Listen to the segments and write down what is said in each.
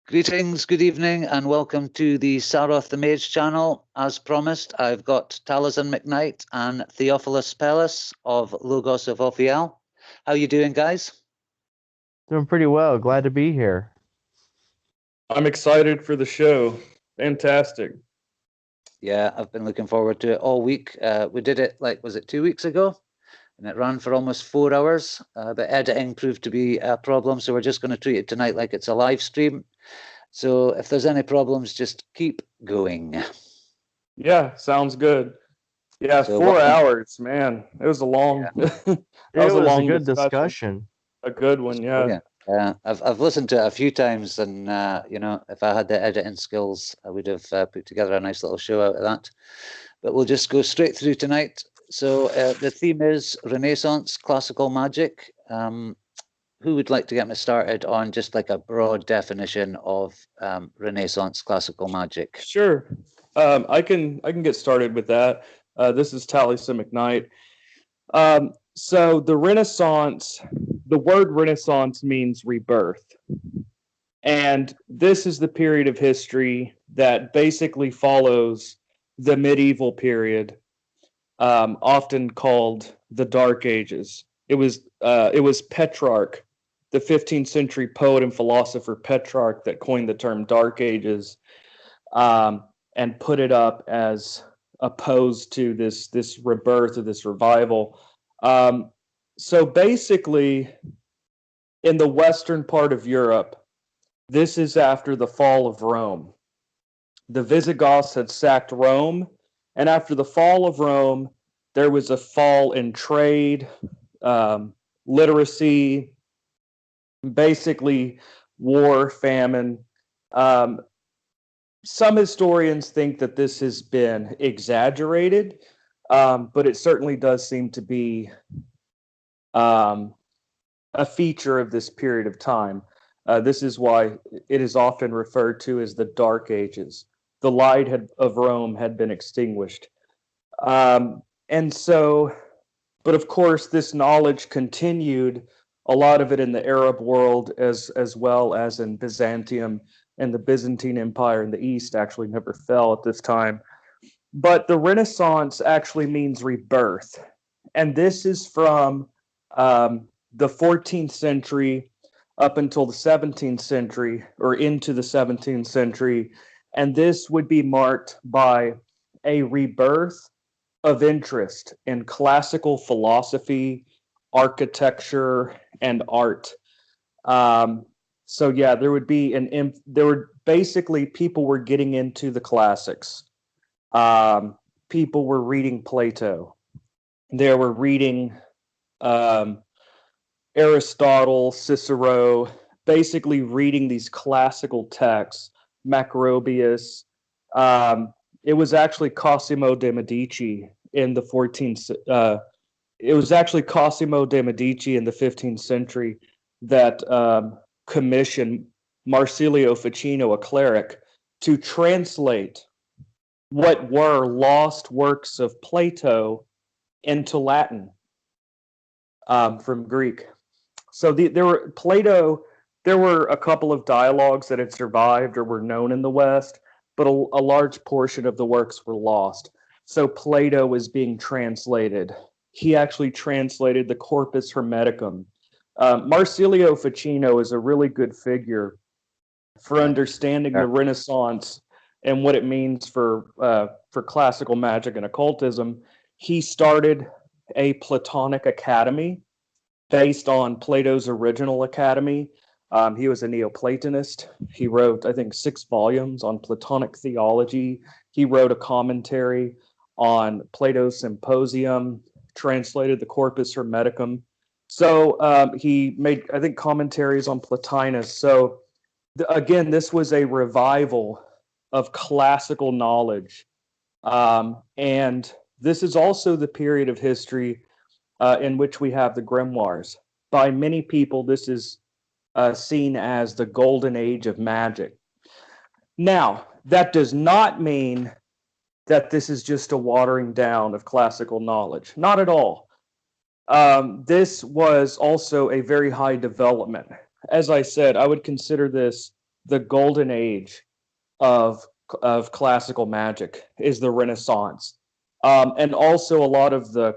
Greetings, good evening, and welcome to the Saroth the Mage channel. As promised, I've got Taliesin McKnight and Theophilos Peleus of Logos of Ophiel. How you doing, guys? Doing pretty well. Glad to be here. I'm excited for the show. Fantastic. Yeah, I've been looking forward to it all week. We did it, was it 2 weeks ago? And it ran for almost 4 hours. The editing proved to be a problem, so we're just going to treat it tonight like it's a live stream. So if there's any problems, just keep going. Yeah, sounds good. Yeah, so 4 hours, man. It was a long. Yeah. It was a good discussion. A good one, yeah. Yeah, I've listened to it a few times, and you know, if I had the editing skills, I would have put together a nice little show out of that. But we'll just go straight through tonight. So the theme is Renaissance classical magic. Who would like to get me started on just like a broad definition of Renaissance classical magic? Sure, I can get started with that. This is Taliesin McKnight. So the Renaissance, the word Renaissance means rebirth, and this is the period of history that basically follows the medieval period, often called the Dark Ages. It was Petrarch, the 15th century poet and philosopher Petrarch, that coined the term Dark Ages, and put it up as opposed to this rebirth or this revival. So basically, in the western part of Europe, this is after the fall of Rome. The Visigoths had sacked Rome, and after the fall of Rome, there was a fall in trade, literacy, basically war, famine. Some historians think that this has been exaggerated, but it certainly does seem to be a feature of this period of time. This is why it is often referred to as the Dark Ages. The light of Rome had been extinguished. And so, but of course, this knowledge continued, a lot of it in the Arab world as well as in Byzantium, and the Byzantine Empire in the East actually never fell at this time. But the Renaissance actually means rebirth. And this is from the 14th century up until the 17th century, or into the 17th century. And this would be marked by a rebirth of interest in classical philosophy, architecture, and art. So yeah, there would be basically people were getting into the classics. People were reading Plato. They were reading Aristotle, Cicero, basically reading these classical texts, Macrobius. It was actually Cosimo de' Medici in the 14th. It was actually Cosimo de' Medici in the 15th century that commissioned Marsilio Ficino, a cleric, to translate what were lost works of Plato into Latin from Greek. So there were a couple of dialogues that had survived or were known in the West, but a large portion of the works were lost. So Plato was being translated. He actually translated the Corpus Hermeticum. Marsilio Ficino is a really good figure for understanding the Renaissance and what it means for classical magic and occultism. He started a Platonic academy based on Plato's original academy. He was a Neoplatonist. He wrote, I think, 6 volumes on Platonic theology. He wrote a commentary on Plato's Symposium, translated the Corpus Hermeticum. So he made, I think, commentaries on Plotinus. So again, this was a revival of classical knowledge. And this is also the period of history in which we have the grimoires. By many people, this is seen as the golden age of magic. Now, that does not mean that this is just a watering down of classical knowledge. Not at all. This was also a very high development. As I said, I would consider this the golden age of classical magic is the Renaissance, and also a lot of the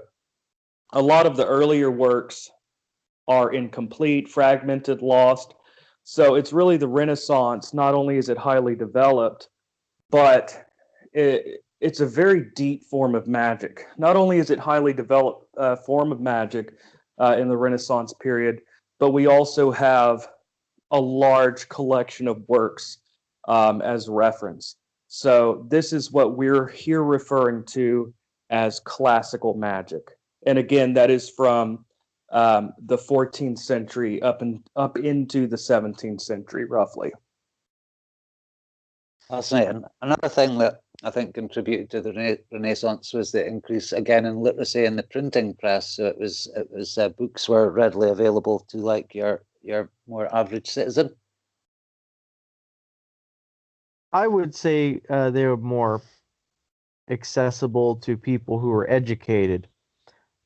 earlier works are incomplete, fragmented, lost. So it's really the Renaissance. Not only is it highly developed, but it's a very deep form of magic. Not only is it highly developed form of magic in the Renaissance period, but we also have a large collection of works as reference. So this is what we're here referring to as classical magic. And again, that is from the 14th century up into the 17th century, roughly. Fascinating. Another thing that I think contributed to the Renaissance was the increase again in literacy in the printing press. So it was books were readily available to like your more average citizen. I would say they were more accessible to people who were educated.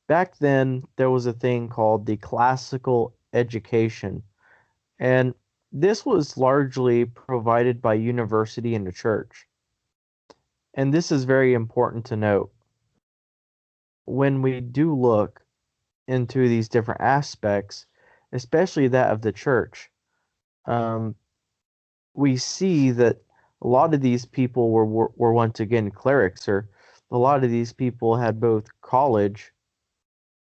Back then, there was a thing called the classical education, and this was largely provided by university and the church. And this is very important to note. When we do look into these different aspects, especially that of the church, we see that a lot of these people were once again clerics, or a lot of these people had both college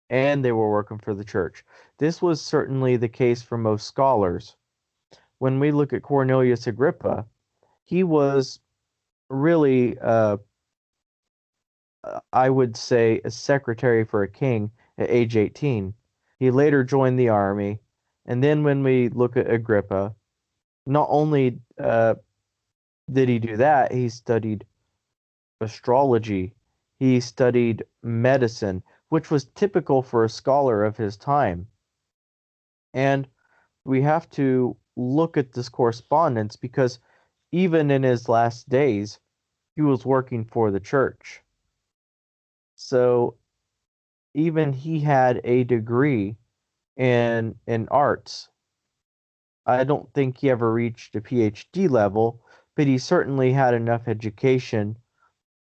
and they were working for the church. This was certainly the case for most scholars. When we look at Cornelius Agrippa, he was really, I would say, a secretary for a king at age 18. He later joined the army. And then when we look at Agrippa, not only did he do that, he studied astrology, he studied medicine, which was typical for a scholar of his time. And we have to look at this correspondence because even in his last days, he was working for the church. So even he had a degree in arts. I don't think he ever reached a PhD level, but he certainly had enough education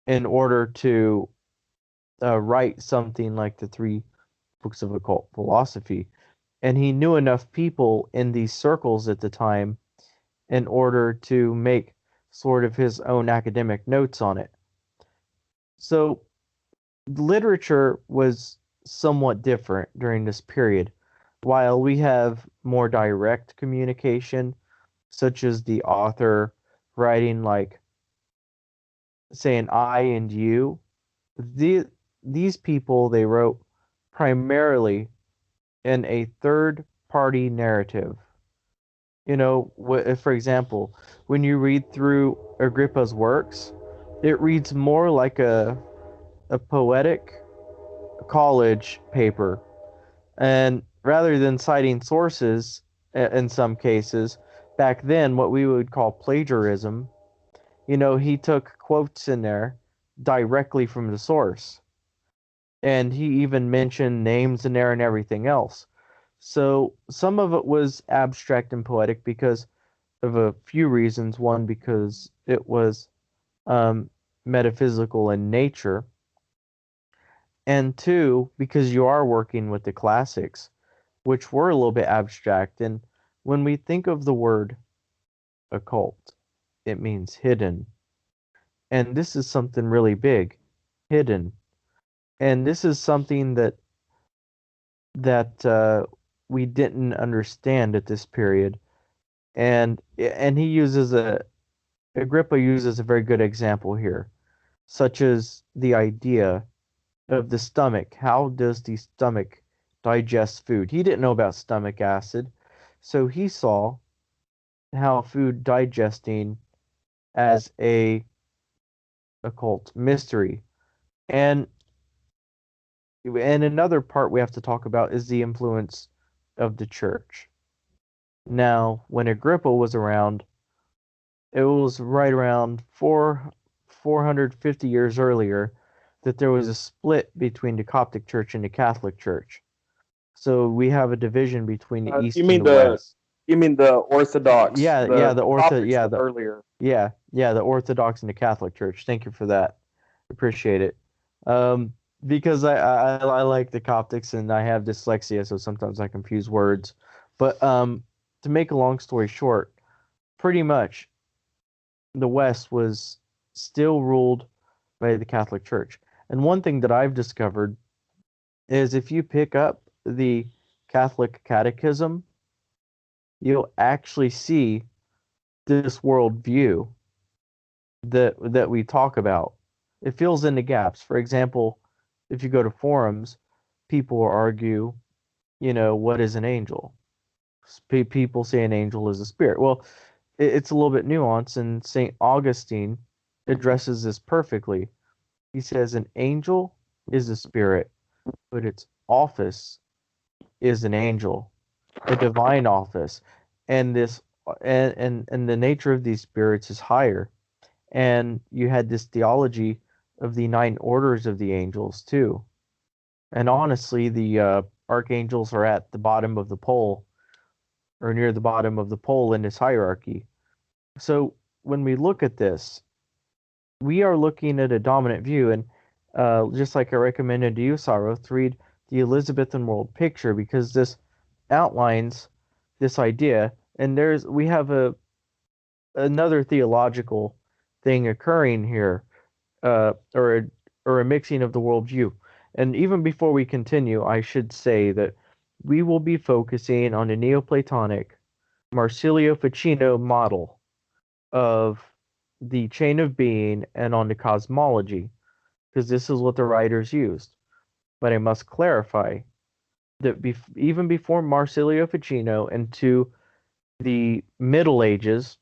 in order to write something like the 3 books of occult philosophy. And he knew enough people in these circles at the time in order to make sort of his own academic notes on it. So literature was somewhat different during this period. While we have more direct communication, such as the author writing like, say, an I and you, these people, they wrote primarily in a third-party narrative. You know, for example, when you read through Agrippa's works, it reads more like a poetic college paper. And rather than citing sources in some cases, back then, what we would call plagiarism, you know, he took quotes in there directly from the source. And he even mentioned names in there and everything else. So some of it was abstract and poetic because of a few reasons. One, because it was metaphysical in nature. And two, because you are working with the classics, which were a little bit abstract. And when we think of the word occult, it means hidden. And this is something really big, hidden. And this is something that we didn't understand at this period. And Agrippa uses a very good example here, such as the idea of the stomach. How does the stomach digest food? He didn't know about stomach acid, so he saw how food digesting as a occult mystery. And another part we have to talk about is the influence of the church. Now, when Agrippa was around, it was right around 450 years earlier that there was a split between the Coptic Church and the Catholic Church. So we have a division between the East and the West. You mean the Orthodox? Yeah, the yeah, the Coptics yeah, were earlier. yeah, the Orthodox and the Catholic Church. Thank you for that. Appreciate it. Because I like the Coptics and I have dyslexia, so sometimes I confuse words. But to make a long story short, pretty much the West was still ruled by the Catholic Church. And one thing that I've discovered is if you pick up the Catholic Catechism, you'll actually see this worldview that we talk about. It fills in the gaps. For example, if you go to forums, people will argue, what is an angel? People say an angel is a spirit. Well, it's a little bit nuanced, and St. Augustine addresses this perfectly. He says an angel is a spirit, but its office is an angel, a divine office, and this and the nature of these spirits is higher. And you had this theology of the nine orders of the angels too. And honestly, the archangels are at the bottom of the pole, or near the bottom of the pole in this hierarchy. So when we look at this, we are looking at a dominant view, and just like I recommended to you, Saroth, read the Elizabethan world picture because this outlines this idea. And we have another theological thing occurring here, or a mixing of the worldview. And even before we continue, I should say that we will be focusing on a Neoplatonic Marsilio Ficino model of the chain of being and on the cosmology, because this is what the writers used. But I must clarify that even before Marsilio Ficino into the Middle Ages,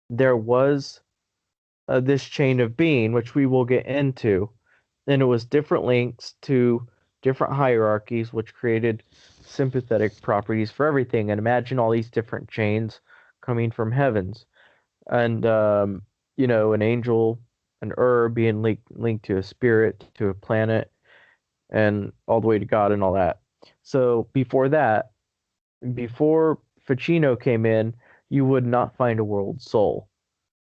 there was this chain of being, which we will get into, and it was different links to different hierarchies, which created sympathetic properties for everything. And imagine all these different chains coming from heavens, and an angel, an being linked to a spirit, to a planet, and all the way to God and all that. So before that, before Ficino came in, you would not find a world soul,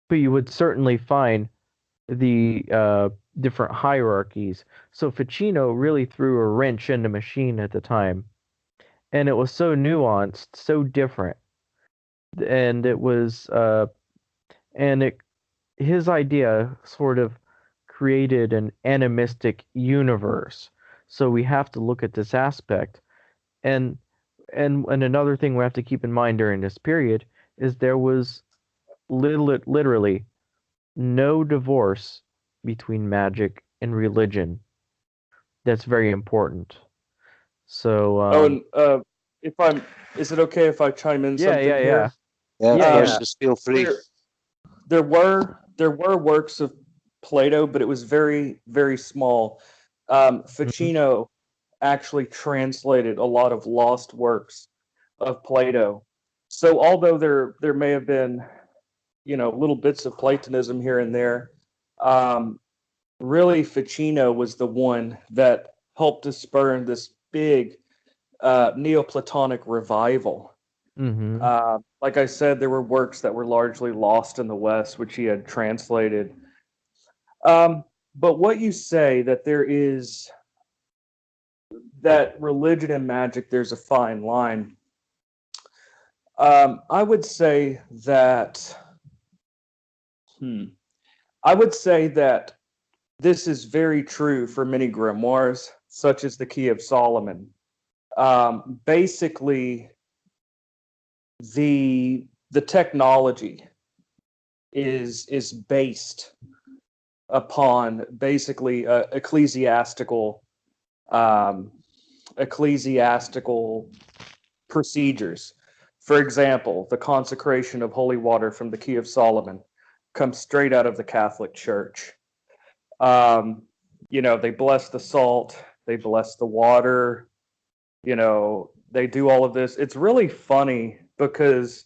but you would certainly find the different hierarchies. So Ficino really threw a wrench in the machine at the time, and it was so nuanced, so different, and it was his idea sort of created an animistic universe. So we have to look at this aspect, and another thing we have to keep in mind during this period is there was literally no divorce between magic and religion. That's very important. So And is it okay if I chime in something here? Yeah, of course, just feel free. There were works of Plato, but it was very, very small. Ficino actually translated a lot of lost works of Plato. So although there may have been, little bits of Platonism here and there, really Ficino was the one that helped to spur this big Neoplatonic revival. Like I said, there were works that were largely lost in the West, which he had translated. But what you say that there is that religion and magic, there's a fine line. I would say that. I would say that this is very true for many grimoires, such as the Key of Solomon. Basically, the technology is based upon basically ecclesiastical procedures. For example, the consecration of holy water from the Key of Solomon comes straight out of the Catholic Church. They bless the salt, they bless the water, they do all of this. It's really funny because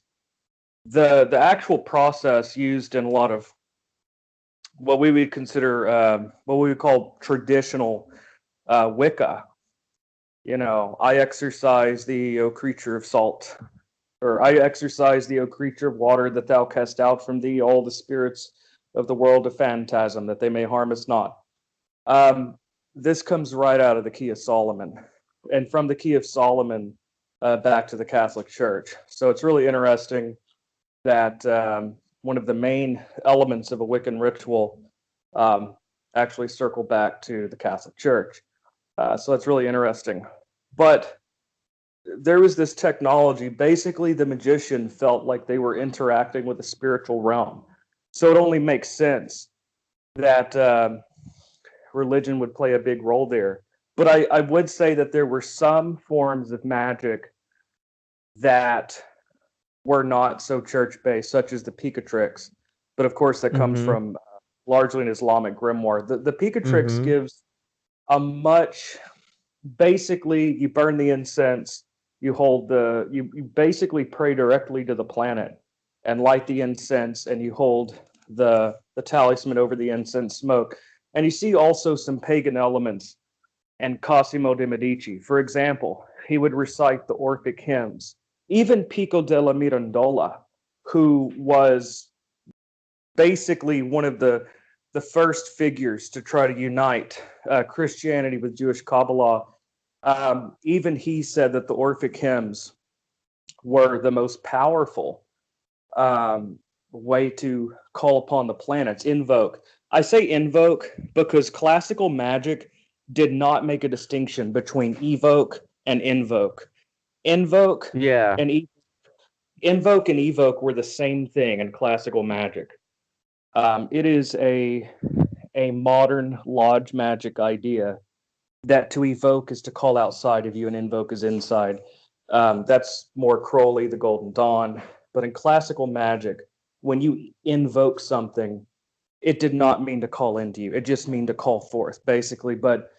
the actual process used in a lot of what we would consider what we would call traditional Wicca. I exorcise the creature of salt. or I exorcise thee, O creature of water, that thou cast out from thee all the spirits of the world of phantasm, that they may harm us not. This comes right out of the Key of Solomon, and from the Key of Solomon back to the Catholic Church. So it's really interesting that one of the main elements of a Wiccan ritual actually circle back to the Catholic Church. So that's really interesting. But there was this technology. Basically, the magician felt like they were interacting with the spiritual realm. So it only makes sense that religion would play a big role there. But I would say that there were some forms of magic that were not so church-based, such as the Picatrix. But of course, that comes from largely an Islamic grimoire. The Picatrix gives a much, basically, you burn the incense, you hold you basically pray directly to the planet and light the incense, and you hold the talisman over the incense smoke. And you see also some pagan elements and Cosimo de' Medici. For example, he would recite the Orphic hymns. Even Pico della Mirandola, who was basically one of the first figures to try to unite Christianity with Jewish Kabbalah, even he said that the Orphic hymns were the most powerful way to call upon the planets, invoke. I say invoke because classical magic did not make a distinction between evoke and invoke. Invoke and evoke were the same thing in classical magic. It is a modern lodge magic idea that to evoke is to call outside of you and invoke is inside. That's more Crowley, the Golden Dawn. But in classical magic, when you invoke something, it did not mean to call into you. It just mean to call forth, basically. But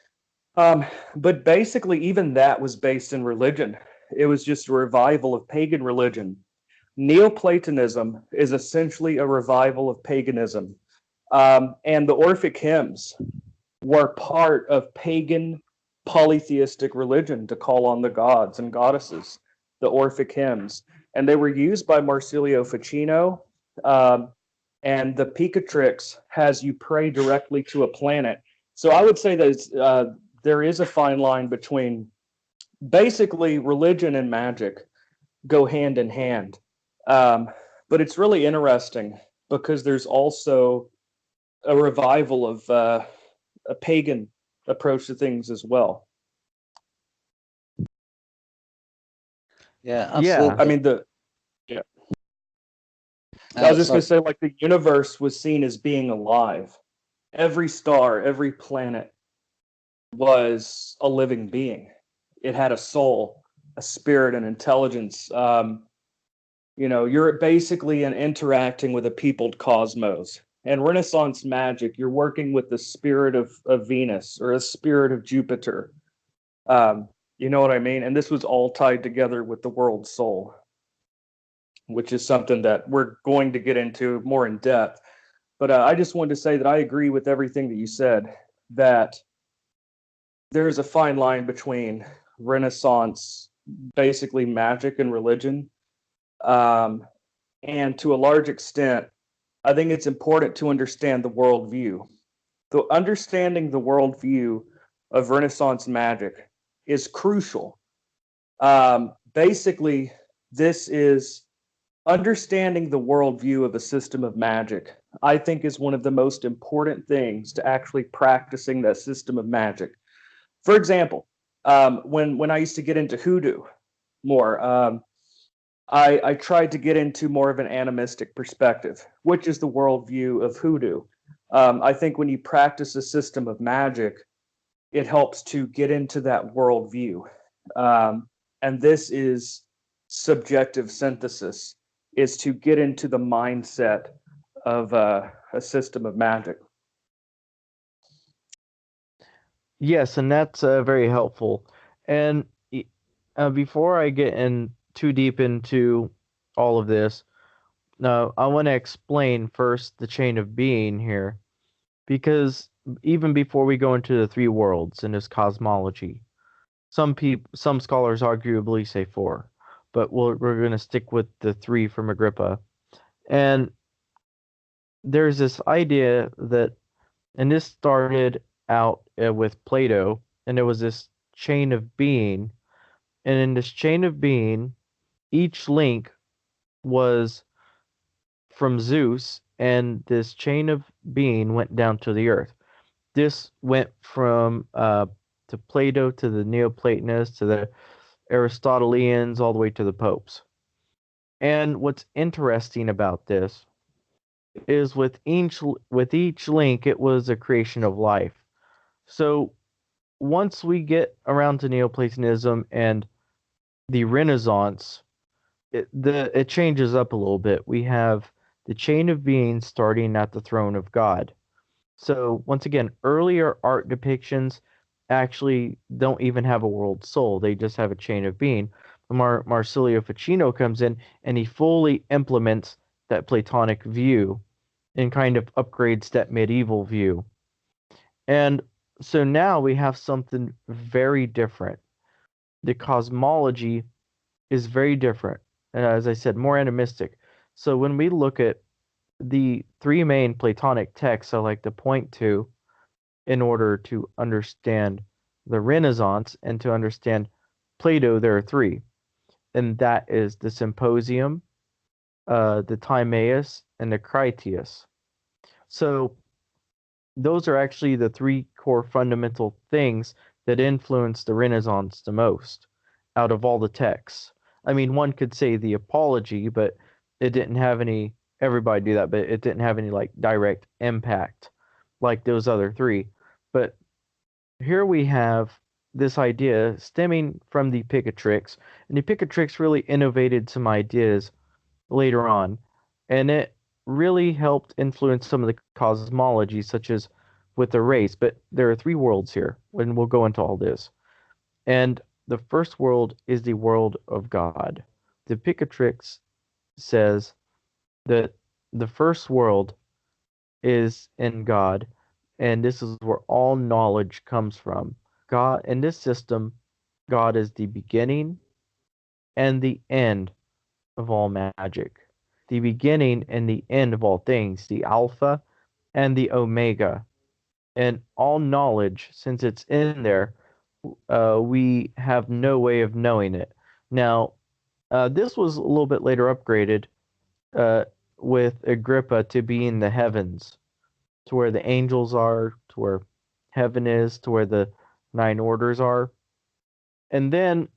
basically, even that was based in religion. It was just a revival of pagan religion. Neoplatonism is essentially a revival of paganism. And the Orphic hymns were part of pagan polytheistic religion to call on the gods and goddesses, the Orphic hymns. And they were used by Marsilio Ficino. And the Picatrix has you pray directly to a planet. So I would say that there is a fine line between basically religion and magic go hand in hand. But it's really interesting because there's also a revival of a pagan approach to things as well. Yeah, absolutely. I mean, I was just going to say, like, the universe was seen as being alive. Every star, every planet was a living being. It had a soul, a spirit, an intelligence. You're basically interacting with a peopled cosmos. And Renaissance magic, you're working with the spirit of Venus or a spirit of Jupiter. You know what I mean? And this was all tied together with the world soul, which is something that we're going to get into more in depth. But I just wanted to say that I agree with everything that you said, that there is a fine line between Renaissance, basically magic and religion. And to a large extent, I think it's important to understand the worldview. The understanding the worldview of Renaissance magic is crucial. Basically, this is understanding the worldview of a system of magic, I think, is one of the most important things to actually practicing that system of magic. For example, when I used to get into hoodoo more, I tried to get into more of an animistic perspective, which is the worldview of hoodoo. I think when you practice a system of magic, it helps to get into that worldview. And this is subjective synthesis, is to get into the mindset of a system of magic. Yes, and that's very helpful. And before I get in too deep into all of this, I want to explain first the chain of being here, because even before we go into the three worlds and its cosmology, some scholars arguably say four, but we're going to stick with the three from Agrippa. And there's this idea that, and this started out with Plato, and there was this chain of being, and in this chain of being, each link was from Zeus, and this chain of being went down to the earth. This went from to Plato, to the Neoplatonists, to the Aristotelians, all the way to the popes. And what's interesting about this is with each link, it was a creation of life. So once we get around to Neoplatonism and the Renaissance, it changes up a little bit. We have the chain of being starting at the throne of God. So once again, earlier art depictions actually don't even have a world soul. They just have a chain of being. Marsilio Ficino comes in and he fully implements that Platonic view and kind of upgrades that medieval view. And so now we have something very different. The cosmology is very different. And as I said, more animistic. So when we look at the three main Platonic texts I like to point to in order to understand the Renaissance and to understand Plato, there are three. And that is the Symposium, the Timaeus, and the Critias. So those are actually the three core fundamental things that influenced the Renaissance the most out of all the texts. I mean, one could say the Apology, but it didn't have any, everybody do that, but it didn't have any like direct impact like those other three. But here we have this idea stemming from the Picatrix, and the Picatrix really innovated some ideas later on, and it really helped influence some of the cosmology, such as with the race. But there are three worlds here, and we'll go into all this. And the first world is the world of God. The Picatrix says that the first world is in God, and this is where all knowledge comes from. God, in this system, God is the beginning and the end of all magic, the beginning and the end of all things, the Alpha and the Omega. And all knowledge, since it's in there, we have no way of knowing it. Now, this was a little bit later upgraded with Agrippa to be in the heavens, to where the angels are, to where heaven is, to where the nine orders are. And then,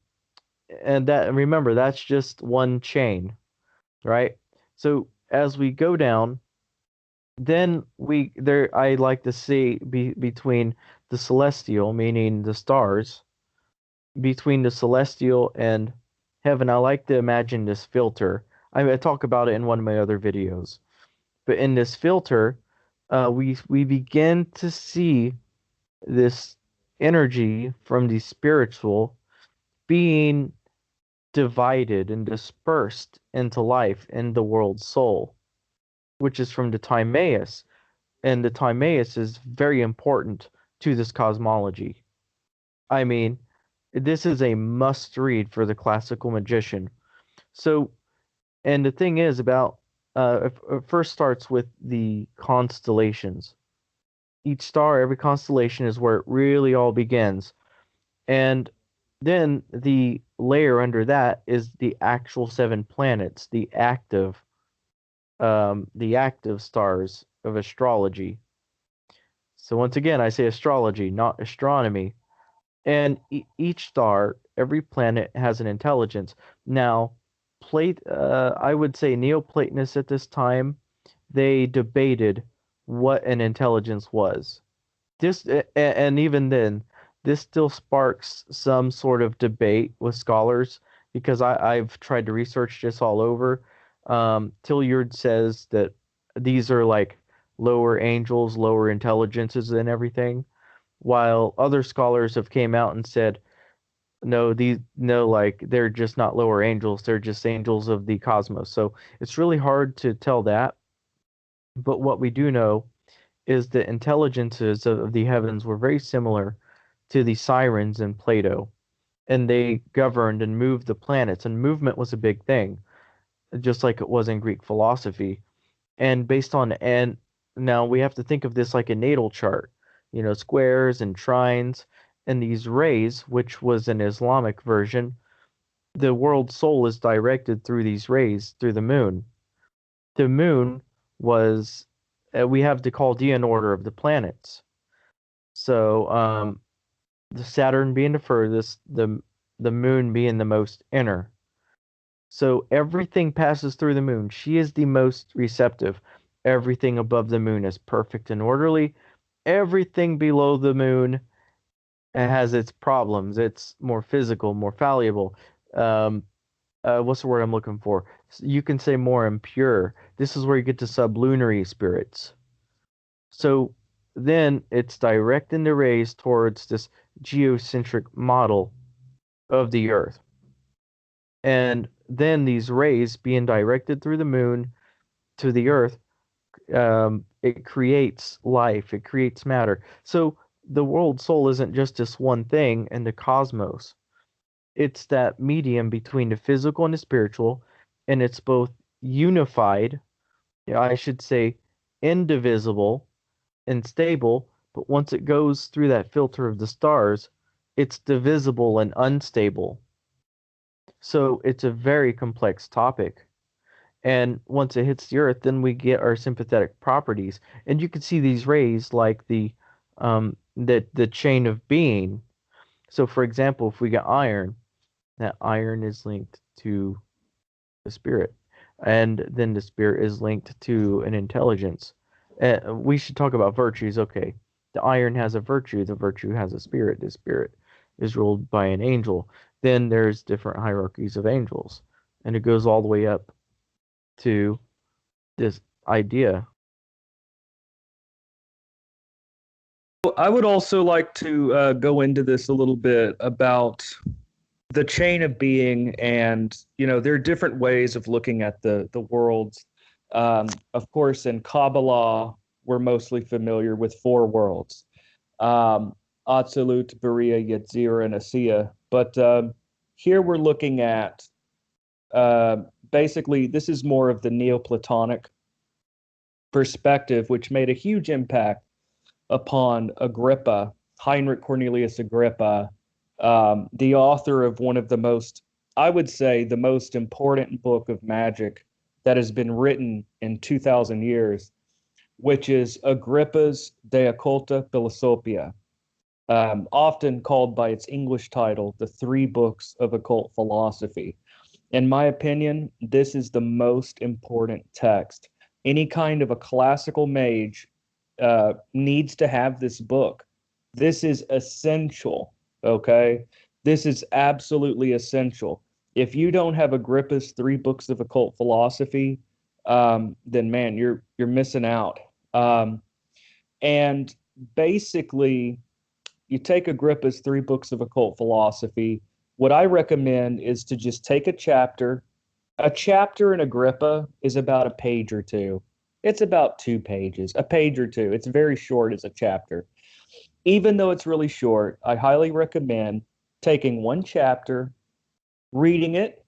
and that, remember, that's just one chain, right? So as we go down, then I like to see between the celestial, meaning the stars, between the celestial and heaven. I like to imagine this filter. I talk about it in one of my other videos. But in this filter, we begin to see this energy from the spiritual being divided and dispersed into life in the world soul, which is from the Timaeus. And the Timaeus is very important to this cosmology. I mean, this is a must read for the classical magician. So, and the thing is about, it first starts with the constellations. Each star, every constellation is where it really all begins. And then the layer under that is the actual seven planets, the active stars of astrology. So once again, I say astrology, not astronomy. And each star, every planet has an intelligence. Now, I would say Neoplatonists at this time, they debated what an intelligence was. And even then, this still sparks some sort of debate with scholars because I've tried to research this all over. Tilliard says that these are like lower angels, lower intelligences, and everything, while other scholars have came out and said, no, like they're just not lower angels, they're just angels of the cosmos. So it's really hard to tell that. But what we do know is the intelligences of the heavens were very similar to the sirens in Plato. and they governed and moved the planets, and movement was a big thing, just like it was in Greek philosophy. And now we have to think of this like a natal chart, squares and trines, and these rays, which was an Islamic version. The world soul is directed through these rays through the moon. The moon was, we have the Chaldean order of the planets. So the Saturn being the furthest, the moon being the most inner. So everything passes through the moon. She is the most receptive. Everything above the moon is perfect and orderly. Everything below the moon has its problems. It's more physical, more fallible. Um, what's the word I'm looking for? You can say more impure. This is where you get to sublunary spirits. So then it's directing the rays towards this geocentric model of the Earth. And then these rays being directed through the moon to the Earth, it creates life, it creates matter. So the world soul isn't just this one thing in the cosmos. It's that medium between the physical and the spiritual, and it's both unified, I should say indivisible and stable, but once it goes through that filter of the stars, it's divisible and unstable. So it's a very complex topic. And once it hits the Earth, then we get our sympathetic properties. And you can see these rays like the chain of being. So for example, if we got iron, that iron is linked to the spirit. And then the spirit is linked to an intelligence. We should talk about virtues. Okay. The iron has a virtue, the virtue has a spirit, the spirit is ruled by an angel. Then there's different hierarchies of angels. And it goes all the way up to this idea. I would also like to go into this a little bit about the chain of being, and there are different ways of looking at the worlds. Of course, in Kabbalah, we're mostly familiar with four worlds: Atzilut, Berea, Yetzirah, and Asiya. But here we're looking at basically this is more of the Neoplatonic perspective, which made a huge impact upon Agrippa, Heinrich Cornelius Agrippa, the author of one of the most, I would say, the most important book of magic that has been written in 2,000 years, which is Agrippa's De Occulta Philosophia, often called by its English title, The Three Books of Occult Philosophy. In my opinion, this is the most important text. Any kind of a classical mage needs to have this book. This is essential, okay? This is absolutely essential. If you don't have Agrippa's Three Books of Occult Philosophy, then man, you're missing out. And basically, you take Agrippa's Three Books of Occult Philosophy. What I recommend is to just take a chapter. A chapter in Agrippa is about a page or two. It's about 2 pages, a page or two. It's very short as a chapter. Even though it's really short, I highly recommend taking one chapter, reading it,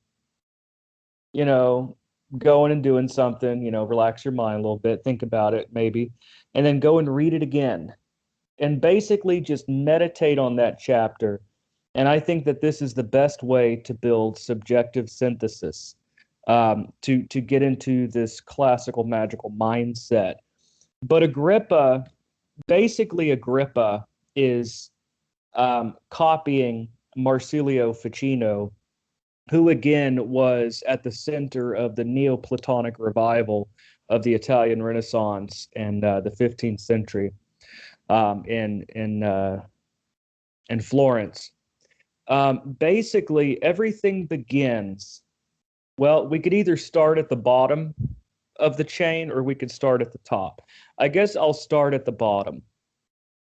going and doing something, relax your mind a little bit, think about it maybe, and then go and read it again. And basically just meditate on that chapter. And I think that this is the best way to build subjective synthesis, to get into this classical magical mindset. But Agrippa is copying Marsilio Ficino, who again was at the center of the Neoplatonic revival of the Italian Renaissance and the 15th century in Florence. Basically, everything begins. Well, we could either start at the bottom of the chain or we could start at the top. I guess I'll start at the bottom.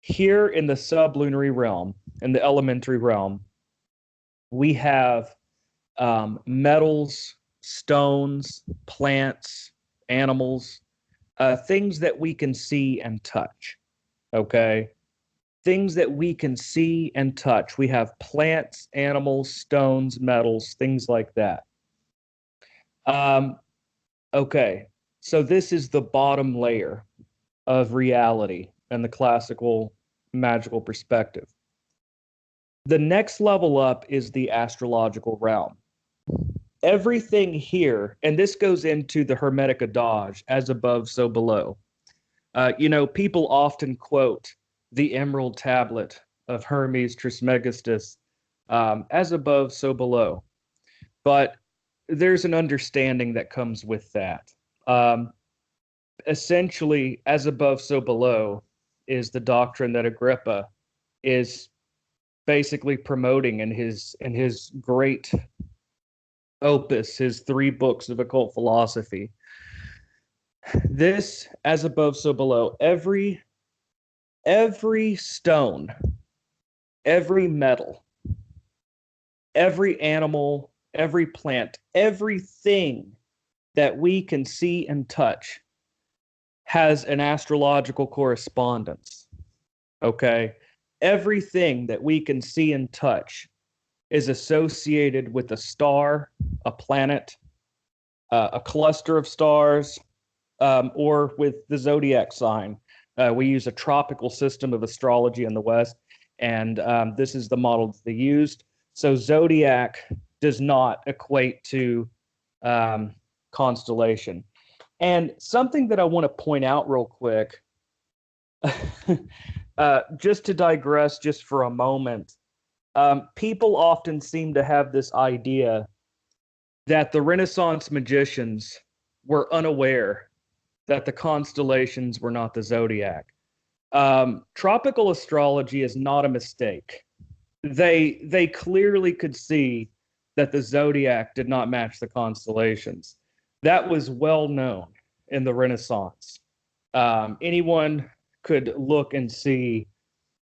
Here in the sublunary realm, in the elementary realm, we have metals, stones, plants, animals, things that we can see and touch. Okay? things that we can see and touch. We have plants, animals, stones, metals, things like that. Okay, so this is the bottom layer of reality and the classical magical perspective. The next level up is the astrological realm. Everything here, and this goes into the Hermetic adage, as above, so below. People often quote the Emerald Tablet of Hermes Trismegistus, as above, so below. But there's an understanding that comes with that. Essentially, as above, so below is the doctrine that Agrippa is basically promoting in his great opus, his 3 books of occult philosophy. This, as above, so below, every stone, every metal, every animal, every plant, everything that we can see and touch has an astrological correspondence. Okay? Everything that we can see and touch is associated with a star, a planet, a cluster of stars, or with the zodiac sign. We use a tropical system of astrology in the West, and this is the model that they used. So zodiac does not equate to constellation. And something that I want to point out real quick, just to digress just for a moment, people often seem to have this idea that the Renaissance magicians were unaware that the constellations were not the zodiac. Tropical astrology is not a mistake. They clearly could see that the zodiac did not match the constellations. That was well known in the Renaissance. Anyone could look and see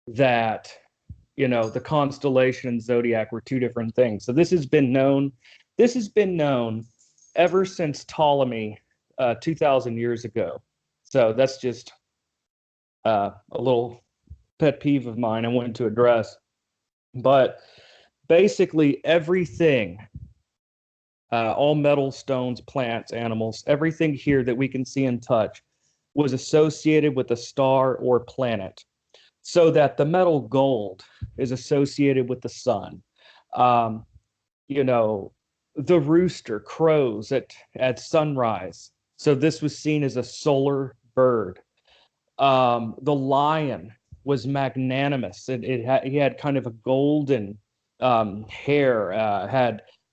that, the constellation and zodiac were 2 different things. So this has been known. This has been known ever since Ptolemy, 2,000 years ago. So that's just a little pet peeve of mine I wanted to address. But basically everything, all metals, stones, plants, animals, everything here that we can see and touch was associated with a star or planet. So that the metal gold is associated with the sun. The rooster crows at sunrise. So this was seen as a solar bird. The lion was magnanimous. He had kind of a golden hair,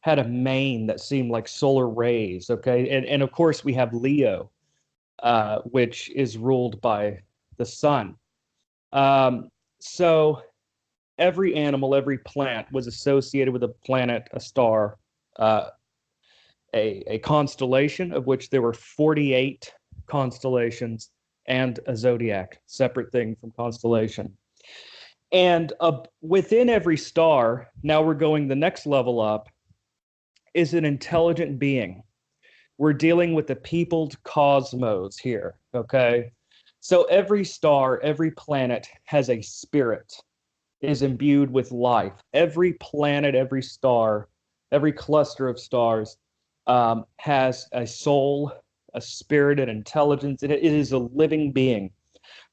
had a mane that seemed like solar rays. Okay, and of course we have Leo, which is ruled by the sun. So every animal, every plant was associated with a planet, a star, a constellation, of which there were 48 constellations, and a zodiac, separate thing from constellation. And within every star, now we're going the next level up, is an intelligent being. We're dealing with the peopled cosmos here, okay? So every star, every planet has a spirit, is imbued with life. Every planet, every star, every cluster of stars has a soul, a spirit, an intelligence. It is a living being.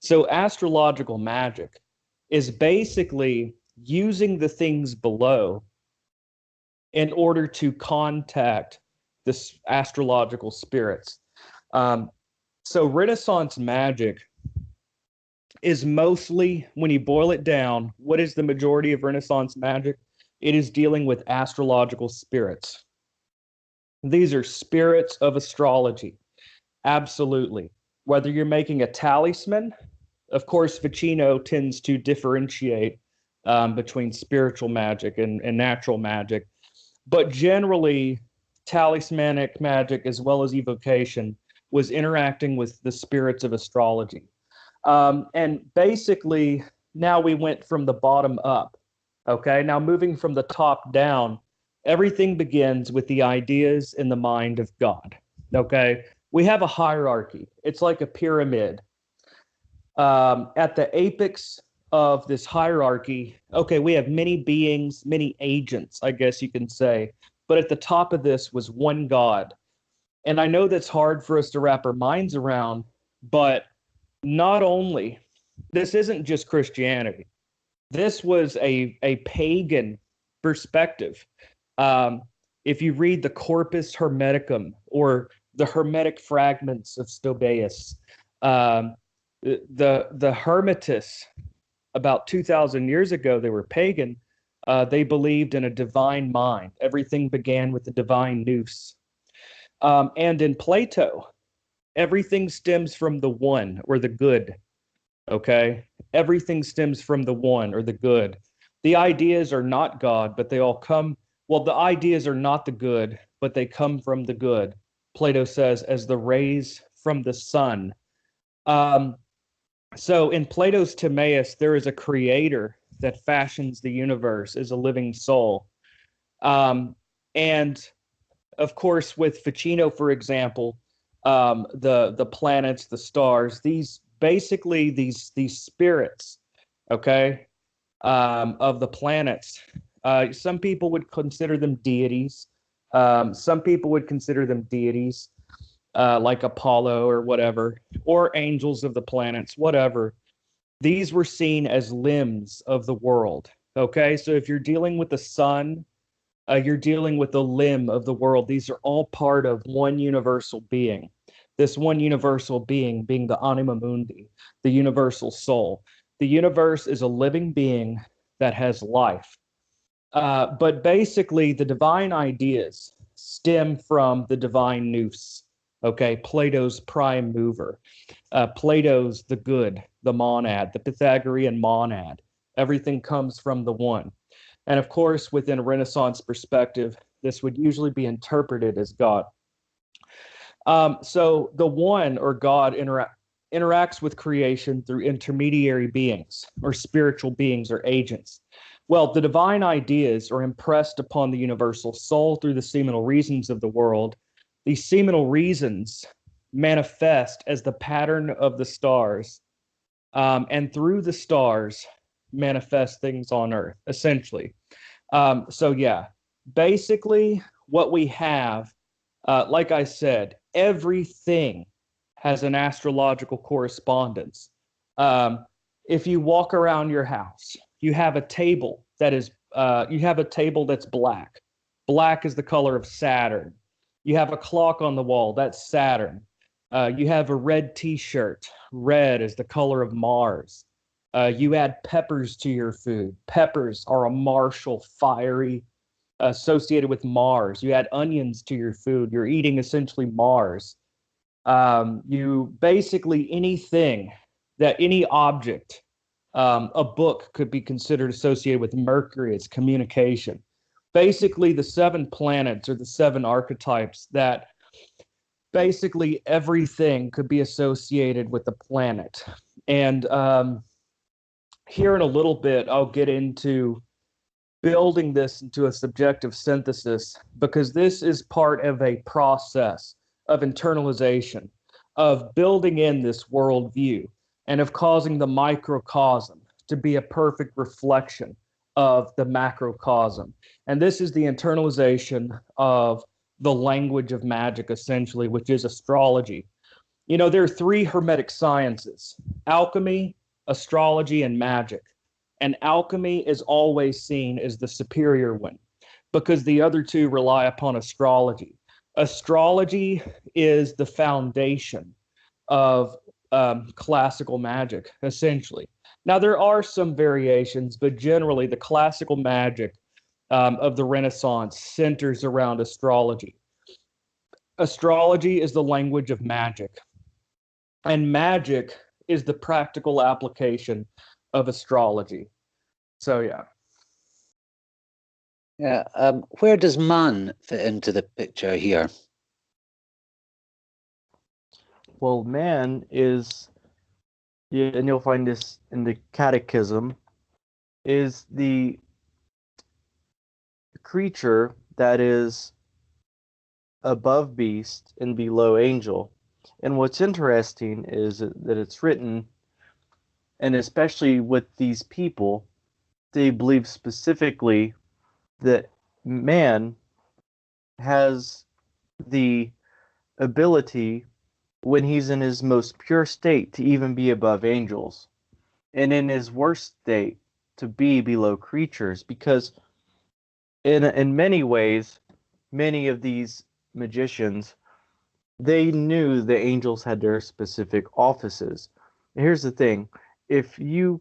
So astrological magic is basically using the things below in order to contact the astrological spirits. So Renaissance magic is mostly, when you boil it down, what is the majority of Renaissance magic? It is dealing with astrological spirits. These are spirits of astrology. Absolutely. Whether you're making a talisman, of course, Ficino tends to differentiate between spiritual magic and natural magic. But generally, talismanic magic, as well as evocation, was interacting with the spirits of astrology. And basically, now we went from the bottom up. Okay, now moving from the top down, everything begins with the ideas in the mind of God. Okay, we have a hierarchy. It's like a pyramid. At the apex of this hierarchy, okay, we have many beings, many agents, I guess you can say, but at the top of this was one God. And I know that's hard for us to wrap our minds around, but not only, this isn't just Christianity. This was a pagan perspective. If you read the Corpus Hermeticum or the Hermetic fragments of Stobaeus, the Hermetists, about 2,000 years ago, they were pagan. They believed in a divine mind. Everything began with the divine nous. And in Plato, everything stems from the one or the good. Okay? Everything stems from the one or the good. The ideas are not God, but they all come, well, the ideas are not the good, but they come from the good. Plato says, as the rays from the sun. So in Plato's Timaeus, there is a creator that fashions the universe as a living soul. And of course, with Ficino, for example, the planets, the stars, these basically these spirits, okay, of the planets. Some people would consider them deities. Some people would consider them deities, like Apollo or whatever, or angels of the planets, whatever. These were seen as limbs of the world. Okay, so if you're dealing with the sun, you're dealing with the limb of the world. These are all part of one universal being. This one universal being the anima mundi, the universal soul. The universe is a living being that has life. But basically, the divine ideas stem from the divine nous. Okay, Plato's prime mover. Plato's the good, the monad, the Pythagorean monad. Everything comes from the one. And of course, within a Renaissance perspective, this would usually be interpreted as God. So the one, or God, interacts with creation through intermediary beings, or spiritual beings, or agents. Well, the divine ideas are impressed upon the universal soul through the seminal reasons of the world. These seminal reasons manifest as the pattern of the stars, and through the stars manifest things on earth, essentially. So yeah, basically what we have, like I said, everything has an astrological correspondence. If you walk around your house, you have a table that is, you have a table that's black. Black is the color of Saturn. You have a clock on the wall, that's Saturn. You have a red t-shirt. Red is the color of Mars. You add peppers to your food. Peppers are a martial, fiery, associated with Mars. You add onions to your food. You're eating essentially Mars. You basically anything that any object, a book could be considered associated with Mercury. It's communication. Basically, the 7 planets are the 7 archetypes that basically everything could be associated with the planet. And here in a little bit, I'll get into building this into a subjective synthesis, because this is part of a process of internalization, of building in this worldview, and of causing the microcosm to be a perfect reflection of the macrocosm. And this is the internalization of the language of magic, essentially, which is astrology. You know, there are 3 hermetic sciences: alchemy, astrology, and magic. And alchemy is always seen as the superior one, because the other 2 rely upon astrology. Astrology is the foundation of classical magic, essentially. Now, there are some variations, but generally the classical magic of the Renaissance centers around astrology. Astrology is the language of magic, and magic is the practical application of astrology. So, yeah. Yeah. Where does man fit into the picture here? Well, man is, yeah, and you'll find this in the Catechism, is the creature that is above beast and below angel. And what's interesting is that it's written And especially with these people, they believe specifically that man has the ability, when he's in his most pure state, to even be above angels, and in his worst state, to be below creatures. Because in many ways, many of these magicians, they knew the angels had their specific offices. And here's the thing: if you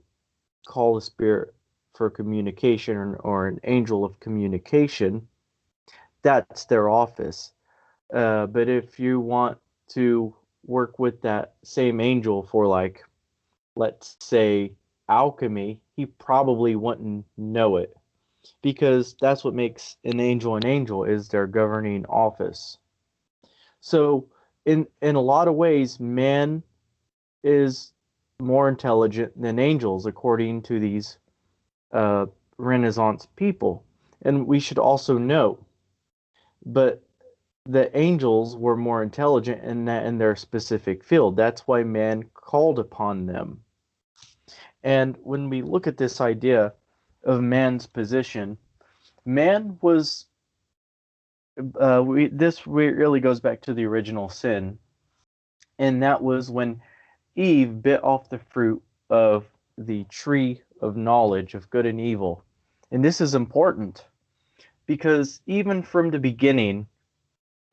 call a spirit for communication, or an angel of communication, that's their office. But if you want to work with that same angel for, like, let's say, alchemy, he probably wouldn't know it, because that's what makes an angel, is their governing office. So in a lot of ways, man is more intelligent than angels, according to these uh, Renaissance people. And we should also know, but the angels were more intelligent in their specific field. That's why man called upon them. And when we look at this idea of man's position, man was this really goes back to the original sin, and that was when Eve bit off the fruit of the tree of knowledge of good and evil. And this is important because even from the beginning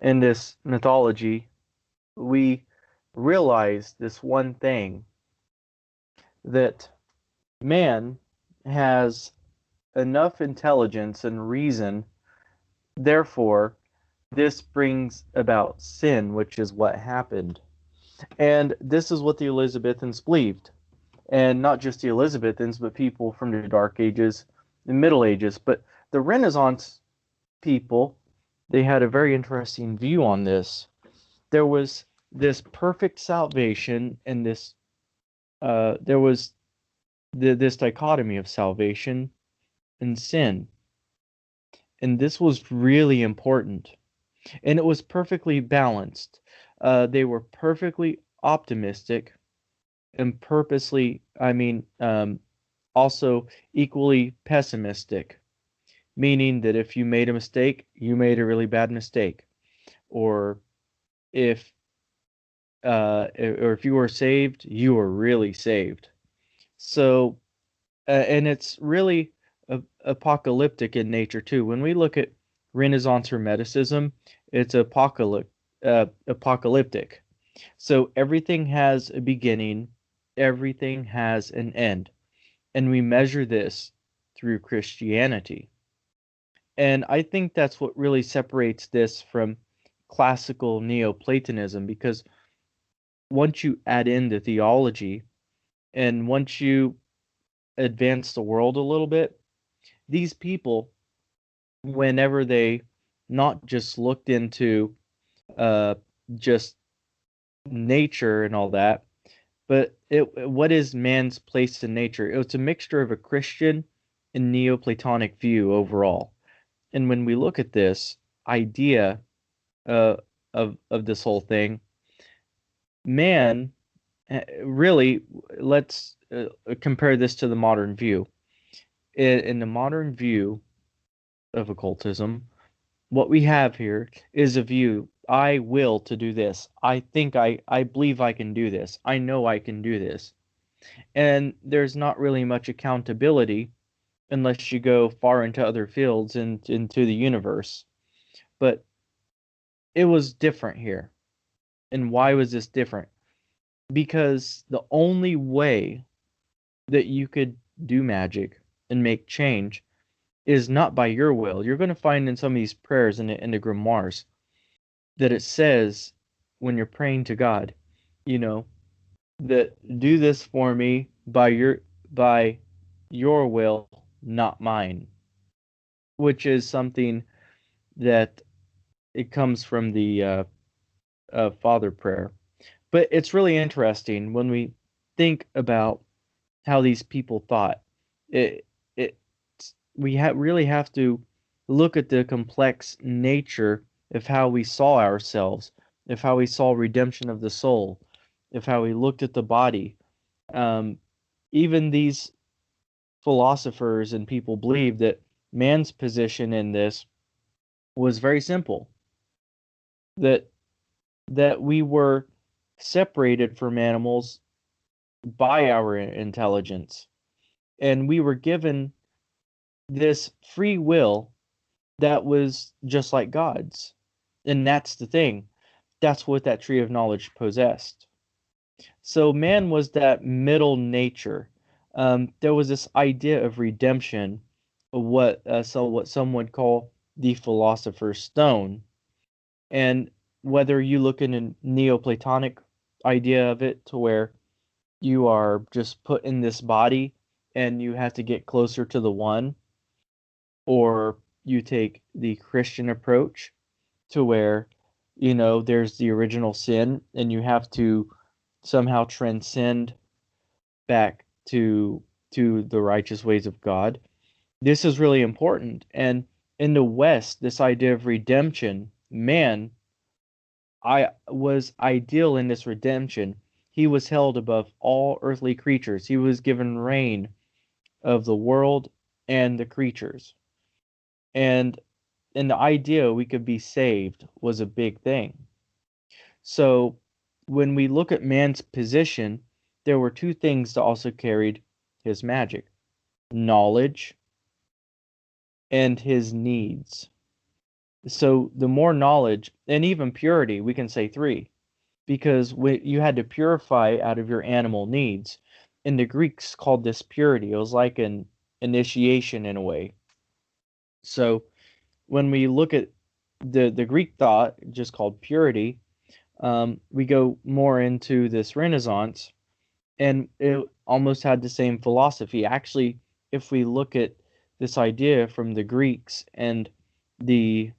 in this mythology, we realize this one thing, that man has enough intelligence and reason, therefore, this brings about sin, which is what happened. And this is what the Elizabethans believed. And not just the Elizabethans, but people from the Dark Ages and Middle Ages. But the Renaissance people, they had a very interesting view on this. There was this perfect salvation, and there was this dichotomy of salvation and sin. And this was really important. And it was perfectly balanced. They were perfectly optimistic and also equally pessimistic, meaning that if you made a mistake, you made a really bad mistake, or if you were saved, you were really saved. So, and it's really apocalyptic in nature too. When we look at Renaissance Hermeticism, it's apocalyptic. So everything has a beginning, everything has an end, and we measure this through Christianity. And I think that's what really separates this from classical Neoplatonism, because once you add in the theology and once you advance the world a little bit, these people, whenever they not just looked into uh, just nature and all that, but what is man's place in nature? It's a mixture of a Christian and Neoplatonic view overall. And when we look at this idea uh, of this whole thing, man, really, let's compare this to the modern view. In the modern view of occultism, what we have here is a view: I will to do this. I believe I can do this. I know I can do this. And there's not really much accountability unless you go far into other fields and into the universe. But it was different here. And why was this different? Because the only way that you could do magic and make change is not by your will. You're going to find in some of these prayers in the grimoires that it says, when you're praying to God, that do this for me by your will, not mine, which is something that it comes from the Father prayer. But it's really interesting when we think about how these people thought. It it really have to look at the complex nature of how we saw ourselves, of how we saw redemption of the soul, of how we looked at the body. Um, even these philosophers and people believe that man's position in this was very simple, that we were separated from animals by our intelligence, and we were given this free will that was just like God's. And that's the thing. That's what that tree of knowledge possessed. So man was that middle nature. There was this idea of redemption, what some would call the philosopher's stone. And whether you look in a Neoplatonic idea of it, to where you are just put in this body and you have to get closer to the one, or you take the Christian approach to where, there's the original sin and you have to somehow transcend back to the righteous ways of God. This is really important. And in the West, this idea of redemption, man, I was ideal in this redemption. He was held above all earthly creatures. He was given reign of the world and the creatures. And the idea we could be saved was a big thing. So when we look at man's position, there were two things that also carried his magic: knowledge and his needs. So the more knowledge, and even purity, we can say three, because you had to purify out of your animal needs. And the Greeks called this purity. It was like an initiation in a way. So when we look at the Greek thought, just called purity, we go more into this Renaissance, and it almost had the same philosophy. Actually, if we look at this idea from the Greeks and the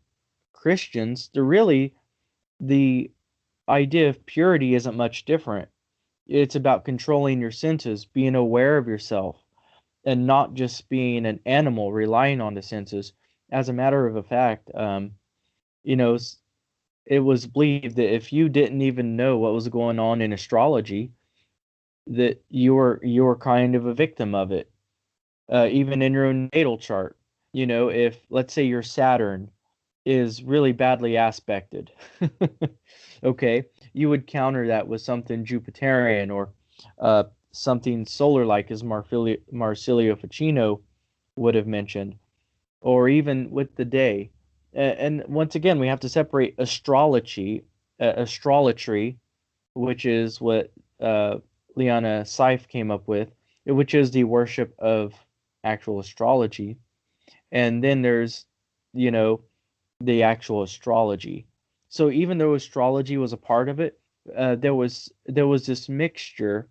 Christians, the idea of purity isn't much different. It's about controlling your senses, being aware of yourself, and not just being an animal relying on the senses. As a matter of a fact, you know, it was believed that if you didn't even know what was going on in astrology, that you were kind of a victim of it. Even in your own natal chart, if, let's say, your Saturn is really badly aspected, okay, you would counter that with something Jupiterian, or something solar like, as Marsilio Ficino would have mentioned, or even with the day. And once again, we have to separate astrology, which is what Liana Seif came up with, which is the worship of actual astrology. And then there's, the actual astrology. So even though astrology was a part of it, there was this mixture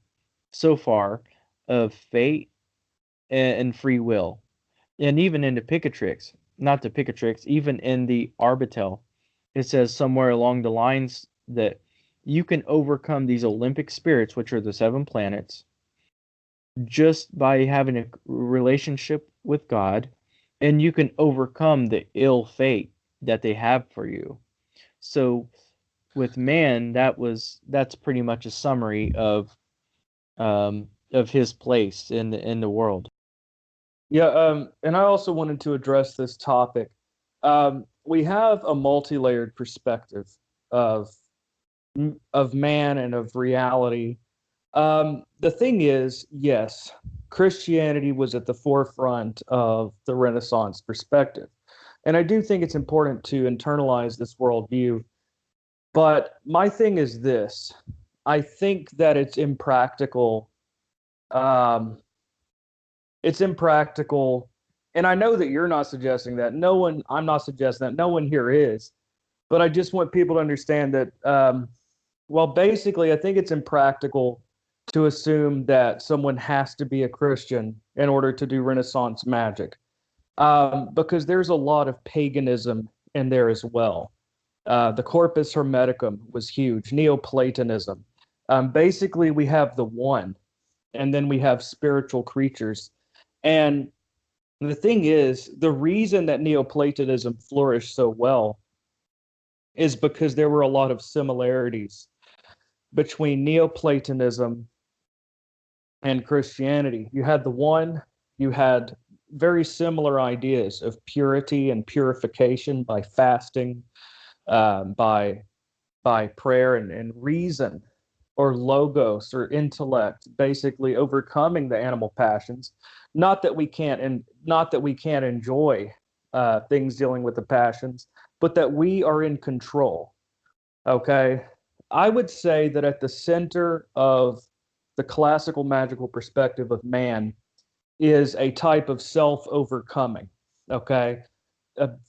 so far of fate and free will. And even in the Picatrix, not the Picatrix, even in the Arbitel, it says somewhere along the lines that you can overcome these Olympic spirits, which are the 7 planets, just by having a relationship with God, and you can overcome the ill fate that they have for you. So with man, that's pretty much a summary of his place in the world. Yeah, and I also wanted to address this topic. We have a multi-layered perspective of man and of reality. The thing is, yes, Christianity was at the forefront of the Renaissance perspective. And I do think it's important to internalize this worldview. But my thing is this: I think that it's impractical. It's impractical. And I know that you're not suggesting that. I'm not suggesting that. No one here is. But I just want people to understand that, well, basically, I think it's impractical to assume that someone has to be a Christian in order to do Renaissance magic, because there's a lot of paganism in there as well. The Corpus Hermeticum was huge. Neoplatonism. Basically, we have the one, and then we have spiritual creatures. And the thing is, the reason that Neoplatonism flourished so well is because there were a lot of similarities between Neoplatonism and Christianity. You had you had very similar ideas of purity and purification by fasting, by prayer and reason, or logos or intellect, basically overcoming the animal passions. Not that we can't enjoy things dealing with the passions, but that we are in control. Okay, I would say that at the center of the classical magical perspective of man is a type of self-overcoming. Okay,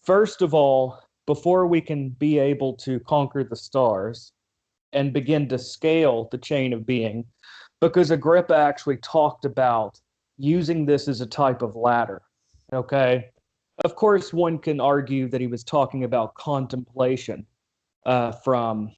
first of all, before we can be able to conquer the stars and begin to scale the chain of being, because Agrippa actually talked about using this as a type of ladder. Okay, of course, one can argue that he was talking about contemplation, from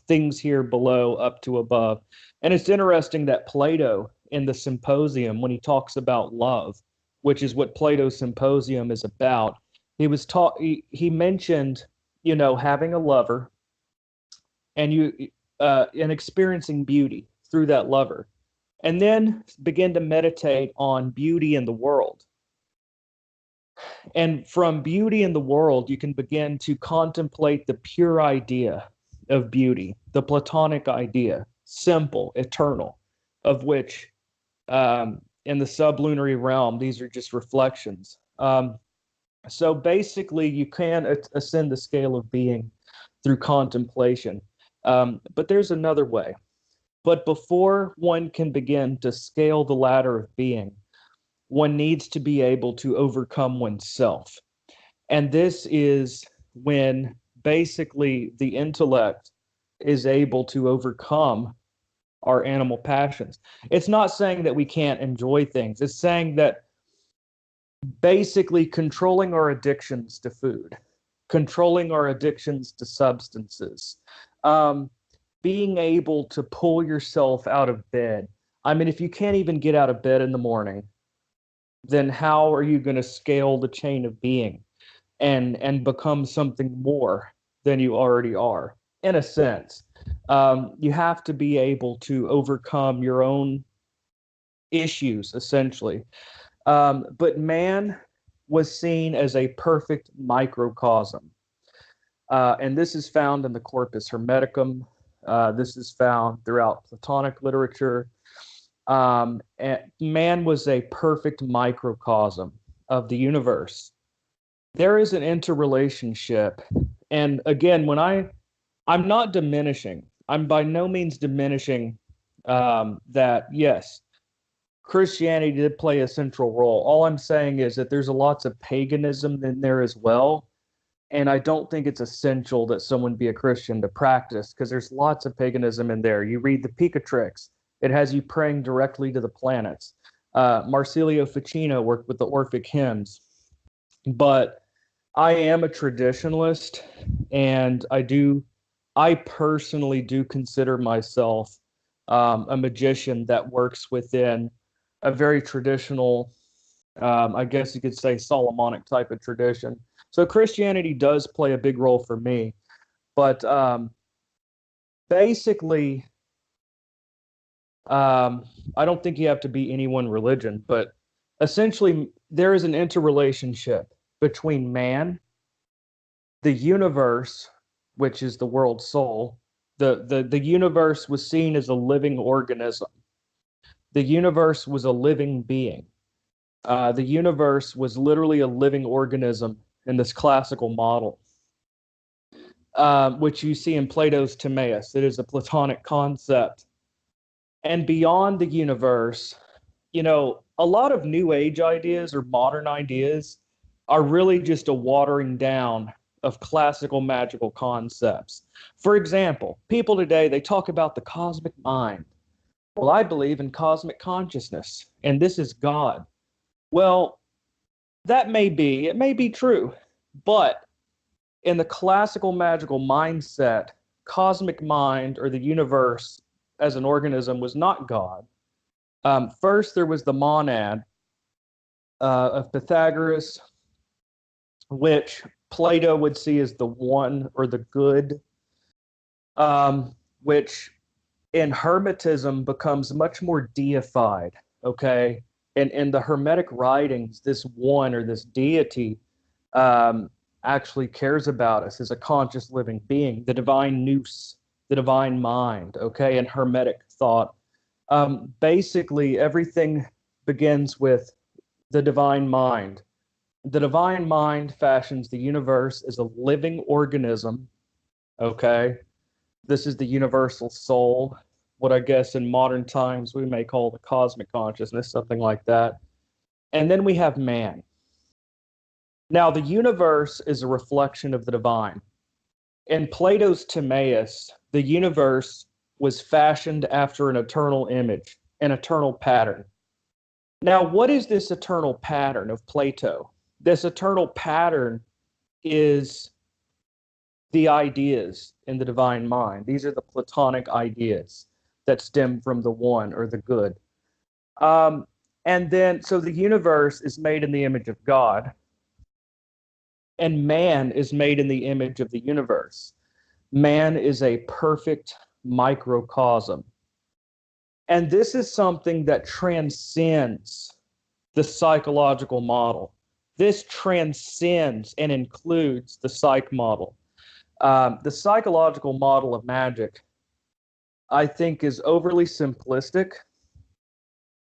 things here below up to above. And it's interesting that Plato in the Symposium, when he talks about love, which is what Plato's Symposium is about, he mentioned having a lover and experiencing beauty through that lover, and then begin to meditate on beauty in the world. And from beauty in the world, you can begin to contemplate the pure idea of beauty, the Platonic idea, simple, eternal, of which in the sublunary realm, these are just reflections. So basically, you can ascend the scale of being through contemplation. But there's another way. But before one can begin to scale the ladder of being, one needs to be able to overcome oneself. And this is when basically the intellect is able to overcome our animal passions. It's not saying that we can't enjoy things. It's saying that basically controlling our addictions to food, controlling our addictions to substances, being able to pull yourself out of bed. I mean, if you can't even get out of bed in the morning, then how are you going to scale the chain of being and become something more than you already are? In a sense, you have to be able to overcome your own issues, essentially. But man was seen as a perfect microcosm. And this is found in the Corpus Hermeticum. This is found throughout Platonic literature. And man was a perfect microcosm of the universe. There is an interrelationship. And again, I'm not diminishing, I'm by no means diminishing that, yes, Christianity did play a central role. All I'm saying is that there's lots of paganism in there as well. And I don't think it's essential that someone be a Christian to practice, because there's lots of paganism in there. You read the Picatrix, it has you praying directly to the planets. Marsilio Ficino worked with the Orphic hymns. But I am a traditionalist, and I personally do consider myself a magician that works within a very traditional, I guess you could say, Solomonic type of tradition. So Christianity does play a big role for me. But basically, I don't think you have to be any one religion, but essentially there is an interrelationship between man, the universe, which is the world soul. The universe was seen as a living organism. The universe was a living being. The universe was literally a living organism in this classical model, which you see in Plato's Timaeus. It is a Platonic concept. And beyond the universe, a lot of New Age ideas or modern ideas are really just a watering down of classical magical concepts. For example, people today, they talk about the cosmic mind. Well, I believe in cosmic consciousness, and this is God. Well, it may be true, but in the classical magical mindset, cosmic mind or the universe as an organism was not God. First, there was the monad of Pythagoras, which Plato would see as the one or the good, which and Hermetism becomes much more deified, okay? And in the Hermetic writings, this one or this deity actually cares about us as a conscious living being, the divine nous, the divine mind, okay, and Hermetic thought. Basically, everything begins with the divine mind. The divine mind fashions the universe as a living organism, okay? This is the universal soul, what I guess in modern times we may call the cosmic consciousness, something like that. And then we have man. Now, the universe is a reflection of the divine. In Plato's Timaeus, the universe was fashioned after an eternal image, an eternal pattern. Now, what is this eternal pattern of Plato? This eternal pattern is the ideas in the divine mind. These are the Platonic ideas that stem from the one or the good. And then, so the universe is made in the image of God, and man is made in the image of the universe. Man is a perfect microcosm. And this is something that transcends the psychological model. This transcends and includes the psych model. The psychological model of magic, I think, is overly simplistic.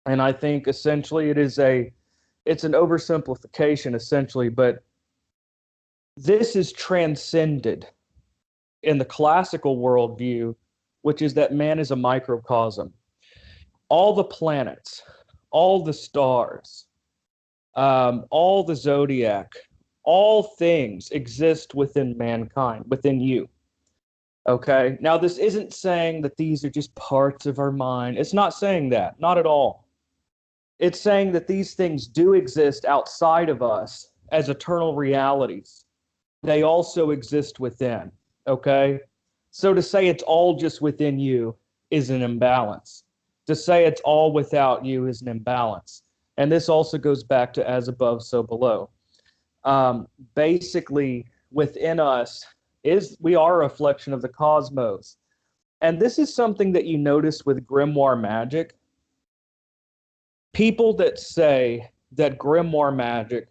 And I think essentially it's an oversimplification, essentially, but this is transcended in the classical worldview, which is that man is a microcosm. All the planets, all the stars, all the zodiac, all things exist within mankind, within you. Okay? Now, this isn't saying that these are just parts of our mind. It's not saying that, not at all. It's saying that these things do exist outside of us as eternal realities. They also exist within. Okay? So to say it's all just within you is an imbalance. To say it's all without you is an imbalance. And this also goes back to as above, so below. Basically, within us we are a reflection of the cosmos. And this is something that you notice with grimoire magic. People that say that grimoire magic,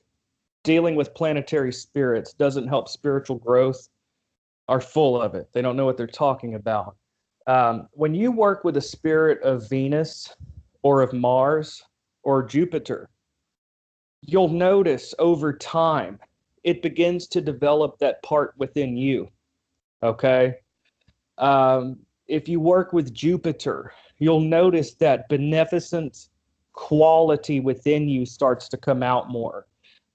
dealing with planetary spirits, doesn't help spiritual growth are full of it. They don't know what they're talking about. When you work with a spirit of Venus or of Mars or Jupiter, you'll notice over time it begins to develop that part within you. Okay? If you work with Jupiter, you'll notice that beneficent quality within you starts to come out more.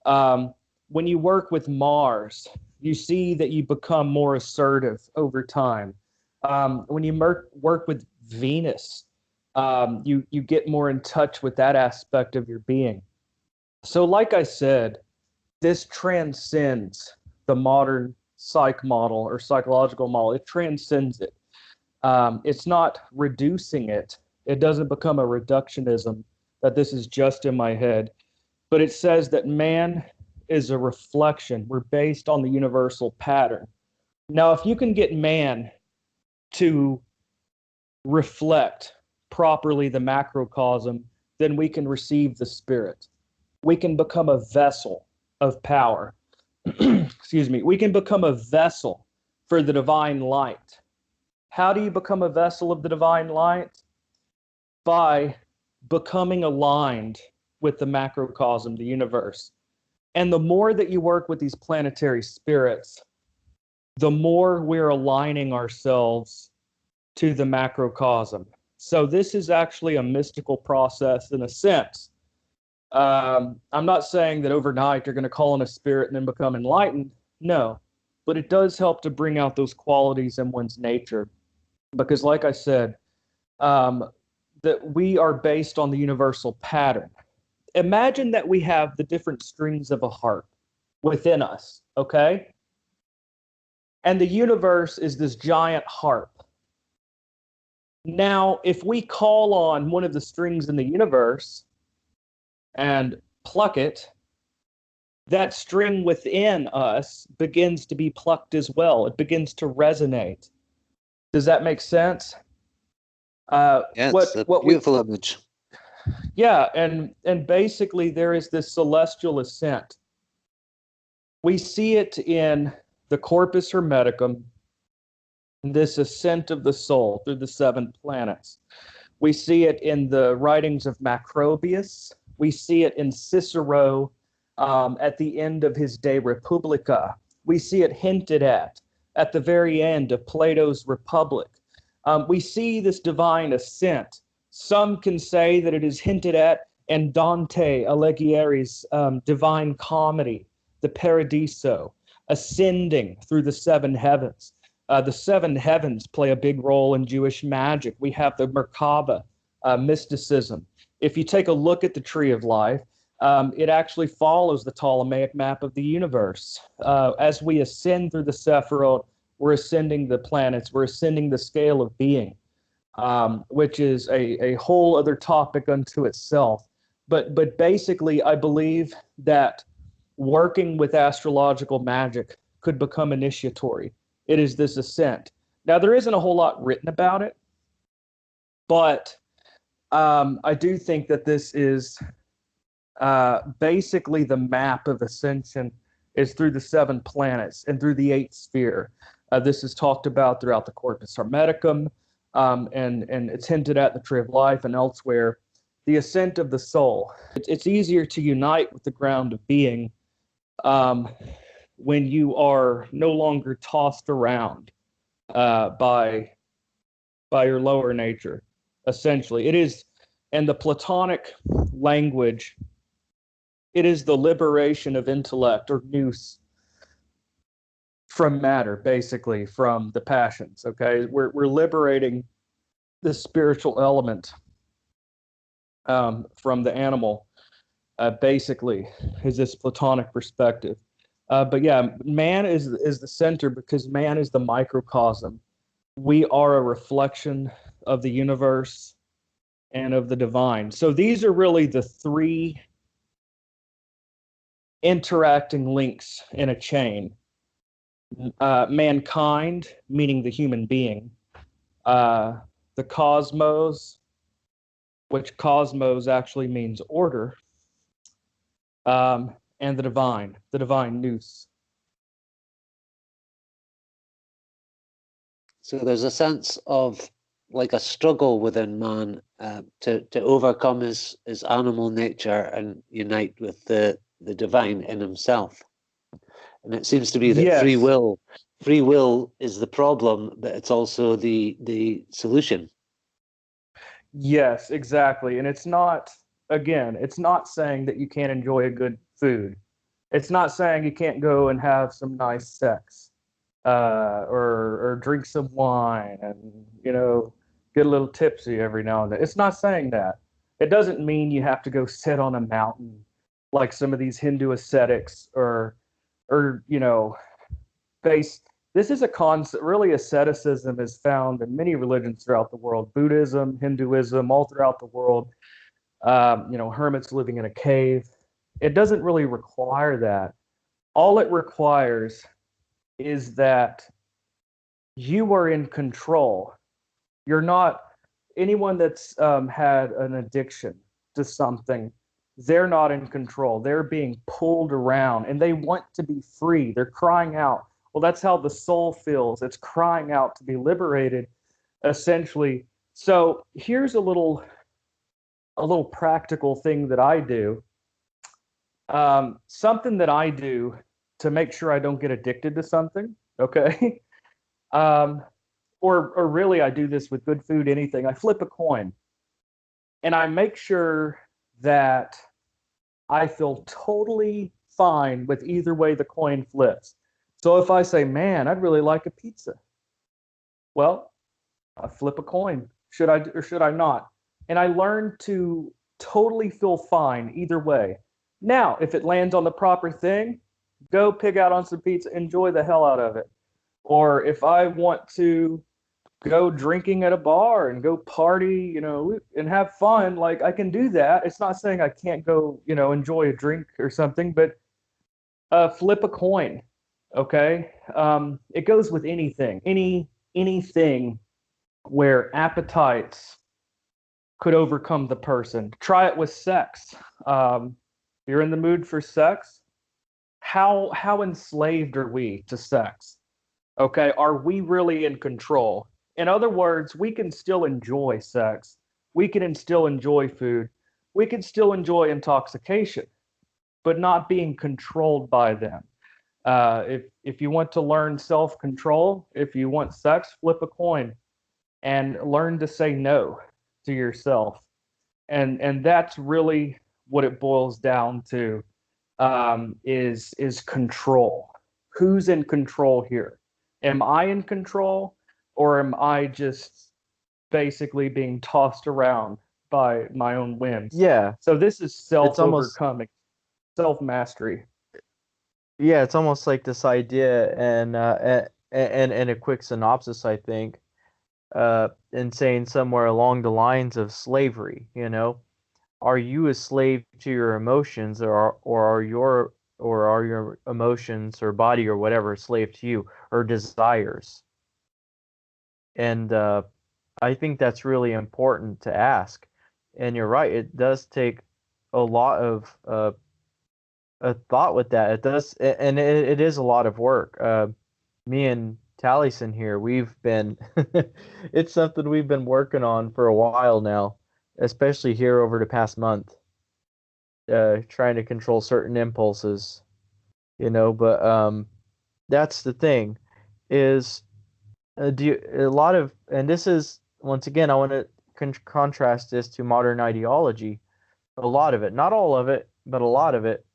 When you work with Mars, you see that you become more assertive over time. When you work with Venus, you get more in touch with that aspect of your being. So like I said, this transcends the modern psych model or psychological model. It transcends it. It's not reducing it. It doesn't become a reductionism that this is just in my head. But it says that man is a reflection. We're based on the universal pattern. Now, if you can get man to reflect properly the macrocosm, then we can receive the spirit. We can become a vessel of power. Excuse me. We can become a vessel for the divine light. How do you become a vessel of the divine light? By becoming aligned with the macrocosm, the universe. And the more that you work with these planetary spirits, the more we're aligning ourselves to the macrocosm. So this is actually a mystical process in a sense. I'm not saying that overnight you're going to call on a spirit and then become enlightened. No, but it does help to bring out those qualities in one's nature. Because like I said, that we are based on the universal pattern. Imagine that we have the different strings of a harp within us, okay? And the universe is this giant harp. Now, if we call on one of the strings in the universe and pluck it, that string within us begins to be plucked as well. It begins to resonate. Does that make sense? Yeah, it's a beautiful image. Yeah, and basically there is this celestial ascent. We see it in the Corpus Hermeticum, this ascent of the soul through the 7 planets. We see it in the writings of Macrobius. We see it in Cicero at the end of his De Republica. We see it hinted at the very end of Plato's Republic. We see this divine ascent. Some can say that it is hinted at in Dante Alighieri's Divine Comedy, the Paradiso, ascending through the 7 heavens. The 7 heavens play a big role in Jewish magic. We have the Merkaba mysticism. If you take a look at the Tree of Life, it actually follows the Ptolemaic map of the universe. As we ascend through the Sephiroth, we're ascending the planets, we're ascending the scale of being, which is a whole other topic unto itself. But basically, I believe that working with astrological magic could become initiatory. It is this ascent. Now, there isn't a whole lot written about it, but I do think that this is basically the map of ascension is through the 7 planets and through the 8th sphere. This is talked about throughout the Corpus Hermeticum, and it's hinted at in the Tree of Life and elsewhere. The ascent of the soul. It's easier to unite with the ground of being when you are no longer tossed around by your lower nature. Essentially, it is, in the Platonic language, it is the liberation of intellect, or nous, from matter, basically, from the passions. Okay, we're liberating the spiritual element from the animal. Basically, is this Platonic perspective. But yeah, man is the center because man is the microcosm. We are a reflection of the universe and of the divine. So these are really the 3 interacting links in a chain. Mankind, meaning the human being, the cosmos, which cosmos actually means order, and the divine nous. So there's a sense of like a struggle within man to overcome his animal nature and unite with the divine in himself. And it seems to be that Yes. free will is the problem, but it's also the solution. Yes, exactly. And it's not saying that you can't enjoy a good food. It's not saying you can't go and have some nice sex, or drink some wine and, get a little tipsy every now and then. It's not saying that. It doesn't mean you have to go sit on a mountain like some of these Hindu ascetics or this is a concept. Really, asceticism is found in many religions throughout the world. Buddhism, Hinduism, all throughout the world. Hermits living in a cave. It doesn't really require that. All it requires is that you are in control. You're not anyone that's had an addiction to something. They're not in control. They're being pulled around, and they want to be free. They're crying out. Well, that's how the soul feels. It's crying out to be liberated, essentially. So here's a little practical thing that I do. Something that I do to make sure I don't get addicted to something. Okay. Or really, I do this with good food, anything. I flip a coin, and I make sure that I feel totally fine with either way the coin flips. So if I say, man, I'd really like a pizza, well, I flip a coin. Should I or should I not? And I learn to totally feel fine either way. Now, if it lands on the proper thing, go pig out on some pizza, enjoy the hell out of it. Or if I want to go drinking at a bar and go party, and have fun, like, I can do that. It's not saying I can't go, enjoy a drink or something, but flip a coin. Okay. It goes with anything where appetites could overcome the person. Try it with sex. You're in the mood for sex. How enslaved are we to sex? Okay, are we really in control? In other words, we can still enjoy sex. We can still enjoy food. We can still enjoy intoxication, but not being controlled by them. If you want to learn self-control, if you want sex, flip a coin and learn to say no to yourself. And that's really what it boils down to, is control. Who's in control here? Am I in control, or am I just basically being tossed around by my own whims? Yeah, So this is it's almost self-overcoming, self-mastery. yeah, it's almost like this idea, and a quick synopsis, I think, and saying somewhere along the lines of slavery. Are you a slave to your emotions, or are your emotions or body or whatever a slave to you, or desires? And I think that's really important to ask. And you're right, it does take a lot of a thought with that. It does, and it is a lot of work. Me and Taliesin here, we've been it's something we've been working on for a while now, especially here over the past month, trying to control certain impulses, but that's the thing is, a lot of, and this is, once again, I want to contrast this to modern ideology. A lot of it, not all of it, but a lot of it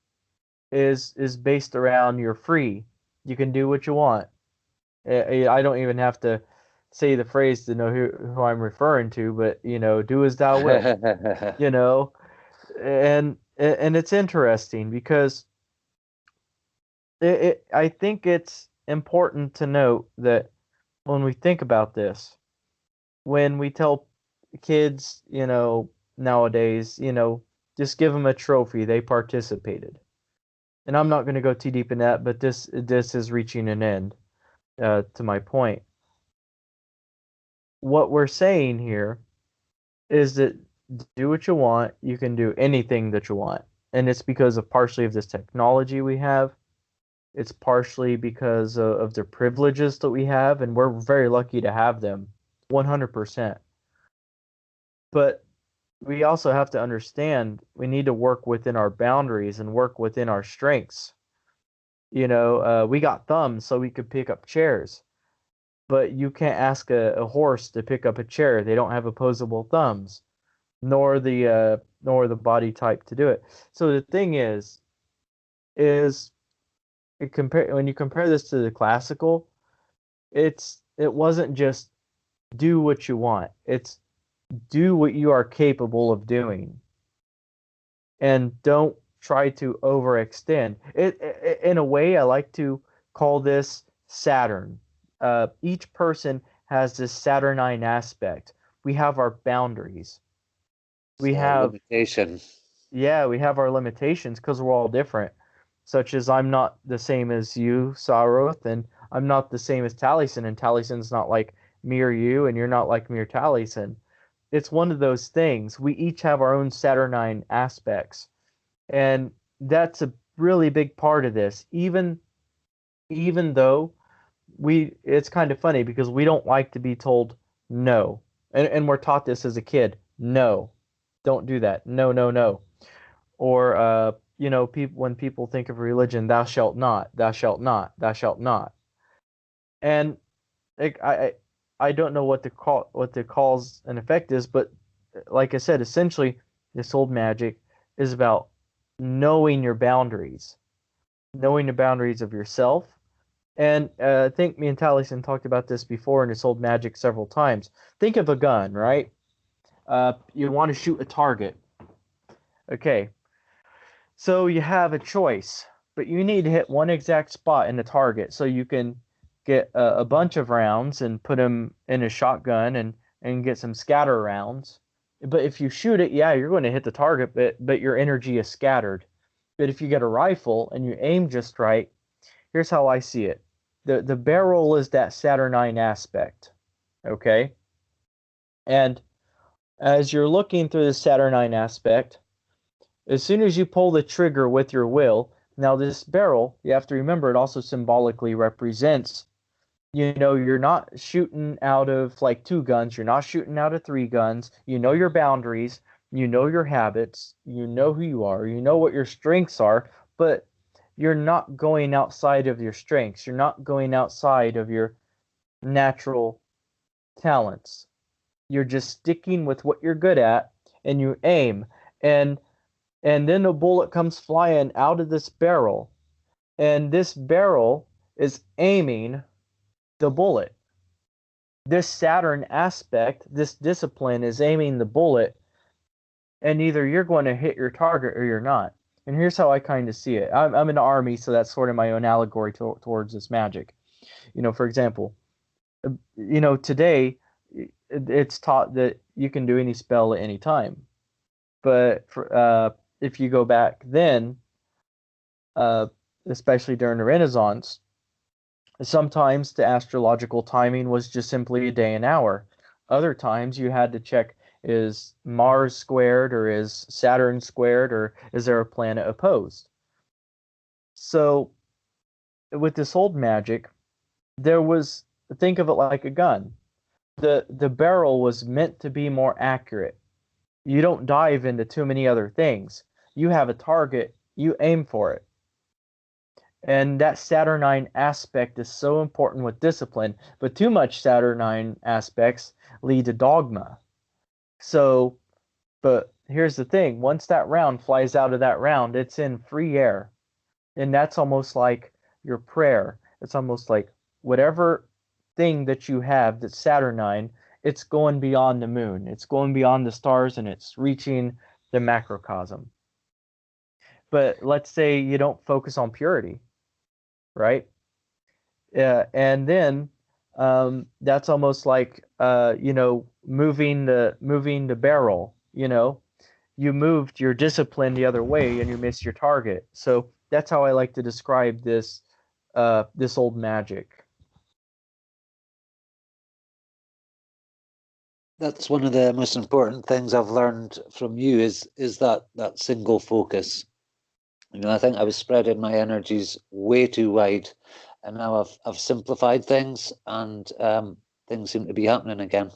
is based around you're free. You can do what you want. I don't even have to say the phrase to know who I'm referring to, but do as thou wilt. you know, and it's interesting because I think it's important to note that when we think about this, when we tell kids, nowadays, just give them a trophy, they participated. And I'm not going to go too deep in that, but this is reaching an end, to my point. What we're saying here is that do what you want, you can do anything that you want. And it's because of partially of this technology we have. It's partially because of the privileges that we have, and we're very lucky to have them, 100%. But we also have to understand we need to work within our boundaries and work within our strengths. We got thumbs so we could pick up chairs, but you can't ask a horse to pick up a chair. They don't have opposable thumbs, nor the body type to do it. So the thing is when you compare this to the classical, it wasn't just do what you want. It's do what you are capable of doing, and don't try to overextend. In a way, I like to call this Saturn. Each person has this Saturnine aspect. We have our boundaries. We have limitation. Yeah, we have our limitations because we're all different. Such as I'm not the same as you, Saroth, and I'm not the same as Taliesin, and Taliesin's not like me or you, and you're not like me or Taliesin. It's one of those things. We each have our own Saturnine aspects. And that's a really big part of this. Even though it's kind of funny because we don't like to be told no. And we're taught this as a kid. No. Don't do that. No, no, no. Or when people think of religion, thou shalt not, thou shalt not, thou shalt not. And I don't know what the cause and effect is, but like I said, essentially this old magic is about knowing your boundaries, knowing the boundaries of yourself. And I think me and Taliesin talked about this before in this old magic several times. Think of a gun, right? You want to shoot a target. Okay. So you have a choice, but you need to hit one exact spot in the target so you can get a bunch of rounds and put them in a shotgun and get some scatter rounds. But if you shoot it, yeah, you're going to hit the target, but your energy is scattered. But if you get a rifle and you aim just right, here's how I see it. The barrel is that Saturnine aspect, okay? And as you're looking through the Saturnine aspect, as soon as you pull the trigger with your will, now this barrel, you have to remember, it also symbolically represents, you're not shooting out of like 2 guns, you're not shooting out of 3 guns, you know your boundaries, you know your habits, you know who you are, you know what your strengths are, but you're not going outside of your strengths, you're not going outside of your natural talents. You're just sticking with what you're good at, and you aim, and then a bullet comes flying out of this barrel, and this barrel is aiming the bullet. This Saturn aspect, this discipline is aiming the bullet, and either you're going to hit your target or you're not. And here's how I kind of see it. I'm in the army, so that's sort of my own allegory towards this magic. For example, today it's taught that you can do any spell at any time. But if you go back then, especially during the Renaissance, sometimes the astrological timing was just simply a day and hour. Other times you had to check, is Mars squared, or is Saturn squared, or is there a planet opposed? So with this old magic, think of it like a gun. The barrel was meant to be more accurate. You don't dive into too many other things. You have a target, you aim for it. And that Saturnine aspect is so important with discipline, but too much Saturnine aspects lead to dogma. So, but here's the thing, once that round flies out of that round, it's in free air. And that's almost like your prayer. It's almost like whatever thing that you have that's Saturnine, it's going beyond the moon. It's going beyond the stars, and it's reaching the macrocosm. But let's say you don't focus on purity, right? And then that's almost like moving the barrel. You moved your discipline the other way, and you missed your target. So that's how I like to describe this old magic. That's one of the most important things I've learned from you is that single focus. I think I was spreading my energies way too wide, and now I've simplified things, and things seem to be happening again.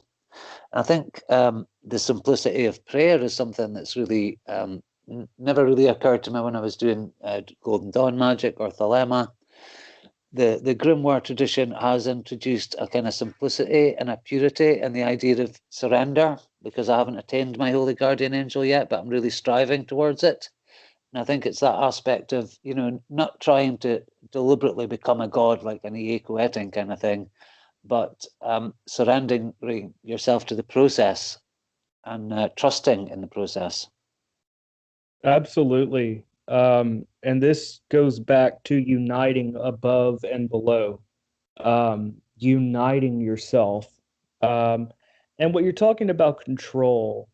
And I think the simplicity of prayer is something that's really never really occurred to me when I was doing Golden Dawn magic or Thelema. The grimoire tradition has introduced a kind of simplicity and a purity and the idea of surrender, because I haven't attained my holy guardian angel yet, but I'm really striving towards it. And I think it's that aspect of, not trying to deliberately become a god like an Eco-Etting kind of thing, but surrendering yourself to the process and trusting in the process. Absolutely. And this goes back to uniting above and below, uniting yourself. And what you're talking about control,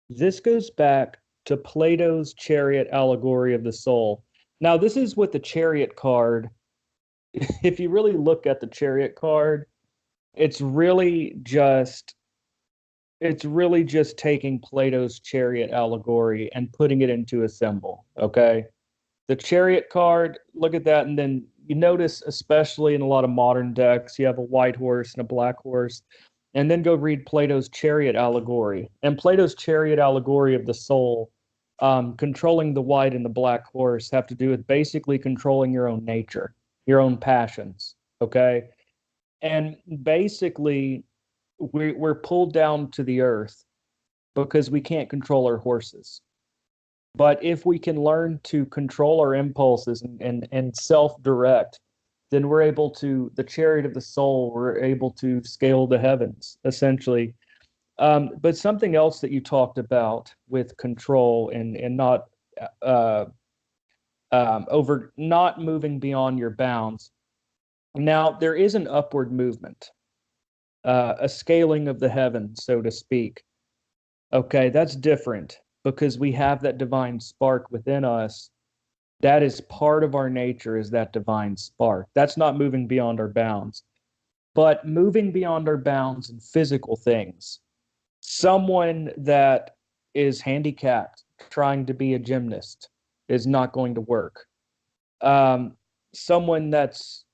this goes back to Plato's chariot allegory of the soul. Now, this is with the chariot card. If you really look at the chariot card, it's really just taking Plato's chariot allegory and putting it into a symbol, okay? The chariot card, look at that, and then you notice, especially in a lot of modern decks, you have a white horse and a black horse, and then go read Plato's chariot allegory. And Plato's chariot allegory of the soul, controlling the white and the black horse, have to do with basically controlling your own nature, your own passions, okay? And basically, we're pulled down to the earth because we can't control our horses. But if we can learn to control our impulses and self-direct, then we're able to, the chariot of the soul, we're able to scale the heavens, essentially. But something else that you talked about with control and not not moving beyond your bounds. Now, there is an upward movement, a scaling of the heavens, so to speak. Okay, that's different because we have that divine spark within us. That is part of our nature, is that divine spark. That's not moving beyond our bounds. But moving beyond our bounds in physical things, Someone that is handicapped trying to be a gymnast is not going to work. Someone that's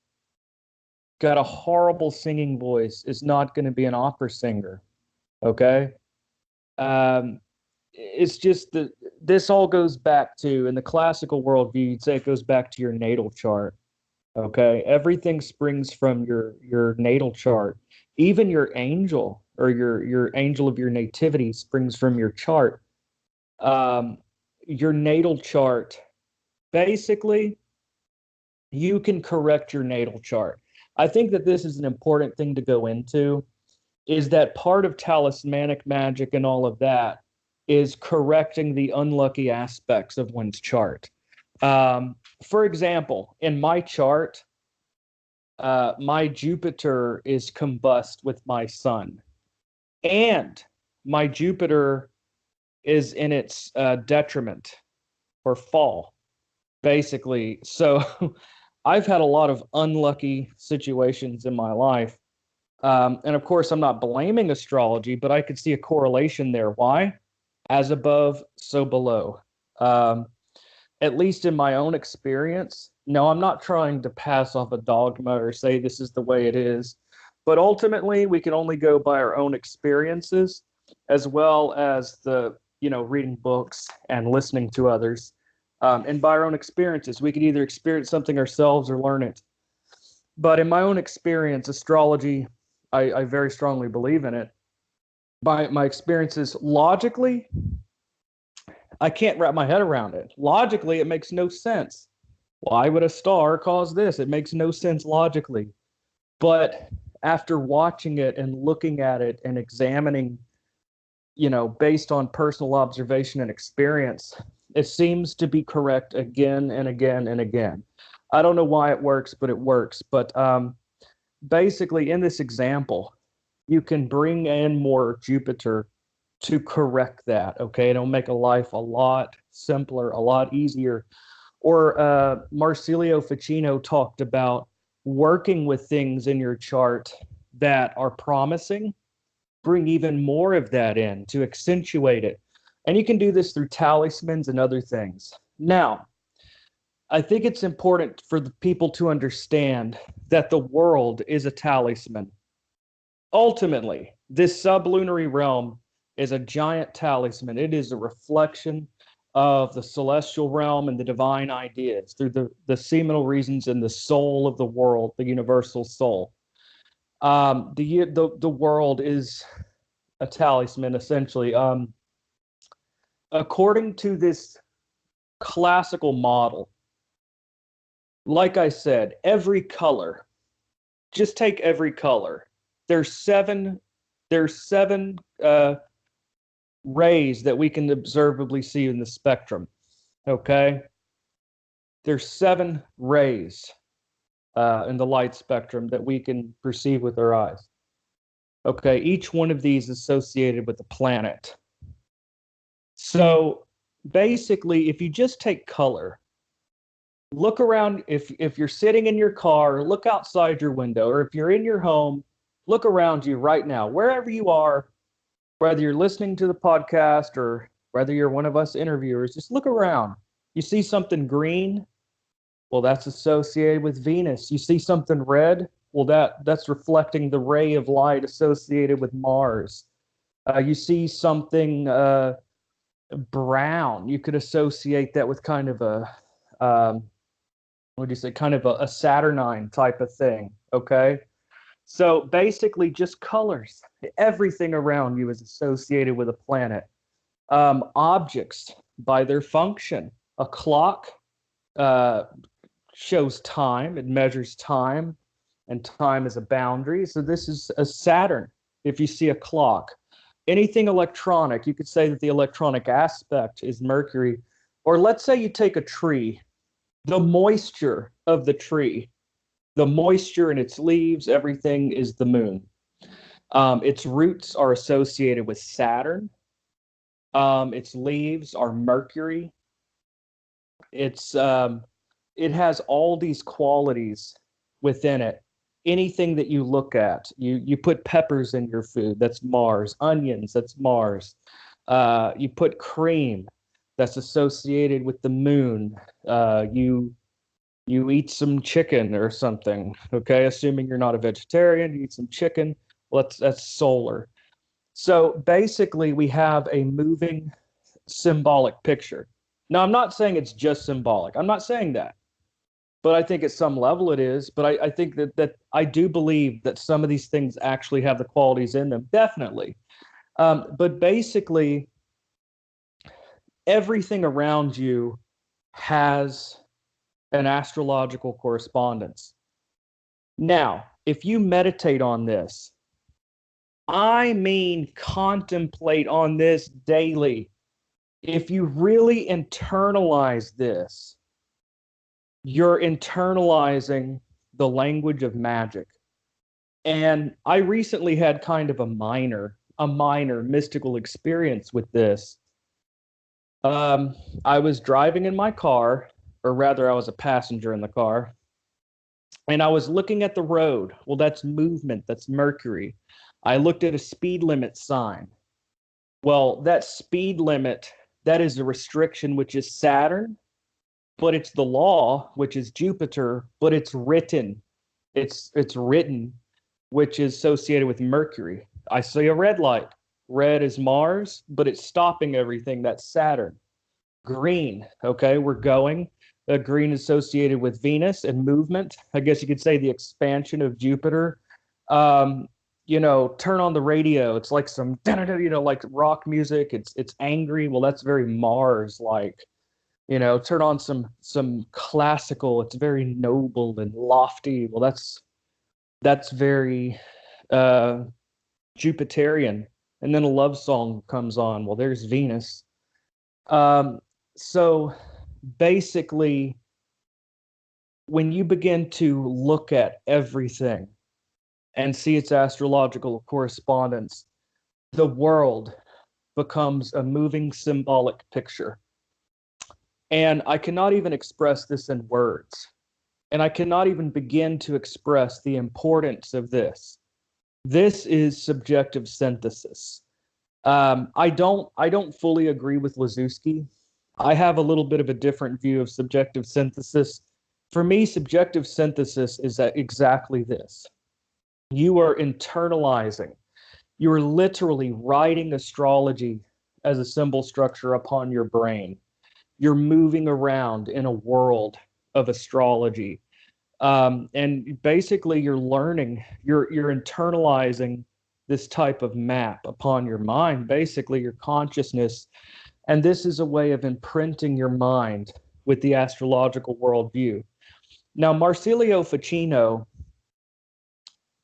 got a horrible singing voice is not going to be an opera singer. Okay. It's just that this all goes back to, in the classical worldview, you'd say it goes back to your natal chart. Okay. Everything springs from your natal chart. Even your angel, or your angel of your nativity, springs from your chart. Your natal chart, basically, you can correct your natal chart. I think that this is an important thing to go into, is that part of talismanic magic and all of that is correcting the unlucky aspects of one's chart. For example, in my chart, my Jupiter is combust with my sun, and my Jupiter is in its detriment or fall, basically. So I've had a lot of unlucky situations in my life. And of course, I'm not blaming astrology, but I could see a correlation there. Why? As above, so below. At least in my own experience. No, I'm not trying to pass off a dogma or say this is the way it is. But ultimately, we can only go by our own experiences, as well as reading books and listening to others. And by our own experiences, we could either experience something ourselves or learn it. But in my own experience, astrology, I very strongly believe in it. By my experiences, logically, I can't wrap my head around it. Logically, it makes no sense. Why would a star cause this? It makes no sense logically. But after watching it and looking at it and examining, based on personal observation and experience, it seems to be correct again and again and again. I don't know why it works, but it works. But basically, in this example, you can bring in more Jupiter to correct that. Okay, it'll make a life a lot simpler, a lot easier. Or Marsilio Ficino talked about working with things in your chart that are promising. Bring even more of that in to accentuate it. And you can do this through talismans and other things. Now, I think it's important for the people to understand that the world is a talisman. Ultimately, this sublunary realm is a giant talisman. It is a reflection of the celestial realm and the divine ideas through the seminal reasons and the soul of the world, the universal soul. The world is a talisman, essentially. According to this classical model, like I said, every color, just take every color. There's seven rays that we can observably see in the spectrum. Okay, there's 7 rays in the light spectrum that we can perceive with our eyes. Okay, each one of these is associated with a planet. So basically, if you just take color, look around. If you're sitting in your car, look outside your window, or if you're in your home, look around you right now, wherever you are, whether you're listening to the podcast or whether you're one of us interviewers, just look around. You see something green? Well, that's associated with Venus. You see something red? Well, that's reflecting the ray of light associated with Mars. You see something brown, you could associate that with kind of a, kind of a Saturnine type of thing, okay? So basically just colors. Everything around you is associated with a planet. Objects, by their function. A clock shows time. It measures time, and time is a boundary. So this is a Saturn, if you see a clock. Anything electronic, you could say that the electronic aspect is Mercury. Or let's say you take a tree, the moisture of the tree, the moisture in its leaves, everything is the moon. Its roots are associated with Saturn. Its leaves are Mercury. It has all these qualities within it anything that you look at. You put peppers in your food, that's Mars. Onions, that's Mars. You put cream, that's associated with the moon. You eat some chicken or something, okay? Assuming you're not a vegetarian, you eat some chicken. Well, that's solar. So basically, we have a moving symbolic picture. Now, I'm not saying it's just symbolic. I'm not saying that. But I think at some level it is. But I think that I do believe that some of these things actually have the qualities in them, definitely. But basically, everything around you has an astrological correspondence. Now, if you meditate on this, I mean contemplate on this daily. If you really internalize this, you're internalizing the language of magic. And I recently had kind of a minor mystical experience with this. I was driving in my car, or rather I was a passenger in the car, and I was looking at the road. Well, that's movement, that's Mercury. I looked at a speed limit sign. Well, that speed limit, that is a restriction, which is Saturn, but it's the law, which is Jupiter, but it's written. It's written, which is associated with Mercury. I see a red light. Red is Mars, but it's stopping everything. That's Saturn. Green, okay, we're going. Green associated with Venus and movement. I guess you could say the expansion of Jupiter. Turn on the radio. It's like some, like rock music. It's angry. Well, that's very Mars-like. Turn on some classical. It's very noble and lofty. Well, that's very Jupiterian. And then a love song comes on. Well, there's Venus. So basically, when you begin to look at everything and see its astrological correspondence, the world becomes a moving symbolic picture. And I cannot even express this in words. And I cannot even begin to express the importance of this. This is subjective synthesis. I don't fully agree with Lazowski. I have a little bit of a different view of subjective synthesis. For me, subjective synthesis is exactly this. You are internalizing. You are literally writing astrology as a symbol structure upon your brain. You're moving around in a world of astrology. And basically you're learning, you're internalizing this type of map upon your mind, basically your consciousness. And this is a way of imprinting your mind with the astrological worldview. Now, Marsilio Ficino,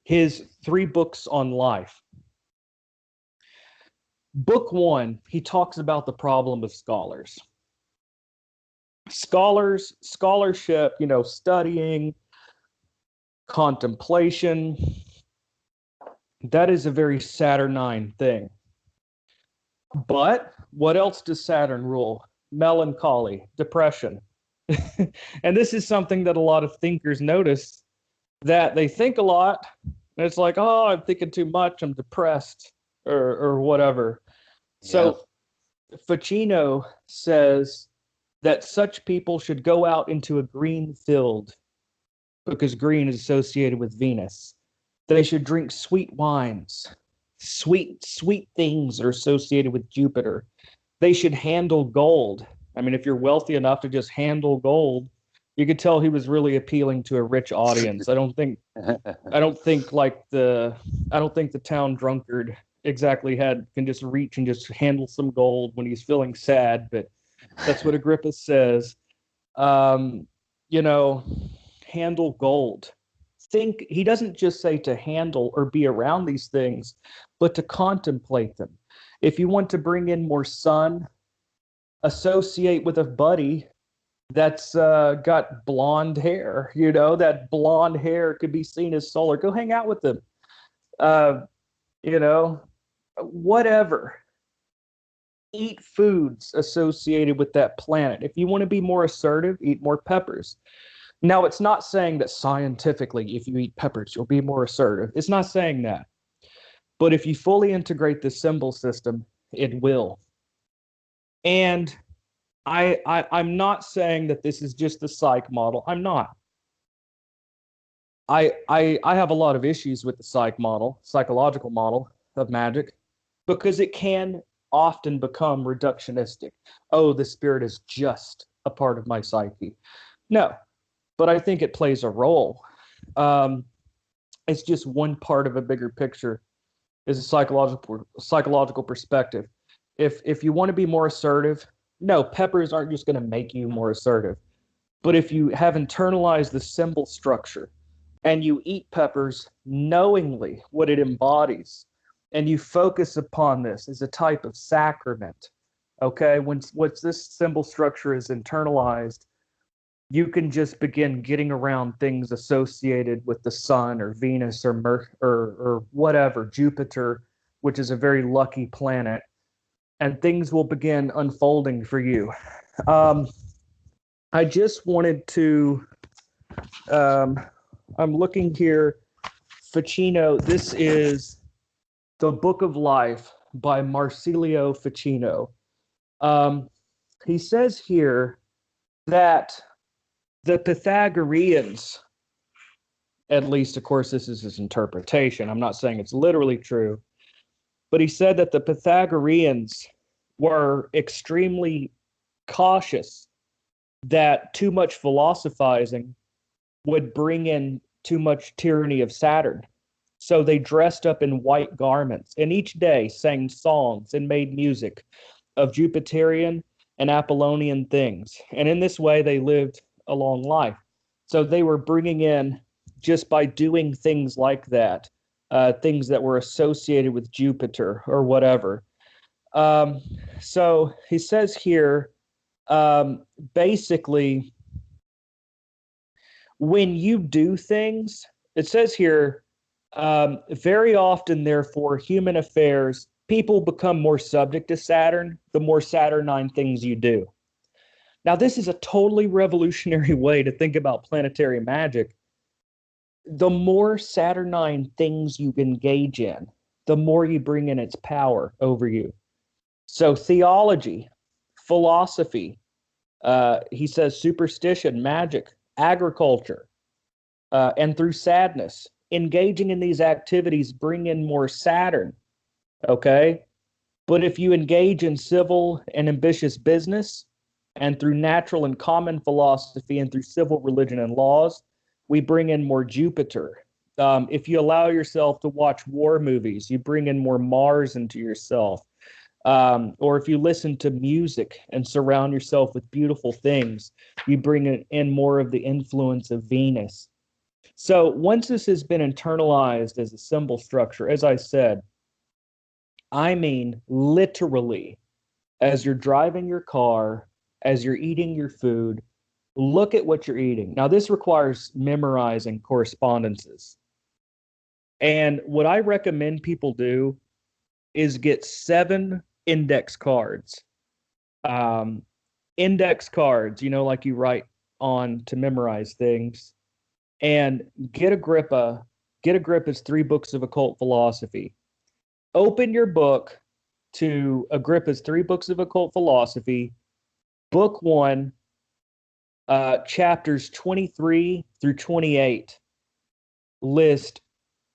his 3 books on life. Book 1, he talks about the problem of scholars. Scholarship, studying, contemplation, that is a very Saturnine thing. But what else does Saturn rule? Melancholy, depression. And this is something that a lot of thinkers notice, that they think a lot, and it's like, oh, I'm thinking too much, I'm depressed, or whatever. Yeah. So Ficino says that such people should go out into a green field, because green is associated with Venus. They should drink sweet wines. Sweet things are associated with Jupiter. They should handle gold. I mean, if you're wealthy enough to just handle gold, you could tell he was really appealing to a rich audience. I don't think the town drunkard exactly can just reach and just handle some gold when he's feeling sad, but that's what Agrippa says. Handle gold. He doesn't just say to handle or be around these things, but to contemplate them. If you want to bring in more sun, associate with a buddy that's got blonde hair. That blonde hair could be seen as solar. Go hang out with them. Whatever. Eat foods associated with that planet. If you want to be more assertive, eat more peppers. Now, it's not saying that scientifically, if you eat peppers, you'll be more assertive. It's not saying that. But if you fully integrate the symbol system, it will. And I'm not saying that this is just the psych model. I'm not. I have a lot of issues with the psychological model of magic, because it can often become reductionistic. Oh, the spirit is just a part of my psyche. No, but I think it plays a role. It's just one part of a bigger picture, is a psychological perspective. If you want to be more assertive, no, peppers aren't just going to make you more assertive. But if you have internalized the symbol structure and you eat peppers knowingly what it embodies, and you focus upon this as a type of sacrament, okay, once this symbol structure is internalized, you can just begin getting around things associated with the sun or Venus or whatever, Jupiter, which is a very lucky planet, and things will begin unfolding for you. I just wanted to, I'm looking here, Ficino, this is The Book of Life by Marsilio Ficino. He says here that the Pythagoreans, at least, of course, this is his interpretation. I'm not saying it's literally true, but he said that the Pythagoreans were extremely cautious that too much philosophizing would bring in too much tyranny of Saturn. So they dressed up in white garments and each day sang songs and made music of Jupiterian and Apollonian things. And in this way, they lived a long life. So they were bringing in, just by doing things like that, things that were associated with Jupiter or whatever. So he says here, basically, when you do things, it says here, very often, therefore, human affairs, people become more subject to Saturn, the more Saturnine things you do. Now, this is a totally revolutionary way to think about planetary magic. The more Saturnine things you engage in, the more you bring in its power over you. So theology, philosophy, he says superstition, magic, agriculture, and through sadness, engaging in these activities bring in more Saturn, okay? But if you engage in civil and ambitious business, and through natural and common philosophy and through civil religion and laws, we bring in more Jupiter. If you allow yourself to watch war movies, you bring in more Mars into yourself. Or if you listen to music and surround yourself with beautiful things, you bring in more of the influence of Venus. So once this has been internalized as a symbol structure, as I said, I mean literally, as you're driving your car, as you're eating your food, look at what you're eating. Now, this requires memorizing correspondences. And what I recommend people do is get 7 index cards. Index cards, like you write on to memorize things. And get Agrippa. Get Agrippa's 3 books of occult philosophy. Open your book to Agrippa's 3 books of occult philosophy. Book 1, chapters 23 through 28 list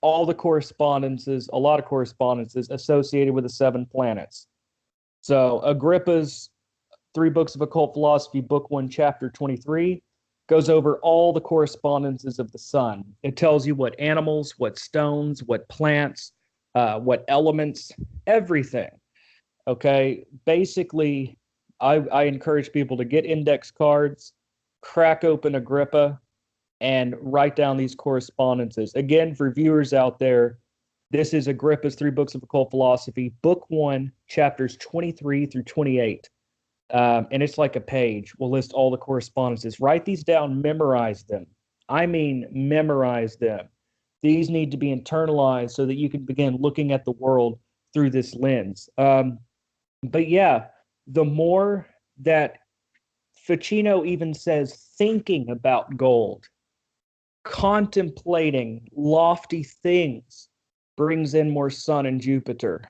all the correspondences, a lot of correspondences associated with the 7 planets. So Agrippa's 3 books of occult philosophy, book 1, chapter 23, goes over all the correspondences of the sun. It tells you what animals, what stones, what plants, what elements, everything. Okay, basically, I encourage people to get index cards, crack open Agrippa, and write down these correspondences. Again, for viewers out there, this is Agrippa's 3 books of occult philosophy, book 1, chapters 23 through 28. And it's like a page. We'll list all the correspondences. Write these down, memorize them. I mean, memorize them. These need to be internalized so that you can begin looking at the world through this lens. But yeah, the more that Ficino even says thinking about gold, contemplating lofty things brings in more Sun and Jupiter.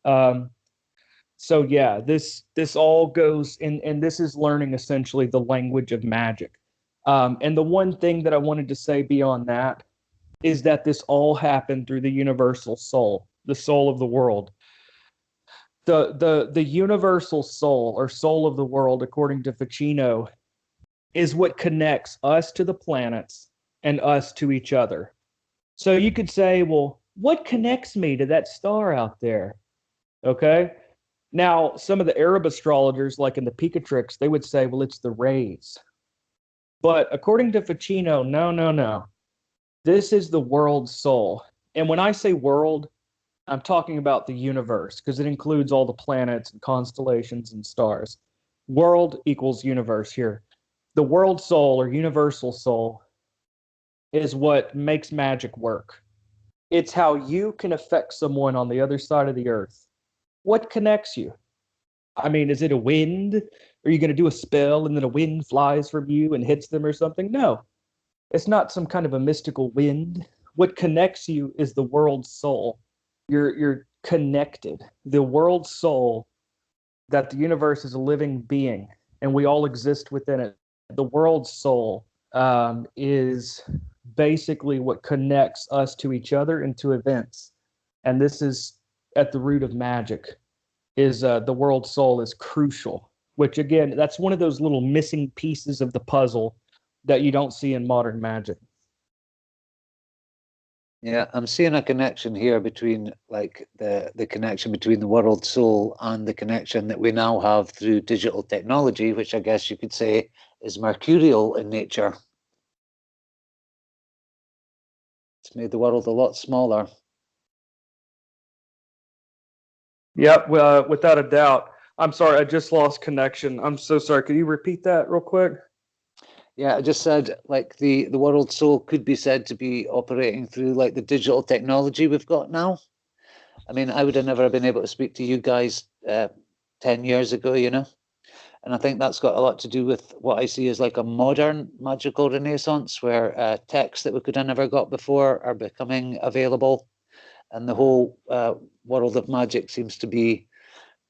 So yeah, this all goes in, and this is learning essentially the language of magic. And the one thing that I wanted to say beyond that is that this all happened through the universal soul, the soul of the world. The universal soul, or soul of the world, according to Ficino, is what connects us to the planets and us to each other. So you could say, well, what connects me to that star out there? Okay. Now, some of the Arab astrologers, like in the Picatrix, they would say, well, it's the rays. But according to Ficino, no. This is the world soul. And when I say world, I'm talking about the universe, because it includes all the planets and constellations and stars. World equals universe here. The world soul, or universal soul, is what makes magic work. It's how you can affect someone on the other side of the earth. What connects you? I mean, is it a wind? Are you going to do a spell and then a wind flies from you and hits them or something? No, it's not some kind of a mystical wind. What connects you is the world soul. You're connected. The world soul, that the universe is a living being and we all exist within it. The world soul is basically what connects us to each other and to events. And this is at the root of magic, is the world soul is crucial, which again, that's one of those little missing pieces of the puzzle that you don't see in modern magic. Yeah, I'm seeing a connection here between like the connection between the world soul and the connection that we now have through digital technology, which I guess you could say is mercurial in nature. It's made the world a lot smaller. Yep, well, without a doubt. I'm sorry, I just lost connection. I'm so sorry. Could you repeat that real quick? Yeah, I just said like the world soul could be said to be operating through like the digital technology we've got now. I mean, I would have never been able to speak to you guys 10 years ago, you know, and I think that's got a lot to do with what I see as like a modern magical renaissance, where texts that we could have never got before are becoming available, and the whole world of magic seems to be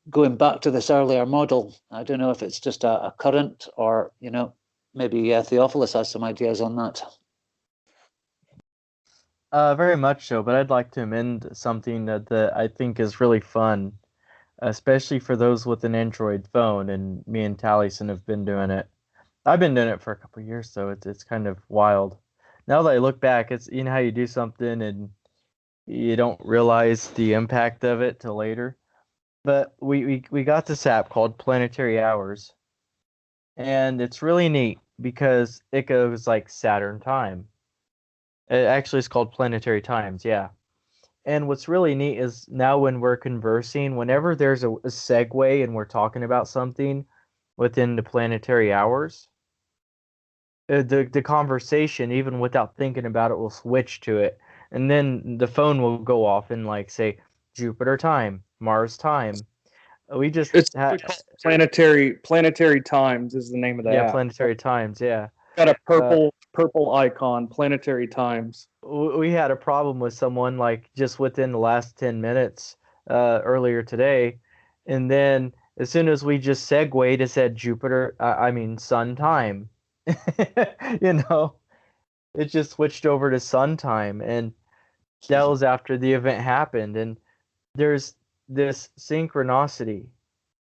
going back to this earlier model. I don't know if it's just a current, or, you know, maybe Theophilos has some ideas on that. Very much so, but I'd like to amend something that I think is really fun, especially for those with an Android phone, and me and Taliesin have been doing it. I've been doing it for a couple of years, so it's kind of wild. Now that I look back, it's, you know how you do something and you don't realize the impact of it till later. But we got this app called Planetary Hours, and it's really neat because it goes like Saturn time. It actually is called Planetary Times, yeah. And what's really neat is now when we're conversing, whenever there's a segue and we're talking about something within the planetary hours, the conversation, even without thinking about it, will switch to it. And then the phone will go off and like say Jupiter time, Mars time. We just It's planetary times is the name of the app. Planetary Times, yeah. Got a purple icon, planetary times. We had a problem with someone like just within the last 10 minutes earlier today, and then as soon as we just segued, it said Jupiter, sun time. You know, it just switched over to sun time, and that was after the event happened. And there's this synchronicity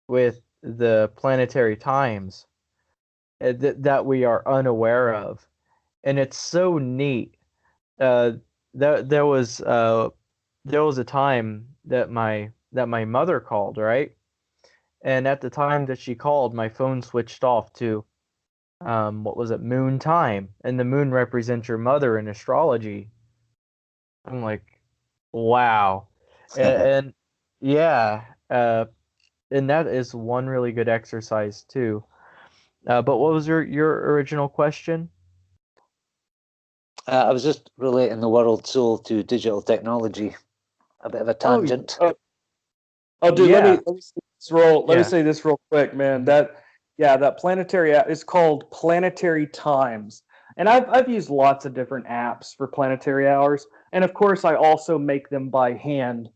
with the planetary times that we are unaware of, and it's so neat. There was a time that my mother called, right? And at the time that she called, my phone switched off to what was it, moon time, and the moon represents your mother in astrology. I'm like, wow. And yeah, and that is one really good exercise too. But what was your original question? I was just relating the world soul to digital technology. A bit of a tangent. Dude, yeah. Let me say this real quick, man. That Yeah, that planetary app is called Planetary Times. And I've used lots of different apps for planetary hours. And of course, I also make them by hand,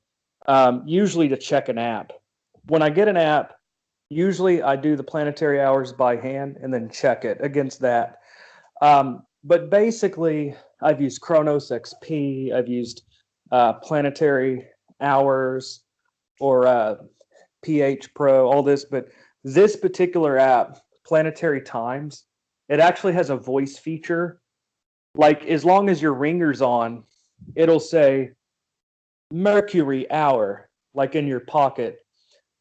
usually to check an app. When I get an app, usually I do the planetary hours by hand and then check it against that. But basically, I've used Chronos XP, I've used planetary hours or PH Pro, all this. But this particular app, Planetary Times, it actually has a voice feature. Like, as long as your ringer's on, it'll say Mercury hour, like in your pocket.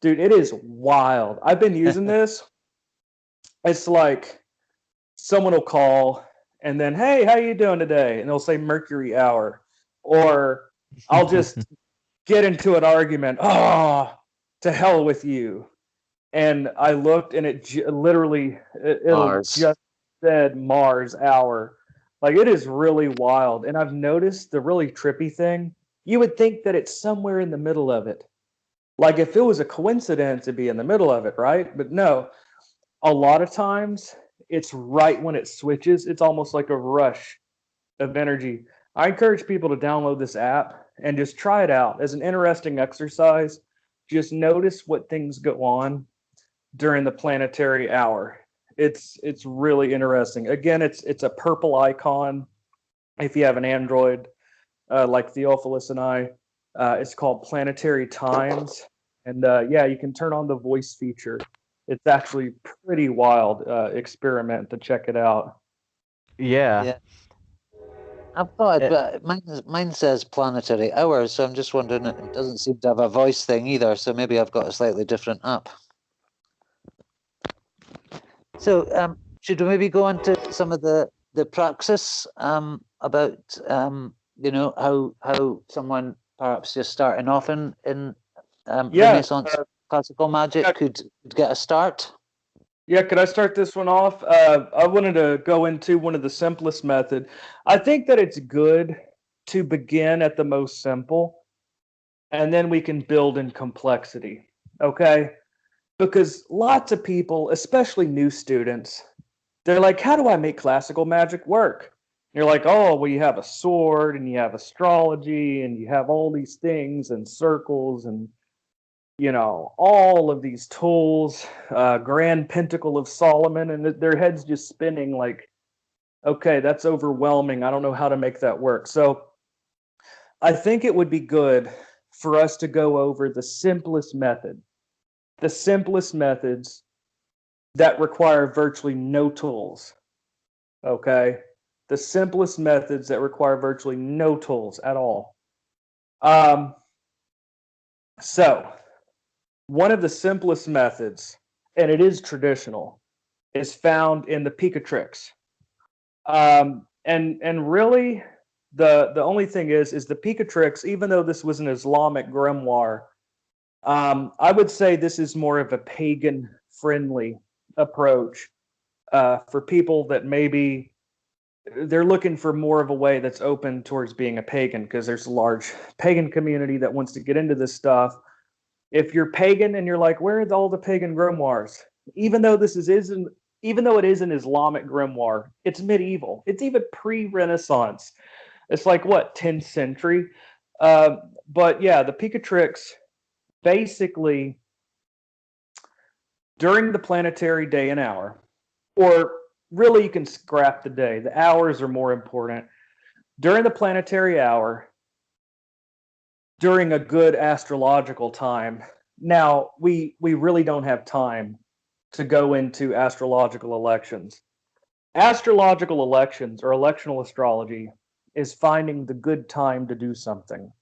Dude, it is wild. I've been using this. It's like someone will call and then, hey, how you doing today? And they'll say Mercury hour. Or I'll just get into an argument. Oh, to hell with you. And I looked and it literally, it'll just said Mars hour. Like, it is really wild. And I've noticed the really trippy thing. You would think that it's somewhere in the middle of it. Like, if it was a coincidence, it'd be in the middle of it, right? But no, a lot of times it's right when it switches. It's almost like a rush of energy. I encourage people to download this app and just try it out as an interesting exercise. Just notice what things go on during the planetary hour. It's really interesting. Again, it's a purple icon. If you have an Android, like Theophilos and I, it's called Planetary Times. And yeah, you can turn on the voice feature. It's actually pretty wild experiment to check it out. Yeah. I've got it, but mine says planetary hours, so I'm just wondering, it doesn't seem to have a voice thing either, so maybe I've got a slightly different app. So should we maybe go on to some of the praxis about how someone perhaps just starting off in Renaissance classical magic could get a start? Yeah, could I start this one off? I wanted to go into one of the simplest method. I think that it's good to begin at the most simple, and then we can build in complexity, okay? Because lots of people, especially new students, they're like, how do I make classical magic work? And you're like, oh, well, you have a sword, and you have astrology, and you have all these things, and circles, and all of these tools, Grand Pentacle of Solomon, and their heads just spinning like, okay, that's overwhelming. I don't know how to make that work. So I think it would be good for us to go over the simplest method, the simplest methods that require virtually no tools. Okay? The simplest methods that require virtually no tools at all. So one of the simplest methods, and it is traditional, is found in the Picatrix. And really, the only thing is the Picatrix, even though this was an Islamic grimoire, I would say this is more of a pagan-friendly approach for people that maybe they're looking for more of a way that's open towards being a pagan, because there's a large pagan community that wants to get into this stuff. If you're pagan and you're like, where are all the pagan grimoires? Even though it is an Islamic grimoire, it's medieval. It's even pre-Renaissance. It's like, what, 10th century? But yeah, the Picatrix, basically, during the planetary day and hour, or really you can scrap the day. The hours are more important. During the planetary hour, during a good astrological time. Now, we really don't have time to go into astrological elections. Astrological elections, or electional astrology, is finding the good time to do something.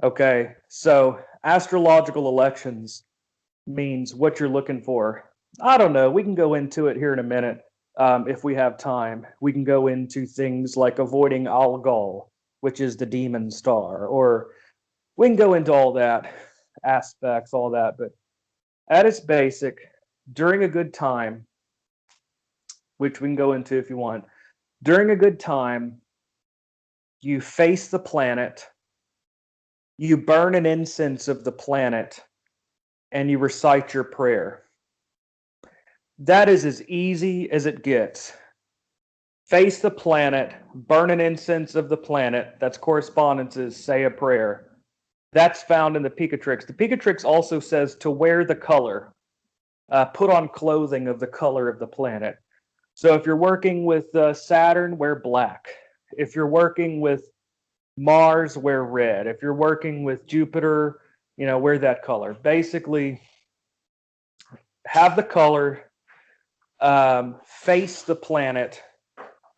Okay, so astrological elections means what you're looking for. I don't know. We can go into it here in a minute if we have time. We can go into things like avoiding Algol, which is the demon star, or we can go into all that aspects, all that. But at its basic, during a good time, which we can go into if you want, during a good time, you face the planet, you burn an incense of the planet, and you recite your prayer. that is as easy as it gets. Face the planet, burn an incense of the planet. That's correspondences, say a prayer. That's found in the Picatrix. The Picatrix also says to wear the color, put on clothing of the color of the planet. So if you're working with Saturn, wear black. If you're working with Mars, wear red. If you're working with Jupiter, wear that color. Basically, have the color, face the planet.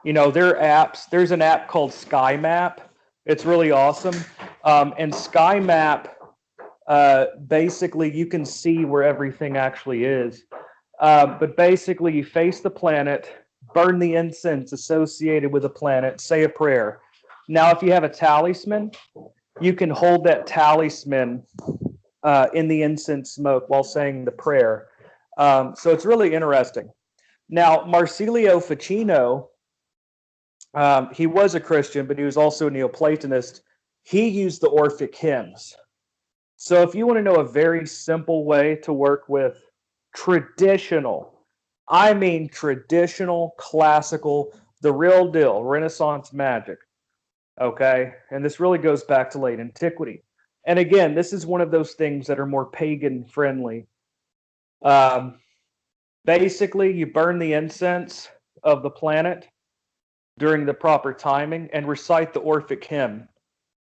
There are apps. There's an app called Sky Map. It's really awesome. And Sky Map, basically, you can see where everything actually is. But basically, you face the planet, burn the incense associated with the planet, say a prayer. Now, if you have a talisman, you can hold that talisman in the incense smoke while saying the prayer. So it's really interesting. Now, Marsilio Ficino, he was a Christian, but he was also a Neoplatonist. He used the Orphic hymns. So if you want to know a very simple way to work with traditional, classical, the real deal, Renaissance magic, okay? And this really goes back to late antiquity. And again, this is one of those things that are more pagan-friendly. Basically, you burn the incense of the planet during the proper timing and recite the Orphic hymn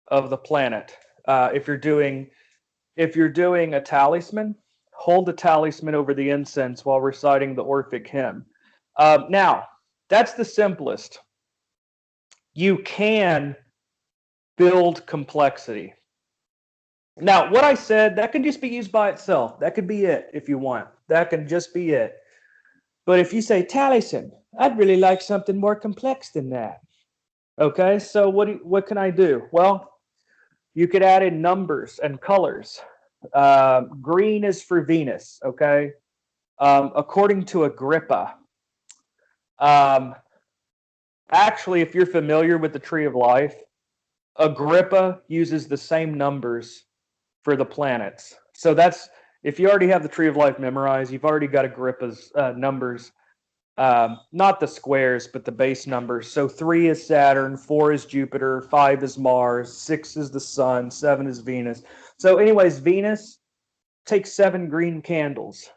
of the planet. If you're doing a talisman, hold the talisman over the incense while reciting the Orphic hymn. Now, that's the simplest. You can build complexity. Now, what I said, that can just be used by itself. That could be it if you want. That can just be it. But if you say, Taliesin, I'd really like something more complex than that. Okay, so what can I do? Well, you could add in numbers and colors. Green is for Venus, okay? According to Agrippa. Actually, if you're familiar with the Tree of Life, Agrippa uses the same numbers for the planets. So that's, if you already have the Tree of Life memorized, you've already got Agrippa's numbers. Not the squares, but the base numbers. So 3 is Saturn, 4 is Jupiter, 5 is Mars, 6 is the Sun, 7 is Venus. So anyways, Venus, take 7 green candles.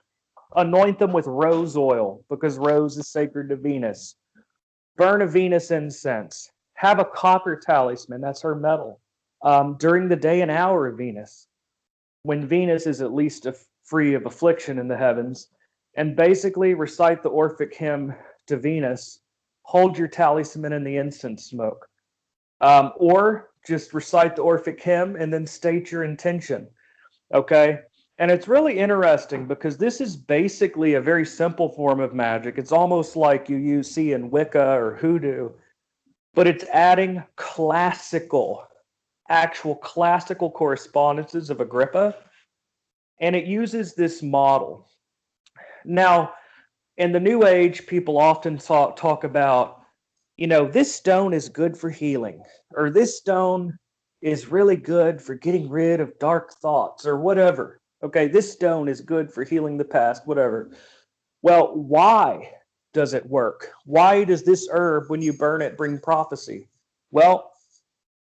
Anoint them with rose oil, because rose is sacred to Venus. Burn a Venus incense. Have a copper talisman, that's her metal, during the day and hour of Venus, when Venus is at least free of affliction in the heavens. And basically recite the Orphic hymn to Venus, hold your talisman in the incense smoke. Or just recite the Orphic hymn and then state your intention, okay? And it's really interesting because this is basically a very simple form of magic. It's almost like you see in Wicca or Hoodoo, but it's adding actual classical correspondences of Agrippa, and it uses this model. Now, in the New Age, people often talk about, this stone is good for healing, or this stone is really good for getting rid of dark thoughts, or whatever. Okay, this stone is good for healing the past, whatever. Well, why does it work? Why does this herb, when you burn it, bring prophecy? Well,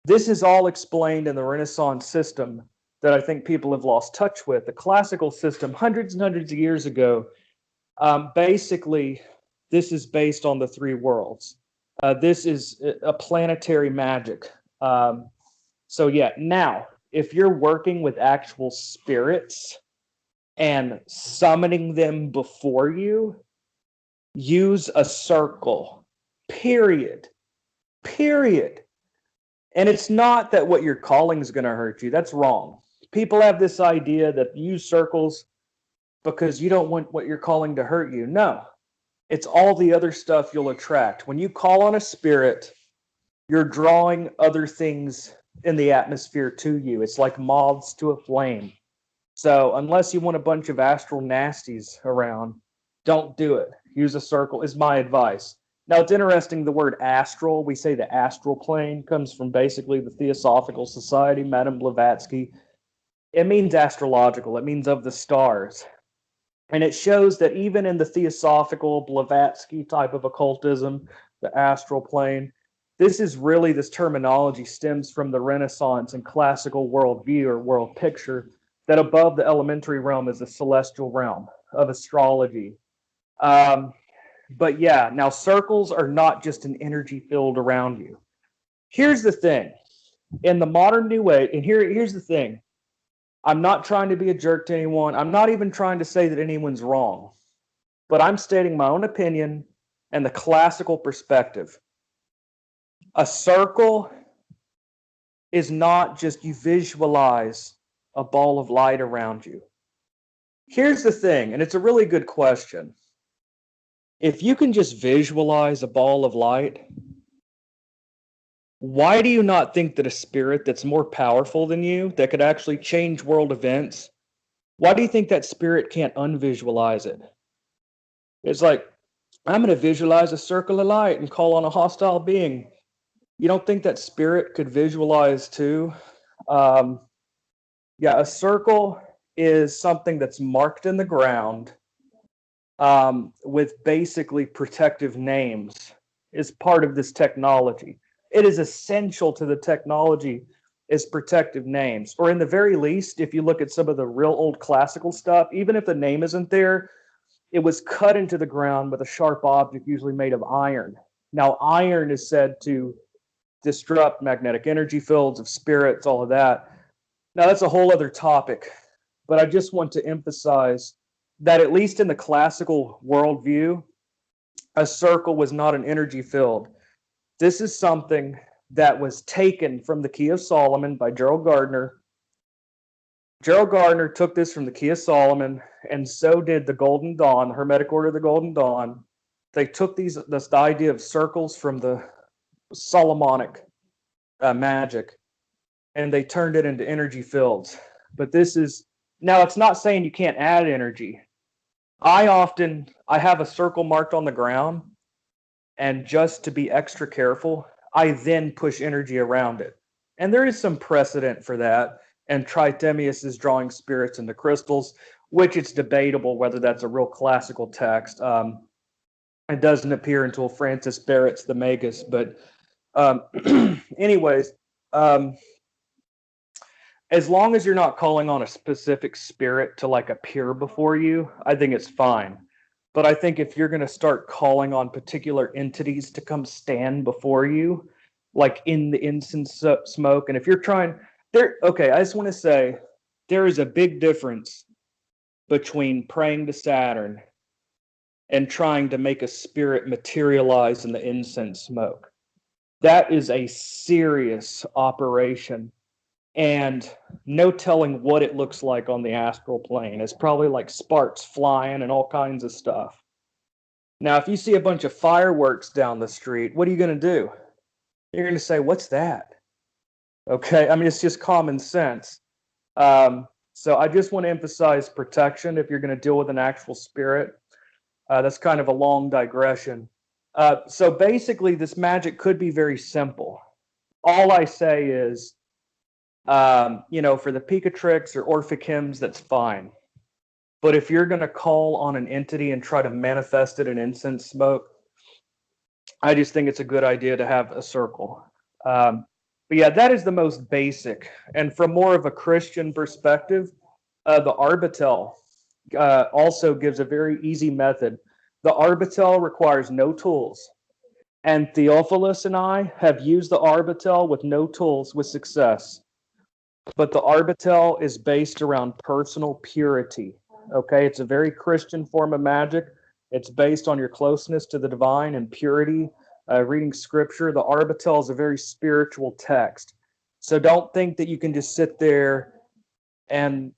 this is all explained in the Renaissance system that I think people have lost touch with. The classical system, hundreds and hundreds of years ago, basically, this is based on the 3 worlds. This is a planetary magic. So yeah, now, if you're working with actual spirits and summoning them before you, use a circle, period. And it's not that what you're calling is going to hurt you. That's wrong. People have this idea that use circles because you don't want what you're calling to hurt you. No, it's all the other stuff you'll attract. When you call on a spirit, you're drawing other things in the atmosphere to you. It's like moths to a flame. So unless you want a bunch of astral nasties around, don't do it. Use a circle is my advice. Now, it's interesting, the word astral, we say the astral plane, comes from basically the Theosophical Society, Madame Blavatsky. It means astrological. It means of the stars. And it shows that even in the theosophical Blavatsky type of occultism, the astral plane, this terminology stems from the Renaissance and classical worldview or world picture, that above the elementary realm is the celestial realm of astrology. But yeah, now circles are not just an energy field around you. Here's the thing. In the modern New Age, and here's the thing. I'm not trying to be a jerk to anyone. I'm not even trying to say that anyone's wrong. But I'm stating my own opinion and the classical perspective. A circle is not just you visualize a ball of light around you. Here's the thing, and it's a really good question. If you can just visualize a ball of light, why do you not think that a spirit that's more powerful than you, that could actually change world events, why do you think that spirit can't unvisualize it? It's like, I'm going to visualize a circle of light and call on a hostile being. You don't think that spirit could visualize too? Yeah, a circle is something that's marked in the ground with basically protective names, is part of this technology. It is essential to the technology is protective names. Or in the very least, if you look at some of the real old classical stuff, even if the name isn't there, it was cut into the ground with a sharp object, usually made of iron. Now, iron is said to disrupt magnetic energy fields of spirits, all of that. Now, that's a whole other topic, but I just want to emphasize that at least in the classical worldview, a circle was not an energy field. This is something that was taken from the Key of Solomon by Gerald Gardner. Gerald Gardner took this from the Key of Solomon, and so did the Golden Dawn, the Hermetic Order of the Golden Dawn. They took this idea of circles from the Solomonic magic, and they turned it into energy fields. But this is, now it's not saying you can't add energy. I have a circle marked on the ground, and just to be extra careful, I then push energy around it. And there is some precedent for that. And Trithemius is drawing spirits into crystals, which it's debatable whether that's a real classical text. It doesn't appear until Francis Barrett's The Magus. But anyways, as long as you're not calling on a specific spirit to like appear before you, I think it's fine. But I think if you're going to start calling on particular entities to come stand before you, like in the incense smoke, and if you're trying, okay, I just want to say there is a big difference between praying to Saturn and trying to make a spirit materialize in the incense smoke. That is a serious operation, and no telling what it looks like on the astral plane. It's probably like sparks flying and all kinds of stuff. Now, if you see a bunch of fireworks down the street, what are you going to do? You're going to say, what's that? Okay, I mean, it's just common sense. So I just want to emphasize protection if you're going to deal with an actual spirit. That's kind of a long digression. So basically, this magic could be very simple. All I say is, for the Picatrix or Orphic hymns, that's fine. But if you're going to call on an entity and try to manifest it in incense smoke, I just think it's a good idea to have a circle. But yeah, that is the most basic. And from more of a Christian perspective, the Arbitel also gives a very easy method. The Arbitel requires no tools. And Theophilos and I have used the Arbitel with no tools with success. But the Arbitel is based around personal purity. Okay, it's a very Christian form of magic. It's based on your closeness to the divine and purity. Reading scripture, the Arbitel is a very spiritual text. So don't think that you can just sit there and,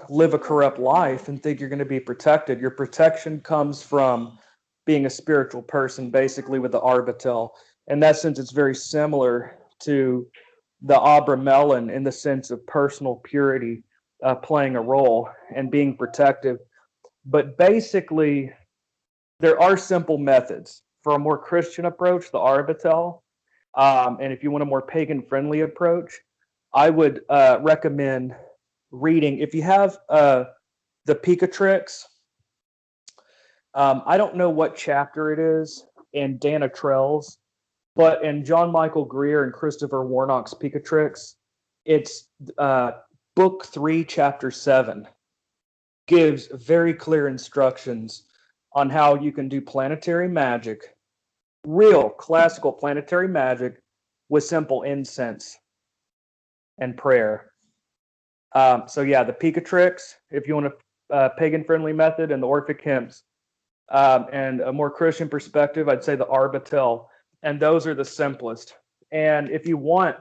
live a corrupt life and think you're going to be protected. Your protection comes from being a spiritual person, basically, with the Arbitel. In that sense, it's very similar to the Abramelin in the sense of personal purity playing a role and being protective. But basically, there are simple methods. For a more Christian approach, the Arbitel, and if you want a more pagan-friendly approach, I would recommend reading. If you have the Picatrix, I don't know what chapter it is in Dana Trell's, but in John Michael Greer and Christopher Warnock's Picatrix, it's book 3, chapter 7, gives very clear instructions on how you can do planetary magic, real classical planetary magic, with simple incense and prayer. So yeah, the Picatrix, if you want a pagan-friendly method, and the Orphic hymns. And a more Christian perspective, I'd say the Arbatel, and those are the simplest. And if you want,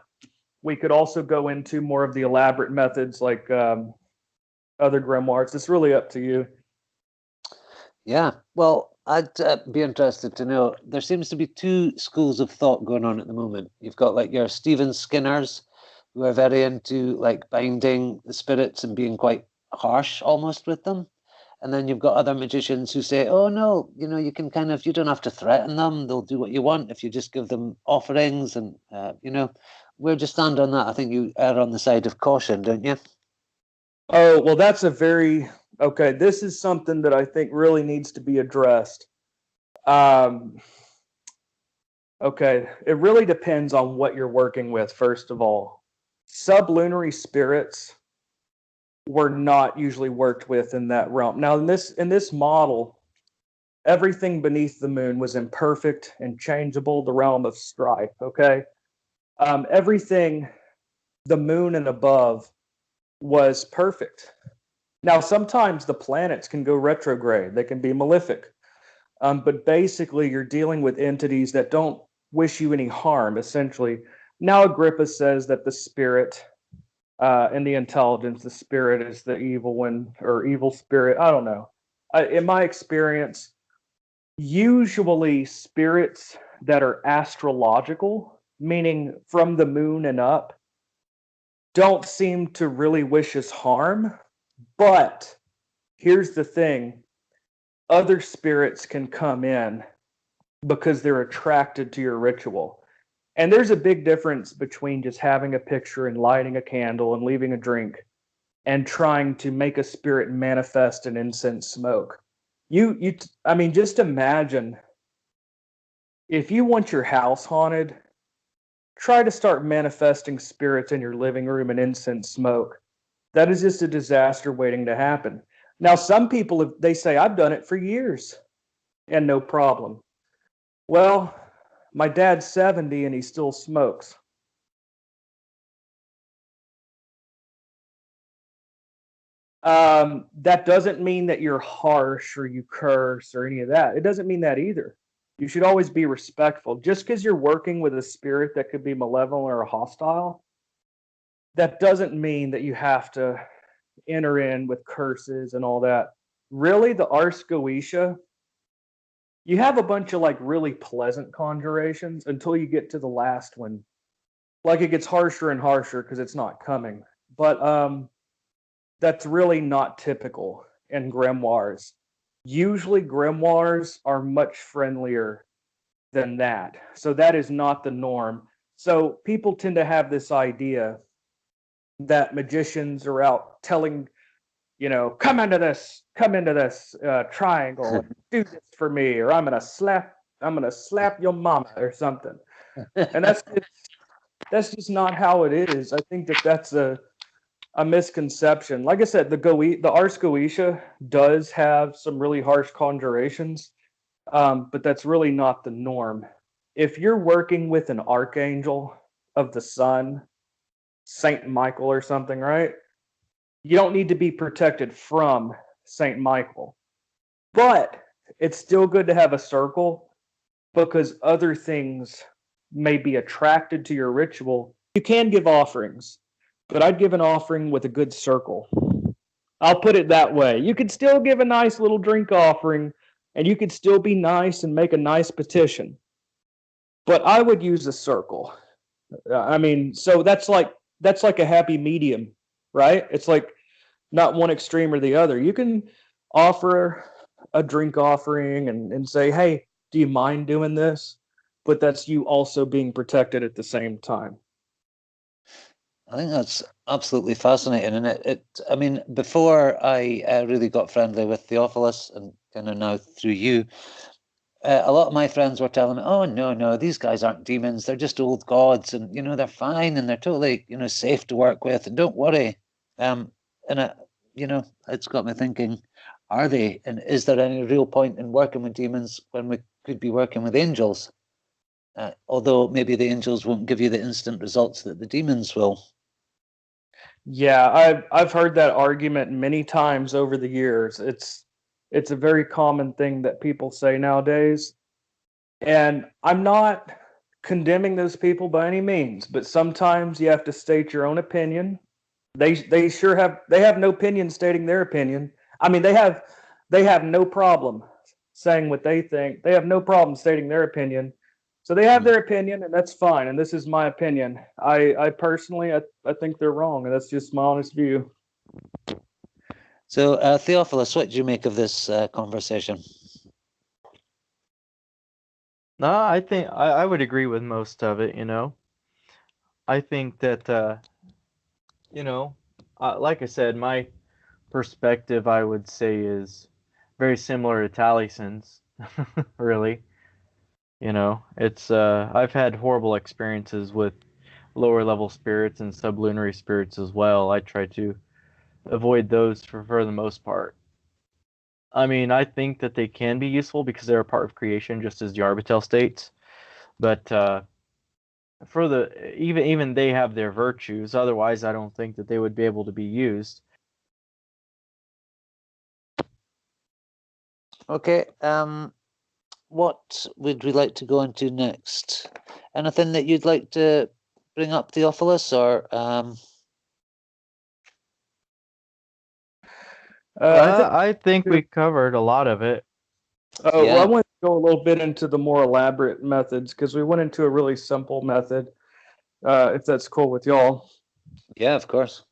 we could also go into more of the elaborate methods like other grimoires. It's really up to you. Yeah, well, I'd be interested to know. There seems to be two schools of thought going on at the moment. You've got like your Stephen Skinners, who are very into like binding the spirits and being quite harsh almost with them. And then you've got other magicians who say, oh, no, you can you don't have to threaten them. They'll do what you want if you just give them offerings. And, where do you stand on that? I think you err on the side of caution, don't you? Oh, well, that's okay, this is something that I think really needs to be addressed. Okay, it really depends on what you're working with, first of all. Sublunary spirits were not usually worked with in that realm. Now, in this model, everything beneath the moon was imperfect and changeable, the realm of strife, okay? Everything, the moon and above, was perfect. Now, sometimes the planets can go retrograde. They can be malefic. But basically, you're dealing with entities that don't wish you any harm, essentially. Now, Agrippa says that the spirit and the intelligence, the spirit is the evil one, or evil spirit. I don't know. In my experience, usually spirits that are astrological, meaning from the moon and up, don't seem to really wish us harm. But here's the thing. Other spirits can come in because they're attracted to your ritual. And there's a big difference between just having a picture and lighting a candle and leaving a drink and trying to make a spirit manifest in incense smoke. I mean, just imagine if you want your house haunted, try to start manifesting spirits in your living room and incense smoke. That is just a disaster waiting to happen. Now, some people, they say, I've done it for years and no problem. Well, my dad's 70 and he still smokes. That doesn't mean that you're harsh or you curse or any of that. It doesn't mean that either. You should always be respectful. Just because you're working with a spirit that could be malevolent or hostile, that doesn't mean that you have to enter in with curses and all that. Really, the Ars Goetia, you have a bunch of like really pleasant conjurations until you get to the last one. Like it gets harsher and harsher because it's not coming. But that's really not typical in grimoires. Usually grimoires are much friendlier than that. So that is not the norm. So people tend to have this idea that magicians are out telling, come into this triangle and do this for me, or I'm gonna slap your mama or something. And that's just not how it is. I think that's a misconception. Like I said, the Ars Goetia does have some really harsh conjurations, but that's really not the norm. If you're working with an archangel of the sun, Saint Michael or something, right? You don't need to be protected from Saint Michael. But it's still good to have a circle because other things may be attracted to your ritual. You can give offerings, but I'd give an offering with a good circle. I'll put it that way. You could still give a nice little drink offering, and you could still be nice and make a nice petition. But I would use a circle. I mean, so that's like a happy medium, right? It's like not one extreme or the other. You can offer a drink offering and say, hey, do you mind doing this? But that's you also being protected at the same time. I think that's absolutely fascinating. And I mean, before I really got friendly with Theophilos, and kind of now through you, a lot of my friends were telling me, "Oh no, these guys aren't demons. They're just old gods, and they're fine, and they're totally safe to work with, and don't worry." And it's got me thinking: are they? And is there any real point in working with demons when we could be working with angels? Although maybe the angels won't give you the instant results that the demons will. Yeah, I've heard that argument many times over the years. It's a very common thing that people say nowadays. And I'm not condemning those people by any means, but sometimes you have to state your own opinion. They have no opinion stating their opinion. I mean, they have no problem saying what they think. They have no problem stating their opinion. So they have their opinion, and that's fine. And this is my opinion. I personally, I think they're wrong, and that's just my honest view. So, Theophilos, what do you make of this conversation? No, I think I would agree with most of it. I think that like I said, my perspective, I would say, is very similar to Talisman's. Really. It's I've had horrible experiences with lower level spirits and sublunary spirits as well. I try to avoid those for the most part. I mean, I think that they can be useful because they're a part of creation, just as the Arbitel states. But for even they have their virtues. Otherwise, I don't think that they would be able to be used. Okay. What would we like to go into next? Anything that you'd like to bring up, Theophilus, or I think we covered a lot of it. Oh, yeah. Well, I want to go a little bit into the more elaborate methods because we went into a really simple method. If that's cool with y'all. Yeah, of course.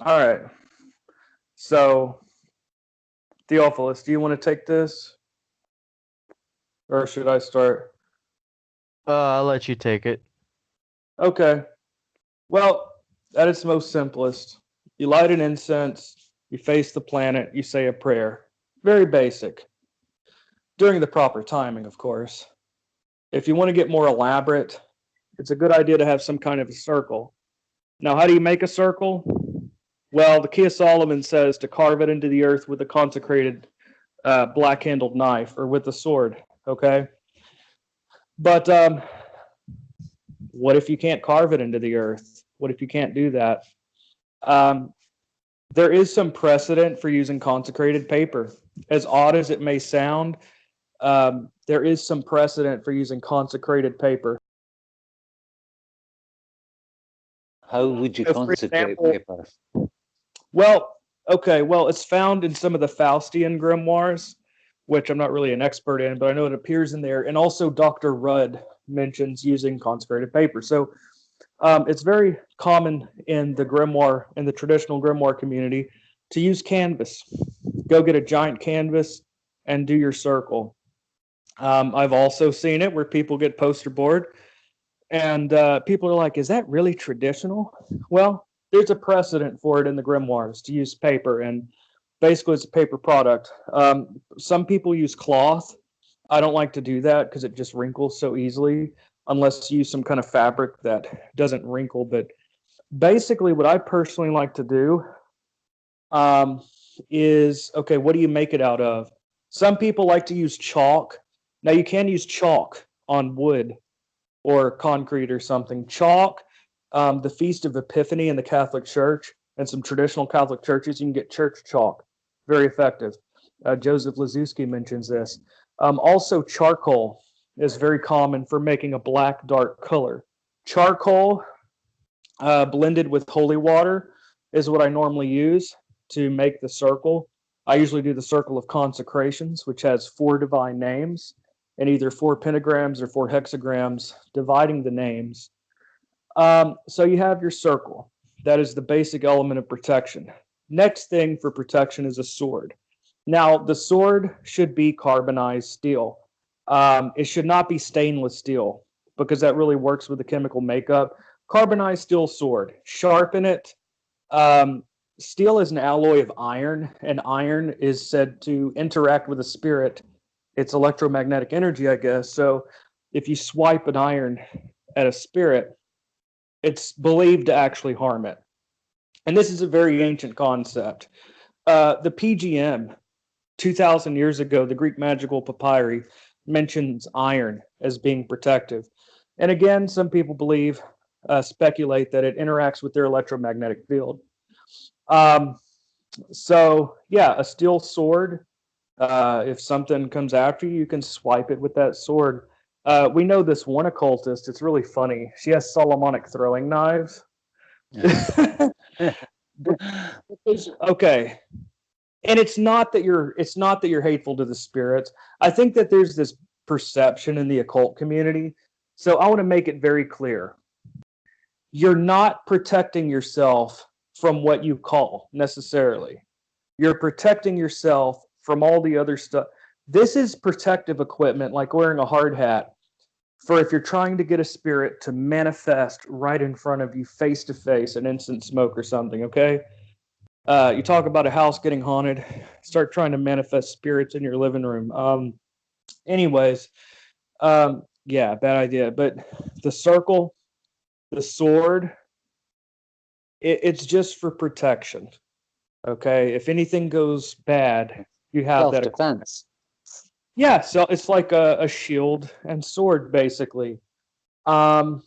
All right. So, Theophilus, do you want to take this? Or should I start? I'll let you take it. Okay. Well, at its most simplest, you light an incense, you face the planet, you say a prayer. Very basic. During the proper timing, of course. If you want to get more elaborate, it's a good idea to have some kind of a circle. Now, how do you make a circle? Well, the Key of Solomon says to carve it into the earth with a consecrated black-handled knife or with a sword, okay? But what if you can't carve it into the earth? What if you can't do that? There is some precedent for using consecrated paper. As odd as it may sound, there is some precedent for using consecrated paper. How would you consecrate paper? Well, okay, it's found in some of the Faustian grimoires, which I'm not really an expert in, but I know it appears in there. And also Dr. Rudd mentions using consecrated paper. So it's very common in the grimoire, in the traditional grimoire community, to use canvas. Go get a giant canvas and do your circle. I've also seen it where people get poster board and people are like, is that really traditional? Well, there's a precedent for it in the grimoires to use paper, and basically it's a paper product. Some people use cloth. I don't like to do that because it just wrinkles so easily unless you use some kind of fabric that doesn't wrinkle. But basically what I personally like to do is, okay, what do you make it out of? Some people like to use chalk. Now you can use chalk on wood or concrete or something. Chalk, the Feast of Epiphany in the Catholic Church and some traditional Catholic churches, you can get church chalk. Very effective. Joseph Lazuski mentions this. Also, charcoal is very common for making a black, dark color. Charcoal blended with holy water is what I normally use to make the circle. I usually do the circle of consecrations, which has 4 divine names and either 4 pentagrams or 4 hexagrams dividing the names. So you have your circle. That is the basic element of protection. Next thing for protection is a sword. Now, the sword should be carbonized steel. It should not be stainless steel because that really works with the chemical makeup. Carbonized steel sword. Sharpen it. steel is an alloy of iron, and iron is said to interact with a spirit. It's electromagnetic energy, I guess. So if you swipe an iron at a spirit, it's believed to actually harm it. And this is a very ancient concept. The PGM, 2,000 years ago, the Greek magical papyri mentions iron as being protective. And again, some people believe, speculate that it interacts with their electromagnetic field. So yeah, a steel sword, if something comes after you, you can swipe it with that sword. We know this one occultist, it's really funny. She has Solomonic throwing knives. Okay. And it's not that you're hateful to the spirits. I think that there's this perception in the occult community. So I want to make it very clear. You're not protecting yourself from what you call necessarily. You're protecting yourself from all the other stuff. This is protective equipment, like wearing a hard hat, for if you're trying to get a spirit to manifest right in front of you, face to face, an instant smoke or something, okay? You talk about a house getting haunted, start trying to manifest spirits in your living room. Anyways, yeah, bad idea. But the circle, the sword, it's just for protection. Okay, if anything goes bad, you have that self-defense. Yeah, so it's like a shield and sword, basically. So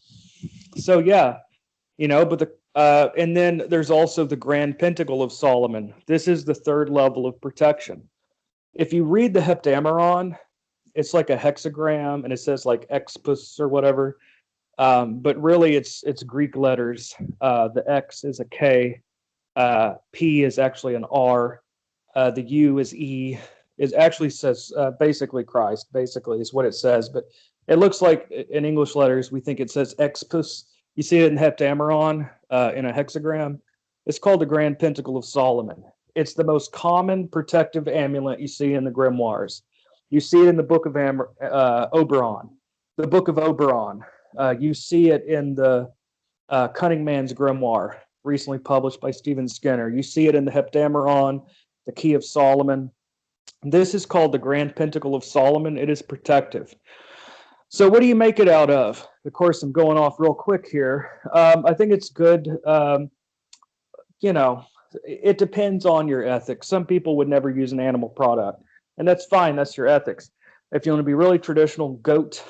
yeah, but and then there's also the Grand Pentacle of Solomon. This is the third level of protection. If you read the Heptameron, it's like a hexagram, and it says like expus or whatever. But really, it's Greek letters. The X is a K. P is actually an R. The U is E. It actually says basically Christ, basically is what it says. But it looks like in English letters, we think it says expus. You see it in Heptameron in a hexagram. It's called the Grand Pentacle of Solomon. It's the most common protective amulet you see in the grimoires. You see it in the Book of Oberon. The Book of Oberon. You see it in the Cunning Man's Grimoire, recently published by Stephen Skinner. You see it in the Heptameron, the Key of Solomon. This is called the Grand Pentacle of Solomon. It is protective. So what do you make it out of? Of course, I'm going off real quick here. I think it's good. It depends on your ethics. Some people would never use an animal product, and that's fine. That's your ethics. If you want to be really traditional, goat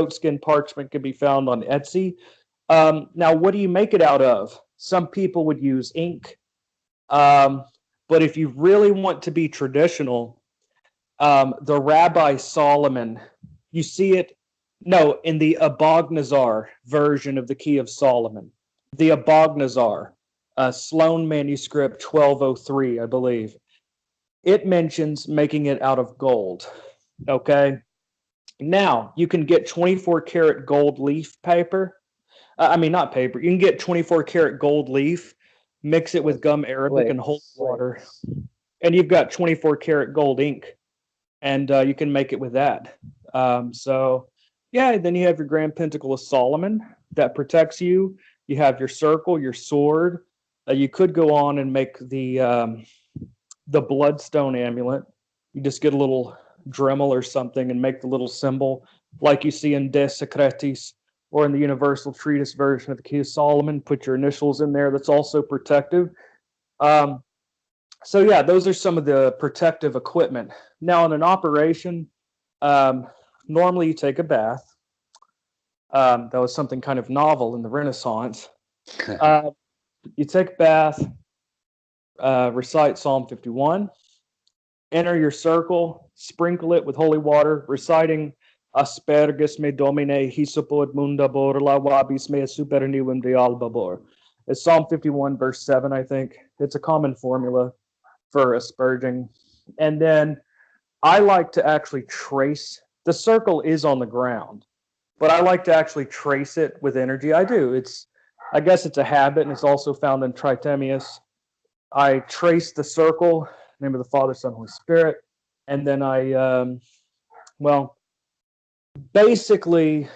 skin parchment can be found on Etsy. Now, what do you make it out of? Some people would use ink. But if you really want to be traditional, the Rabbi Solomon, you see it, in the Abognazar version of the Key of Solomon. The Abognazar, Sloan manuscript 1203, I believe. It mentions making it out of gold. Okay? Now, you can get 24 karat gold leaf paper. Not paper. You can get 24 karat gold leaf, mix it with gum arabic and holy water, and you've got 24 karat gold ink, and you can make it with that. Then you have your Grand Pentacle of Solomon that protects you. You have your circle, your sword. You could go on and make the bloodstone amulet. You just get a little Dremel or something and make the little symbol like you see in De Secretis or in the Universal Treatise version of the Key of Solomon. Put your initials in there. That's also protective. Those are some of the protective equipment. Now, in an operation, normally you take a bath. That was something kind of novel in the Renaissance. You take a bath, recite Psalm 51, enter your circle, sprinkle it with holy water, reciting Aspergus me domine hisopod mundabor la vabis me supernivum de albabor. It's Psalm 51, verse 7, I think. It's a common formula for asperging. And then I like to actually trace. The circle is on the ground, but I like to actually trace it with energy. I do. I guess it's a habit, and it's also found in Tritemius. I trace the circle, name of the Father, Son, Holy Spirit, and then I, basically,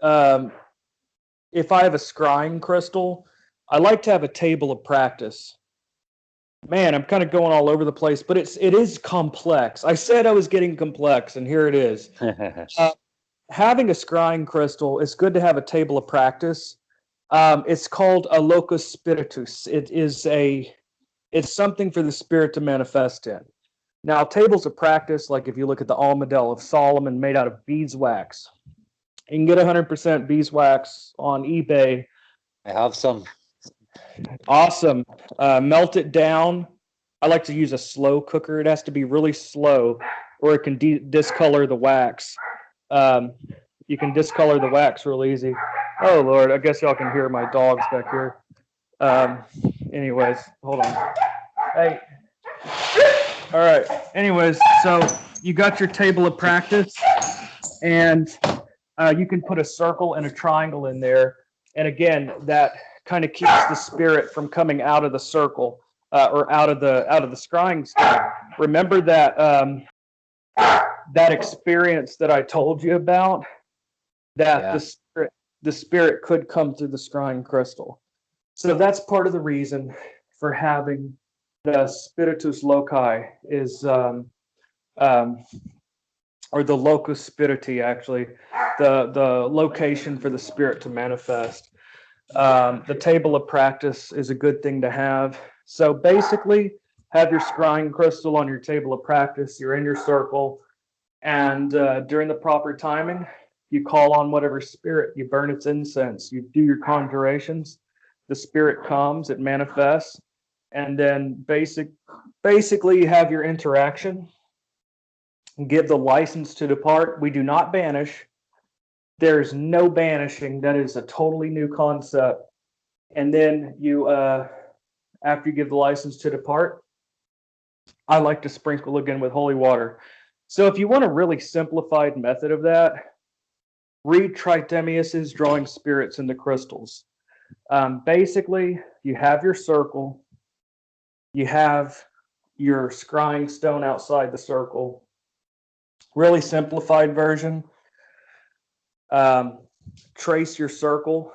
if I have a scrying crystal, I like to have a table of practice. Man, I'm kind of going all over the place, but it is complex. I said I was getting complex, and here it is. Having a scrying crystal, it's good to have a table of practice. It's called a locus spiritus. It's something for the spirit to manifest in. Now, tables of practice, like if you look at the Almadel of Solomon made out of beeswax, you can get 100% beeswax on eBay. I have some. Awesome. Melt it down. I like to use a slow cooker. It has to be really slow, or it can discolor the wax. You can discolor the wax real easy. Oh, Lord. I guess y'all can hear my dogs back here. Anyways, hold on. Hey. All right. Anyways, so you got your table of practice, and you can put a circle and a triangle in there. And again, that kind of keeps the spirit from coming out of the circle or out of the scrying stone. Remember that that experience that I told you about, that the spirit could come through the scrying crystal. So that's part of the reason for having the spiritus loci is or the locus spiriti, actually, the location for the spirit to manifest. The table of practice is a good thing to have. So basically, have your scrying crystal on your table of practice. You're in your circle, and during the proper timing, you call on whatever spirit. You burn its incense. You do your conjurations. The spirit comes. It manifests, and then basically you have your interaction. Give the license to depart. We do not banish. There's no banishing. That is a totally new concept. And then you, after you give the license to depart, I like to sprinkle again with holy water. So if you want a really simplified method of that, read Tritemius's Drawing Spirits into Crystals. Basically, you have your circle. You have your scrying stone outside the circle. Really simplified version. Trace your circle.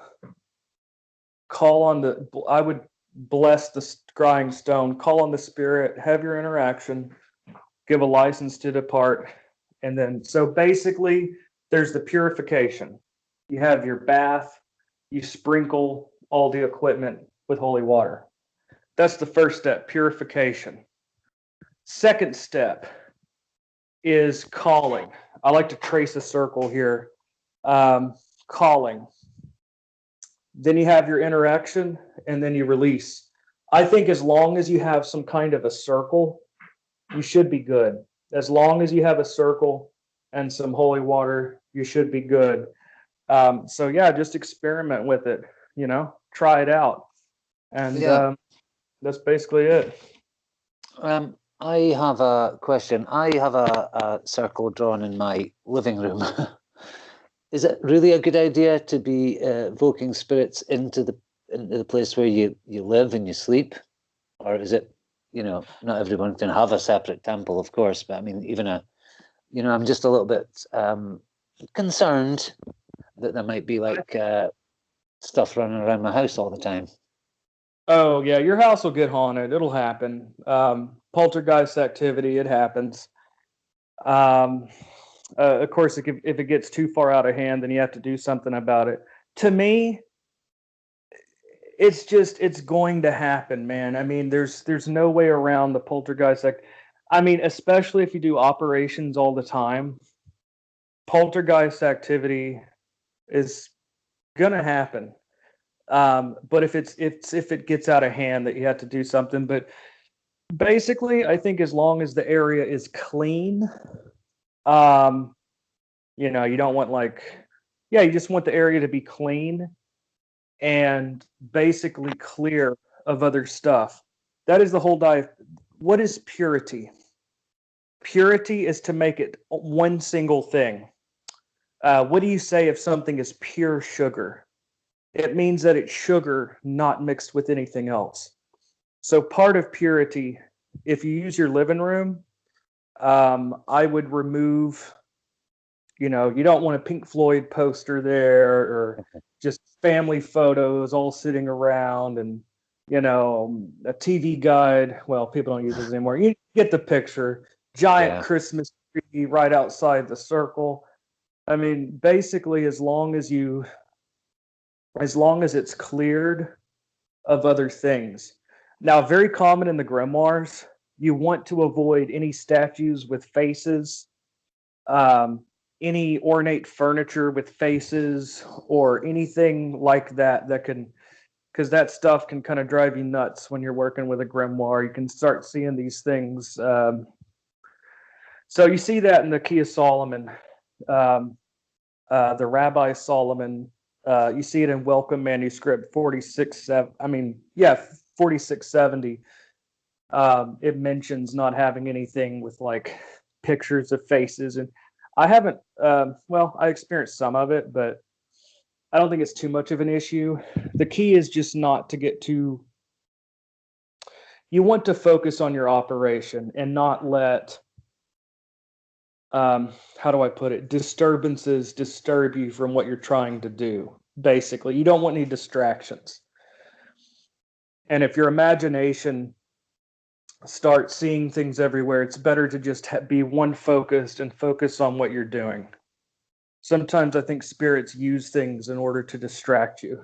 Call on I would bless the scrying stone. Call on the spirit. Have your interaction. Give a license to depart. And then, so basically, there's the purification. You have your bath. You sprinkle all the equipment with holy water. That's the first step, purification. Second step is calling. I like to trace a circle here. Calling. Then you have your interaction, and then you release. I think as long as you have some kind of a circle, you should be good. As long as you have a circle and some holy water, you should be good. So yeah, just experiment with it. Try it out, and that's basically it. I have a question. I have a circle drawn in my living room. Is it really a good idea to be evoking spirits into the place where you live and you sleep? Or is it, not everyone can have a separate temple, of course, but I mean, even I'm just a little bit concerned that there might be like stuff running around my house all the time. Oh, yeah, your house will get haunted. It'll happen. Poltergeist activity, it happens. Of course, if it gets too far out of hand, then you have to do something about it. To me, it's going to happen, man. I mean, there's no way around the poltergeist. I mean, especially if you do operations all the time, poltergeist activity is gonna happen. But if it gets out of hand, that you have to do something. But basically, I think as long as the area is clean, you don't want you just want the area to be clean and basically clear of other stuff. That is the whole dive. What is purity? Purity is to make it one single thing. What do you say if something is pure sugar? It means that it's sugar not mixed with anything else. So part of purity, if you use your living room, I would remove, you don't want a Pink Floyd poster there or just family photos all sitting around and a TV guide. Well, people don't use those anymore. You get the picture. Giant Yeah. Christmas tree right outside the circle. I mean, basically, as long as it's cleared of other things. Now, very common in the grimoires, you want to avoid any statues with faces, any ornate furniture with faces, or anything like that because that stuff can kind of drive you nuts when you're working with a grimoire. You can start seeing these things. So you see that in the Key of Solomon, the Rabbi Solomon. You see it in Welcome Manuscript 4670. It mentions not having anything with like pictures of faces, and I haven't. I experienced some of it, but I don't think it's too much of an issue. The key is just not to get too. You want to focus on your operation and not let, how do I put it, disturbances disturb you from what you're trying to do. Basically, you don't want any distractions. And if your imagination starts seeing things everywhere, it's better to just be one focused and focus on what you're doing. Sometimes I think spirits use things in order to distract you.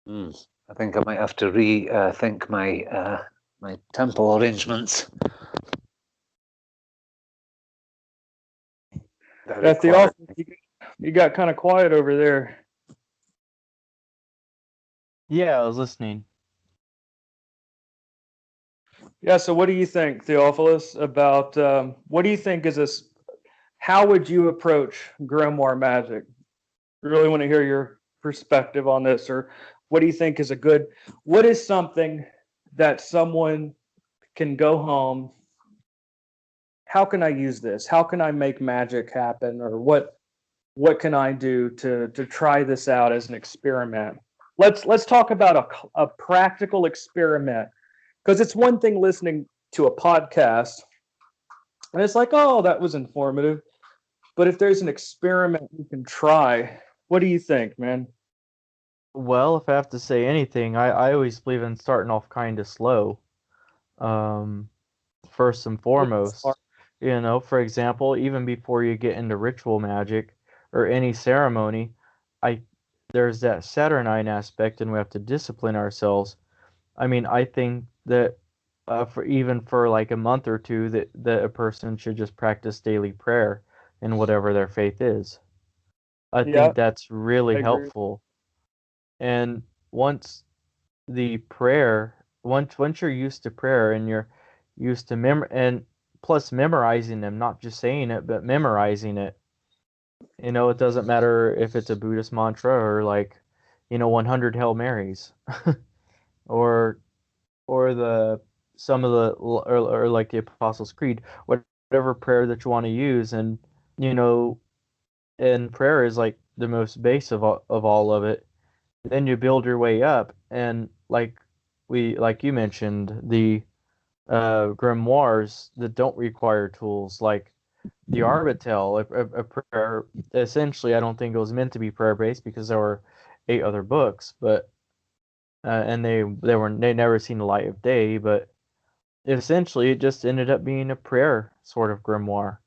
I think I might have to rethink my temple arrangements. Yeah, Theophilos, you got kind of quiet over there. Yeah, I was listening. Yeah, so what do you think, Theophilos, about what do you think is this? How would you approach grimoire magic? Really want to hear your perspective on this, or what do you think is what is something that someone can go home? How can I use this? How can I make magic happen? Or what can I do to try this out as an experiment? Let's talk about a practical experiment, because it's one thing listening to a podcast and it's like, oh, that was informative. But if there's an experiment you can try, what do you think, man? Well, if I have to say anything, I always believe in starting off kind of slow. First and foremost, for example, even before you get into ritual magic or any ceremony, there's that Saturnine aspect, and we have to discipline ourselves. I mean, I think that for like a month or two, that a person should just practice daily prayer in whatever their faith is. I think that's really helpful. And once you're used to prayer and you're used to and plus memorizing them, not just saying it, but memorizing it. It doesn't matter if it's a Buddhist mantra or 100 Hail Marys, or or like the Apostles' Creed, whatever prayer that you want to use, and and prayer is like the most base of all of it. Then you build your way up, and like you mentioned, the grimoires that don't require tools, like the Arbitel, a prayer. Essentially, I don't think it was meant to be prayer based because there were 8 other books, but and they never seen the light of day. But essentially, it just ended up being a prayer sort of grimoire.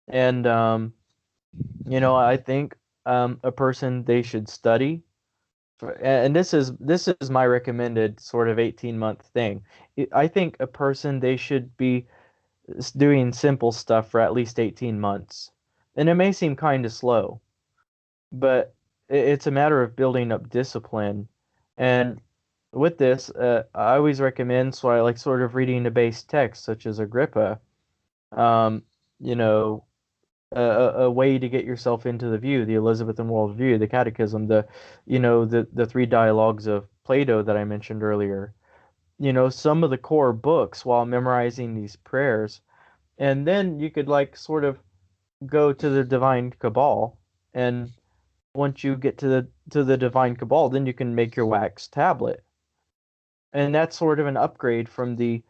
And I think a person, they should study. And this is my recommended sort of 18-month thing. I think a person, they should be doing simple stuff for at least 18 months. And it may seem kind of slow, but it's a matter of building up discipline. And with this, I always recommend, so I like sort of reading the base text, such as Agrippa, um, you know, a way to get yourself into the view, the Elizabethan worldview, the Catechism, the 3 dialogues of Plato that I mentioned earlier. Some of the core books while memorizing these prayers, and then you could like sort of go to the Divine Cabal, and once you get to the Divine Cabal, then you can make your wax tablet, and that's sort of an upgrade from the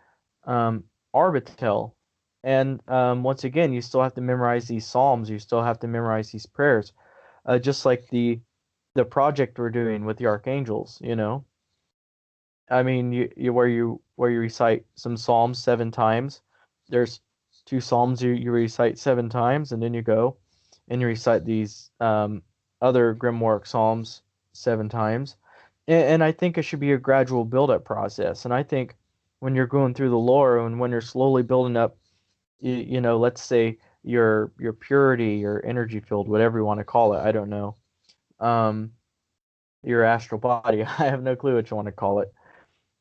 Arbitel. And once again, you still have to memorize these psalms. You still have to memorize these prayers, just like the project we're doing with the archangels. I mean, you where you recite some psalms 7 times. There's 2 psalms you recite 7 times, and then you go and you recite these other grimoire psalms 7 times. And I think it should be a gradual build-up process. And I think when you're going through the lore and when you're slowly building up, let's say your purity, your energy field, whatever you want to call it, I don't know, um, your astral body, I have no clue what you want to call it.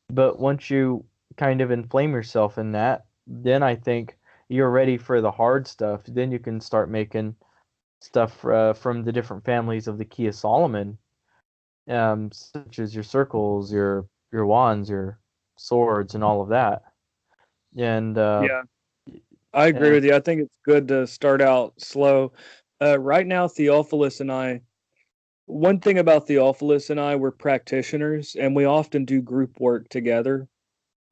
But once you kind of inflame yourself in that, then I think you're ready for the hard stuff. Then you can start making stuff from the different families of the Key of Solomon, such as your circles, your wands, your swords, and all of that. And Yeah, I agree and with you. I think it's good to start out slow. Right now, Theophilus and I, one thing about Theophilus and I, we're practitioners and we often do group work together.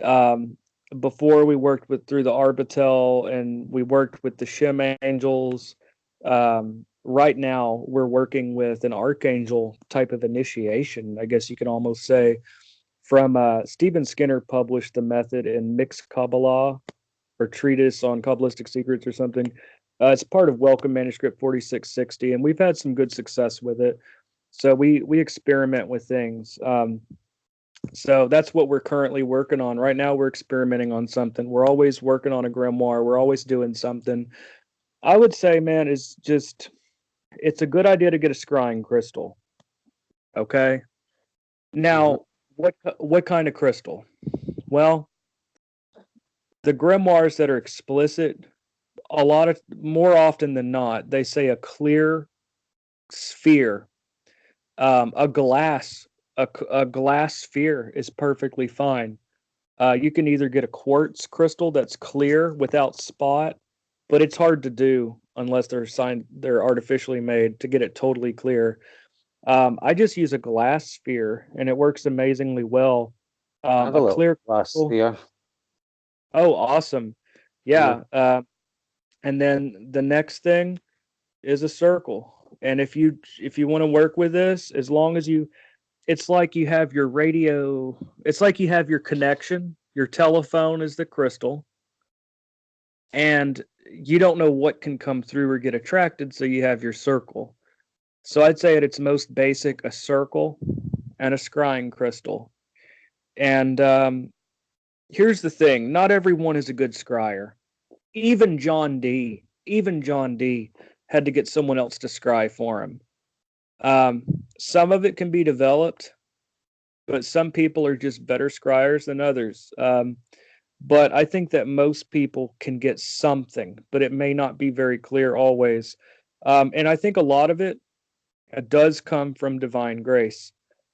Um, Before we worked with through the Arbitel and we worked with the Shem Angels. Right now, we're working with an Archangel type of initiation, I guess you can almost say. From Stephen Skinner published the method in Mixed Kabbalah or Treatise on Kabbalistic Secrets or something. It's part of Welcome Manuscript 4660, and we've had some good success with it. So we experiment with things. So that's what we're currently working on. Right now, we're experimenting on something. We're always working on a grimoire. We're always doing something. I would say, man, it's a good idea to get a scrying crystal. Okay. Now, what kind of crystal? Well, the grimoires that are explicit, more often than not, they say a clear sphere, a glass, a glass sphere is perfectly fine. You can either get a quartz crystal that's clear without spot, but it's hard to do unless they're artificially made to get it totally clear. I just use a glass sphere and it works amazingly well. I have a A little clear glass crystal. sphere. Oh, awesome. Yeah. And then the next thing is a circle. And if you want to work with this, as long as it's like you have your radio, it's like you have your connection, your telephone is the crystal, and you don't know what can come through or get attracted, so you have your circle. So I'd say at its most basic, a circle and a scrying crystal. And here's the thing, not everyone is a good scryer. Even John D had to get someone else to scry for him. Some of it can be developed, but some people are just better scryers than others. But I think that most people can get something, but it may not be very clear always. And I think a lot of it does come from divine grace.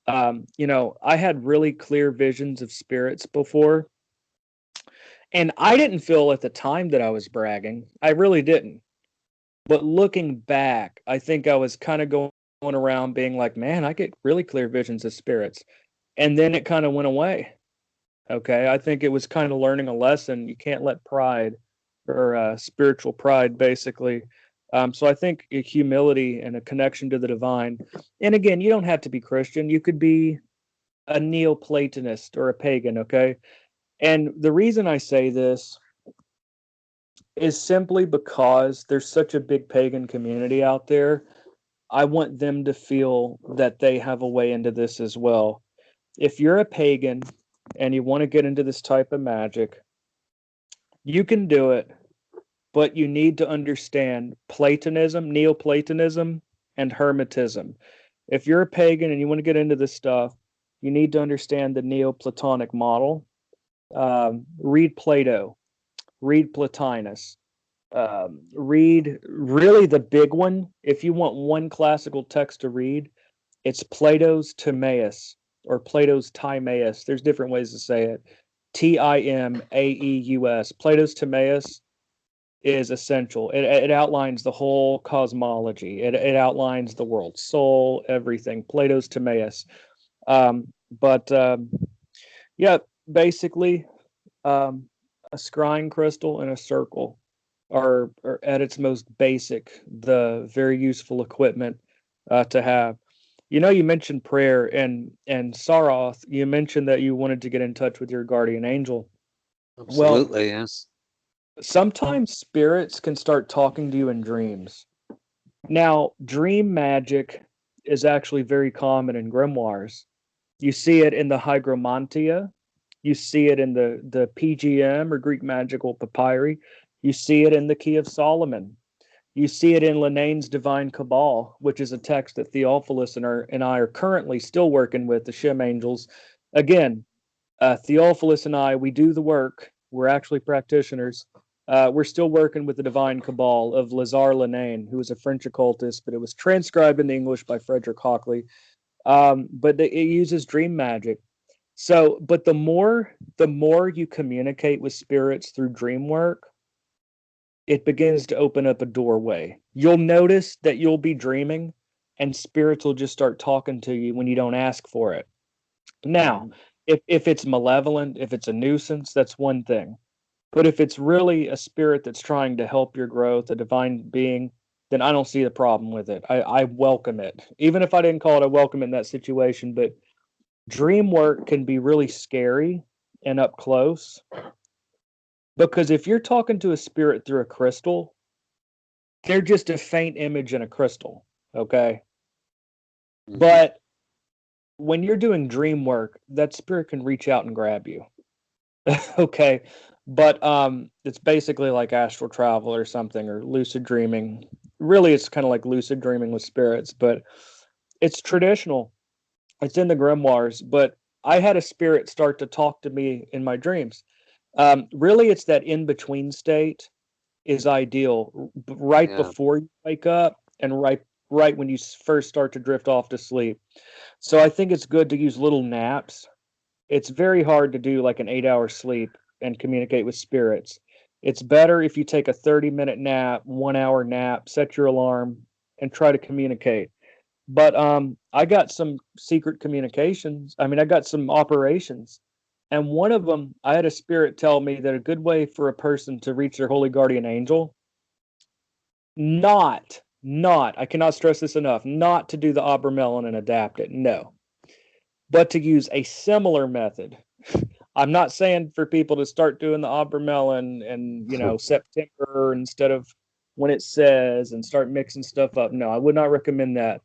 I had really clear visions of spirits before, and I didn't feel at the time that I was bragging. I really didn't. But looking back, I think I was kind of going around being like, man, I get really clear visions of spirits. And then it kind of went away. Okay. I think it was kind of learning a lesson. You can't let pride or spiritual pride, basically. So I think humility and a connection to the divine. And again, you don't have to be Christian. You could be a Neoplatonist or a pagan. Okay. And the reason I say this is simply because there's such a big pagan community out there. I want them to feel that they have a way into this as well. If you're a pagan and you want to get into this type of magic, you can do it, but you need to understand Platonism, Neoplatonism, and Hermetism. If you're a pagan and you want to get into this stuff, you need to understand the Neoplatonic model. Read Plato, read Plotinus, read really the big one. If you want one classical text to read, it's Plato's Timaeus or Plato's Timaeus. There's different ways to say it. Timaeus. Plato's Timaeus is essential. It outlines the whole cosmology. It outlines the world, soul, everything. Plato's Timaeus. But yeah, basically, a scrying crystal and a circle are at its most basic, the very useful equipment to have. You mentioned prayer, and Saroth, you mentioned that you wanted to get in touch with your guardian angel. Well, Absolutely, yes. sometimes spirits can start talking to you in dreams. Now, dream magic is actually very common in grimoires. You see it in the Hygromantia. You see it in the PGM, or Greek Magical Papyri. You see it in the Key of Solomon. You see it in Linnaean's Divine Cabal, which is a text that Theophilos and I are currently still working with, the Shem Angels. Again, Theophilos and I, we do the work. We're actually practitioners. We're still working with the Divine Cabal of Lazare Linnaean, who was a French occultist, but it was transcribed in English by Frederick Hockley. But it uses dream magic. So, but the more you communicate with spirits through dream work, it begins to open up a doorway. You'll notice that you'll be dreaming and spirits will just start talking to you when you don't ask for it. Now, if it's malevolent, if it's a nuisance, that's one thing. But if it's really a spirit that's trying to help your growth, a divine being, then I don't see the problem with it. I welcome it. Even if I didn't call it, I welcome it in that situation. But dream work can be really scary and up close. Because if you're talking to a spirit through a crystal, they're just a faint image in a crystal, okay? But when you're doing dream work, that spirit can reach out and grab you. Okay. But it's basically like astral travel or something, or lucid dreaming. Really, it's kind of like lucid dreaming with spirits, but it's traditional. It's in the grimoires. But I had a spirit start to talk to me in my dreams. Really, it's that in-between state is ideal, right Yeah. before you wake up and right when you first start to drift off to sleep. So I think it's good to use little naps. It's very hard to do like an 8-hour sleep and communicate with spirits. It's better if you take a 30-minute nap, 1-hour nap, set your alarm, and try to communicate. But I got some secret communications. I mean, I got some operations. And one of them, I had a spirit tell me that a good way for a person to reach their holy guardian angel, I cannot stress this enough, not to do the Obermelon and adapt it. No. But to use a similar method. I'm not saying for people to start doing the Obermelon and, September instead of when it says, and start mixing stuff up. No, I would not recommend that,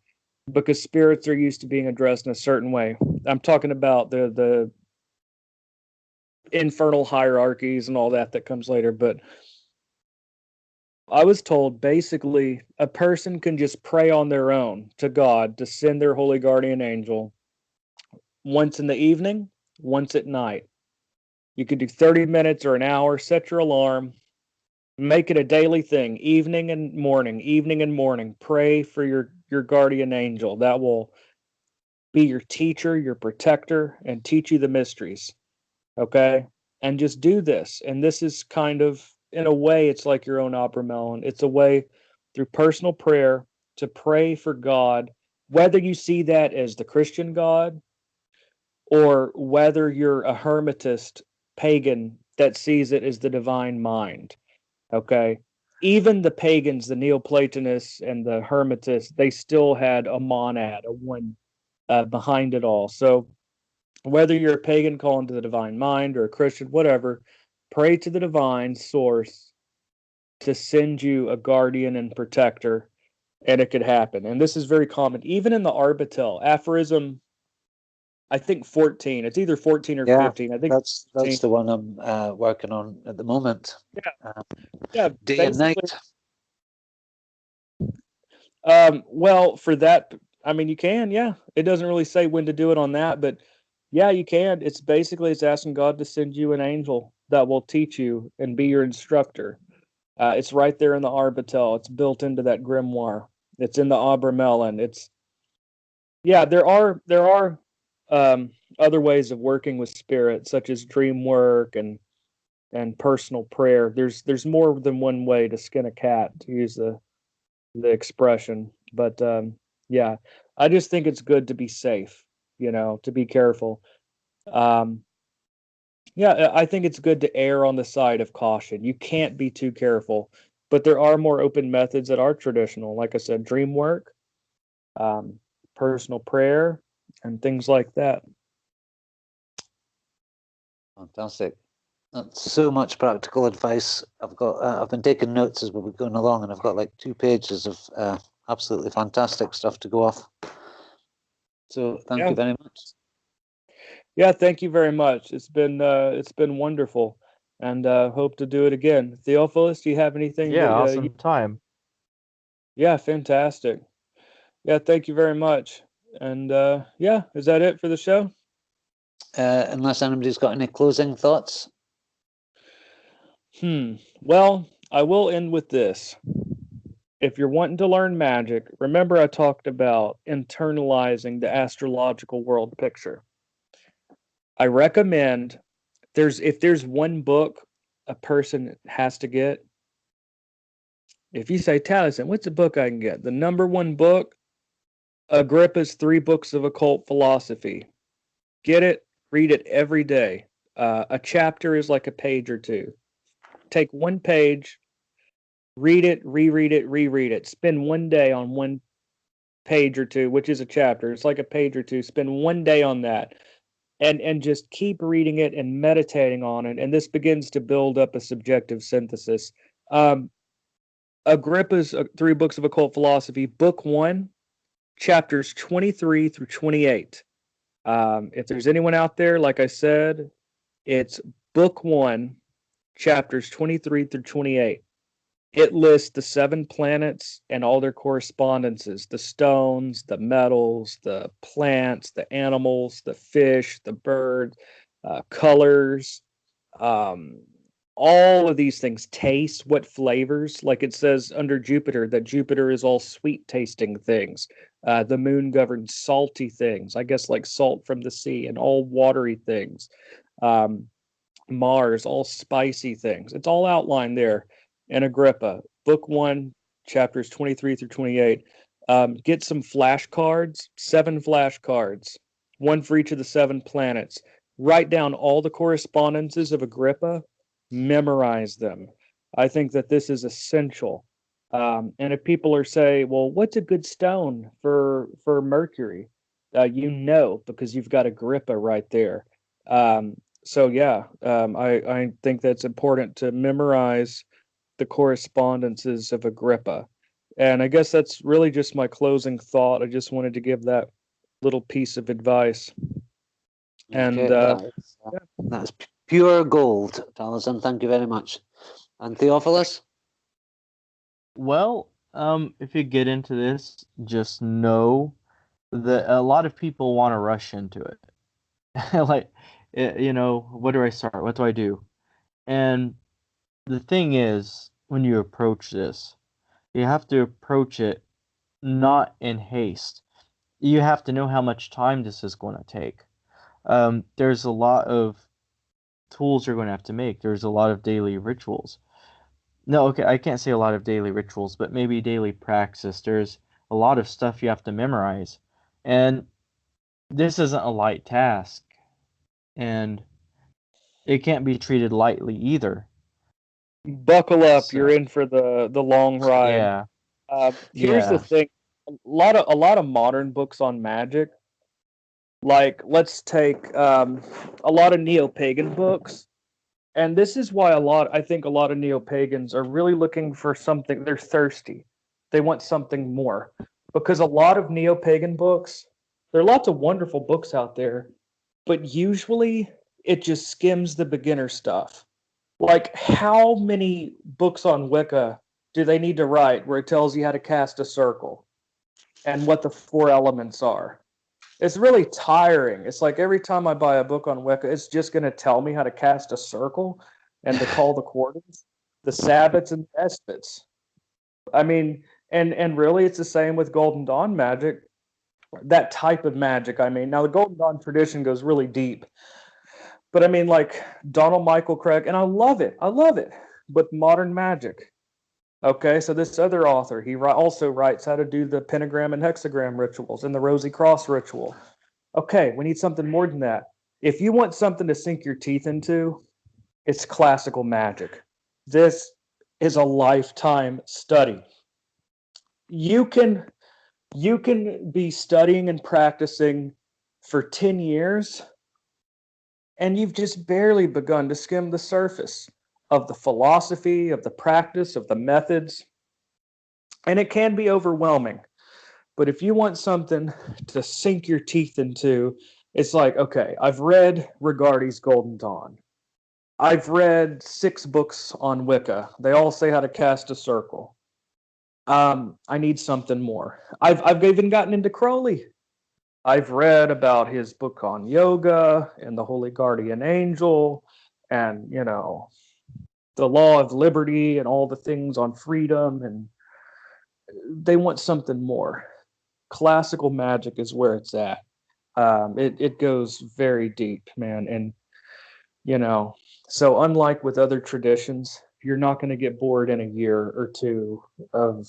because spirits are used to being addressed in a certain way. I'm talking about the infernal hierarchies and all that comes later. But I was told basically a person can just pray on their own to God to send their holy guardian angel once in the evening, once at night. You could do 30 minutes or an hour, set your alarm, make it a daily thing, evening and morning. Pray for your guardian angel. That will be your teacher, your protector, and teach you the mysteries. Okay? And just do this. And this is kind of, in a way, it's like your own Obermelon. It's a way through personal prayer to pray for God, whether you see that as the Christian God or whether you're a hermetist pagan that sees it as the divine mind. Okay. Even the pagans, the Neoplatonists and the Hermetists, they still had a monad, a one behind it all. So whether you're a pagan calling to the divine mind or a Christian, whatever, pray to the divine source to send you a guardian and protector, and it could happen. And this is very common, even in the Arbitel aphorism. I think 14. It's either 14 or 15. I think that's the one I'm working on at the moment. Yeah, day and night. Well, for that, I mean, you can, yeah. It doesn't really say when to do it on that, but yeah, you can. It's asking God to send you an angel that will teach you and be your instructor. It's right there in the Arbitel. It's built into that grimoire. It's in the Obermelon. There are other ways of working with spirit, such as dream work and personal prayer. There's more than one way to skin a cat, to use the expression. But yeah, I just think it's good to be safe, to be careful. Yeah, I think it's good to err on the side of caution. You can't be too careful, but there are more open methods that are traditional. Like I said, dream work, personal prayer, and things like that. Fantastic. That's so much practical advice. I've been taking notes as we've been going along, and I've got like 2 pages of absolutely fantastic stuff to go off. So thank you very much. Yeah, thank you very much. It's been wonderful, and hope to do it again. Theophilus, do you have anything? Yeah, awesome time. Yeah, fantastic. Yeah, thank you very much. And yeah, is that it for the show? Unless anybody's got any closing thoughts. Well, I will end with this. If you're wanting to learn magic, remember I talked about internalizing the astrological world picture. I recommend if there's one book a person has to get, if you say, Taliesin, what's a book I can get? The number one book, Agrippa's 3 Books of Occult Philosophy. Get it, read it every day. A chapter is like a page or 2. Take 1 page, read it, reread it. Spend 1 day on 1 page or 2, which is a chapter. It's like a page or 2. Spend 1 day on that. And just keep reading it and meditating on it. And this begins to build up a subjective synthesis. Agrippa's 3 Books of Occult Philosophy, Book 1, chapters 23 through 28. If there's anyone out there, like I said, it's Book 1, chapters 23 through 28. It lists the 7 planets and all their correspondences, the stones, the metals, the plants, the animals, the fish, the birds, colors, all of these things, taste, what flavors, like it says under Jupiter, that Jupiter is all sweet tasting things. The moon governs salty things, I guess like salt from the sea, and all watery things. Mars, all spicy things. It's all outlined there in Agrippa. Book 1, chapters 23 through 28. Get some flashcards, 7 flashcards, 1 for each of the 7 planets. Write down all the correspondences of Agrippa, memorize them. I think that this is essential. And if people are saying, well, what's a good stone for Mercury? Because you've got Agrippa right there. So yeah, I think that's important to memorize the correspondences of Agrippa. And I guess that's really just my closing thought. I just wanted to give that little piece of advice. And that's pure gold, Taliesin. Thank you very much. And Theophilus? Well, if you get into this, just know that a lot of people want to rush into it. Like, what do I start? What do I do? And the thing is, when you approach this, you have to approach it not in haste. You have to know how much time this is going to take. There's a lot of tools you're going to have to make. There's a lot of daily rituals. No, okay, I can't say a lot of daily rituals, but maybe daily praxis. There's a lot of stuff you have to memorize. And this isn't a light task. And it can't be treated lightly either. Buckle up, you're in for the long ride. Yeah. Here's the thing. A lot of modern books on magic, like let's take a lot of neo-pagan books. And this is why I think a lot of neo-pagans are really looking for something. They're thirsty. They want something more. Because a lot of neo-pagan books, there are lots of wonderful books out there, but usually it just skims the beginner stuff. Like, how many books on Wicca do they need to write where it tells you how to cast a circle and what the 4 elements are? It's really tiring. It's like every time I buy a book on Wicca, it's just going to tell me how to cast a circle and to call the quarters, the sabbats and the esbats. I mean, and really it's the same with Golden Dawn magic, that type of magic. I mean, now the Golden Dawn tradition goes really deep. But I mean, like Donald Michael Craig, and I love it, but modern magic. Okay, so this other author, he also writes how to do the pentagram and hexagram rituals and the Rosy Cross ritual. Okay, we need something more than that. If you want something to sink your teeth into, it's classical magic. This is a lifetime study. You can You can be studying and practicing for 10 years, and you've just barely begun to skim the surface of the philosophy, of the practice, of the methods. And it can be overwhelming. But if you want something to sink your teeth into, it's like, okay, I've read Rigardi's Golden Dawn. I've read 6 books on Wicca. They all say how to cast a circle. I need something more. I've even gotten into Crowley. I've read about his book on yoga and the Holy Guardian Angel, and the Law of Liberty and all the things on freedom, and they want something more. Classical magic is where it's at. It goes very deep, man, and so unlike with other traditions, you're not going to get bored in a year or two of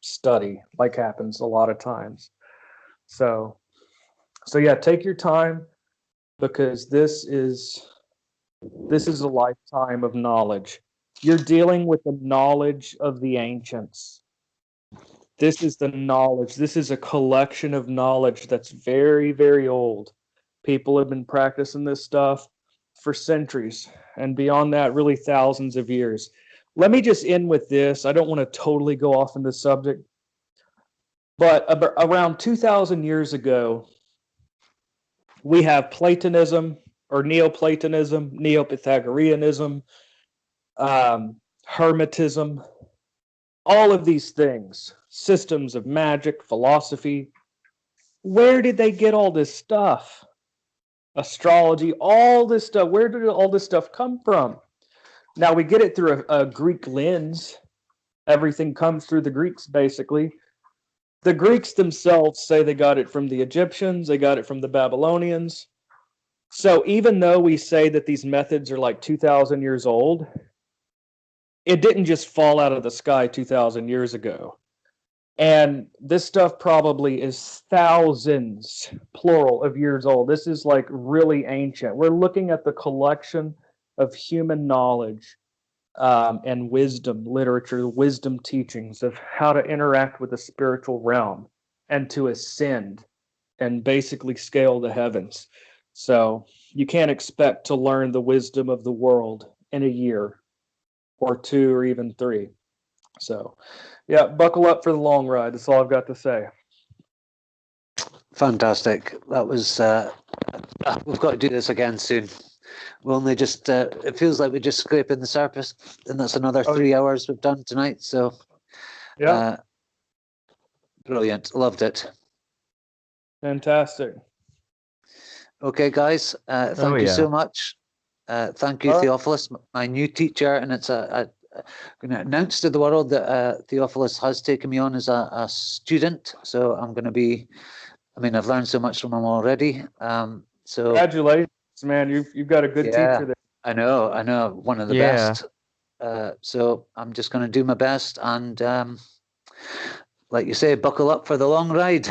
study, like happens a lot of times. So yeah, take your time, because this is a lifetime of knowledge. You're dealing with the knowledge of the ancients. This is the knowledge. This is a collection of knowledge that's very, very old. People have been practicing this stuff for centuries, and beyond that, really thousands of years. Let me just end with this. I don't want to totally go off in the subject, but around 2,000 years ago, we have Platonism or Neoplatonism, Neo-Pythagoreanism, Hermetism, all of these things, systems of magic, philosophy. Where did they get all this stuff? Astrology, all this stuff. Where did all this stuff come from? Now we get it through a Greek lens. Everything comes through the Greeks, basically. The Greeks themselves say they got it from the Egyptians, they got it from the Babylonians. So even though we say that these methods are like 2,000 years old, it didn't just fall out of the sky 2,000 years ago. And this stuff probably is thousands, plural, of years old. This is like really ancient. We're looking at the collection of human knowledge and wisdom, literature, wisdom teachings of how to interact with the spiritual realm and to ascend and basically scale the heavens. So you can't expect to learn the wisdom of the world in a year or 2 or even 3. So, yeah, buckle up for the long ride. That's all I've got to say. Fantastic. That was, we've got to do this again soon. We'll only just, it feels like we're just scraping the surface, and that's another 3 hours we've done tonight. So, yeah, brilliant. Loved it. Fantastic. Okay, guys, thank you so much. Thank you, Theophilos, my new teacher, and it's I'm going to announce to the world that Theophilos has taken me on as a student. So I'm going to be, I've learned so much from him already. So congratulations, man. You've got a good teacher there. I know, one of the best. So I'm just going to do my best, and like you say, buckle up for the long ride.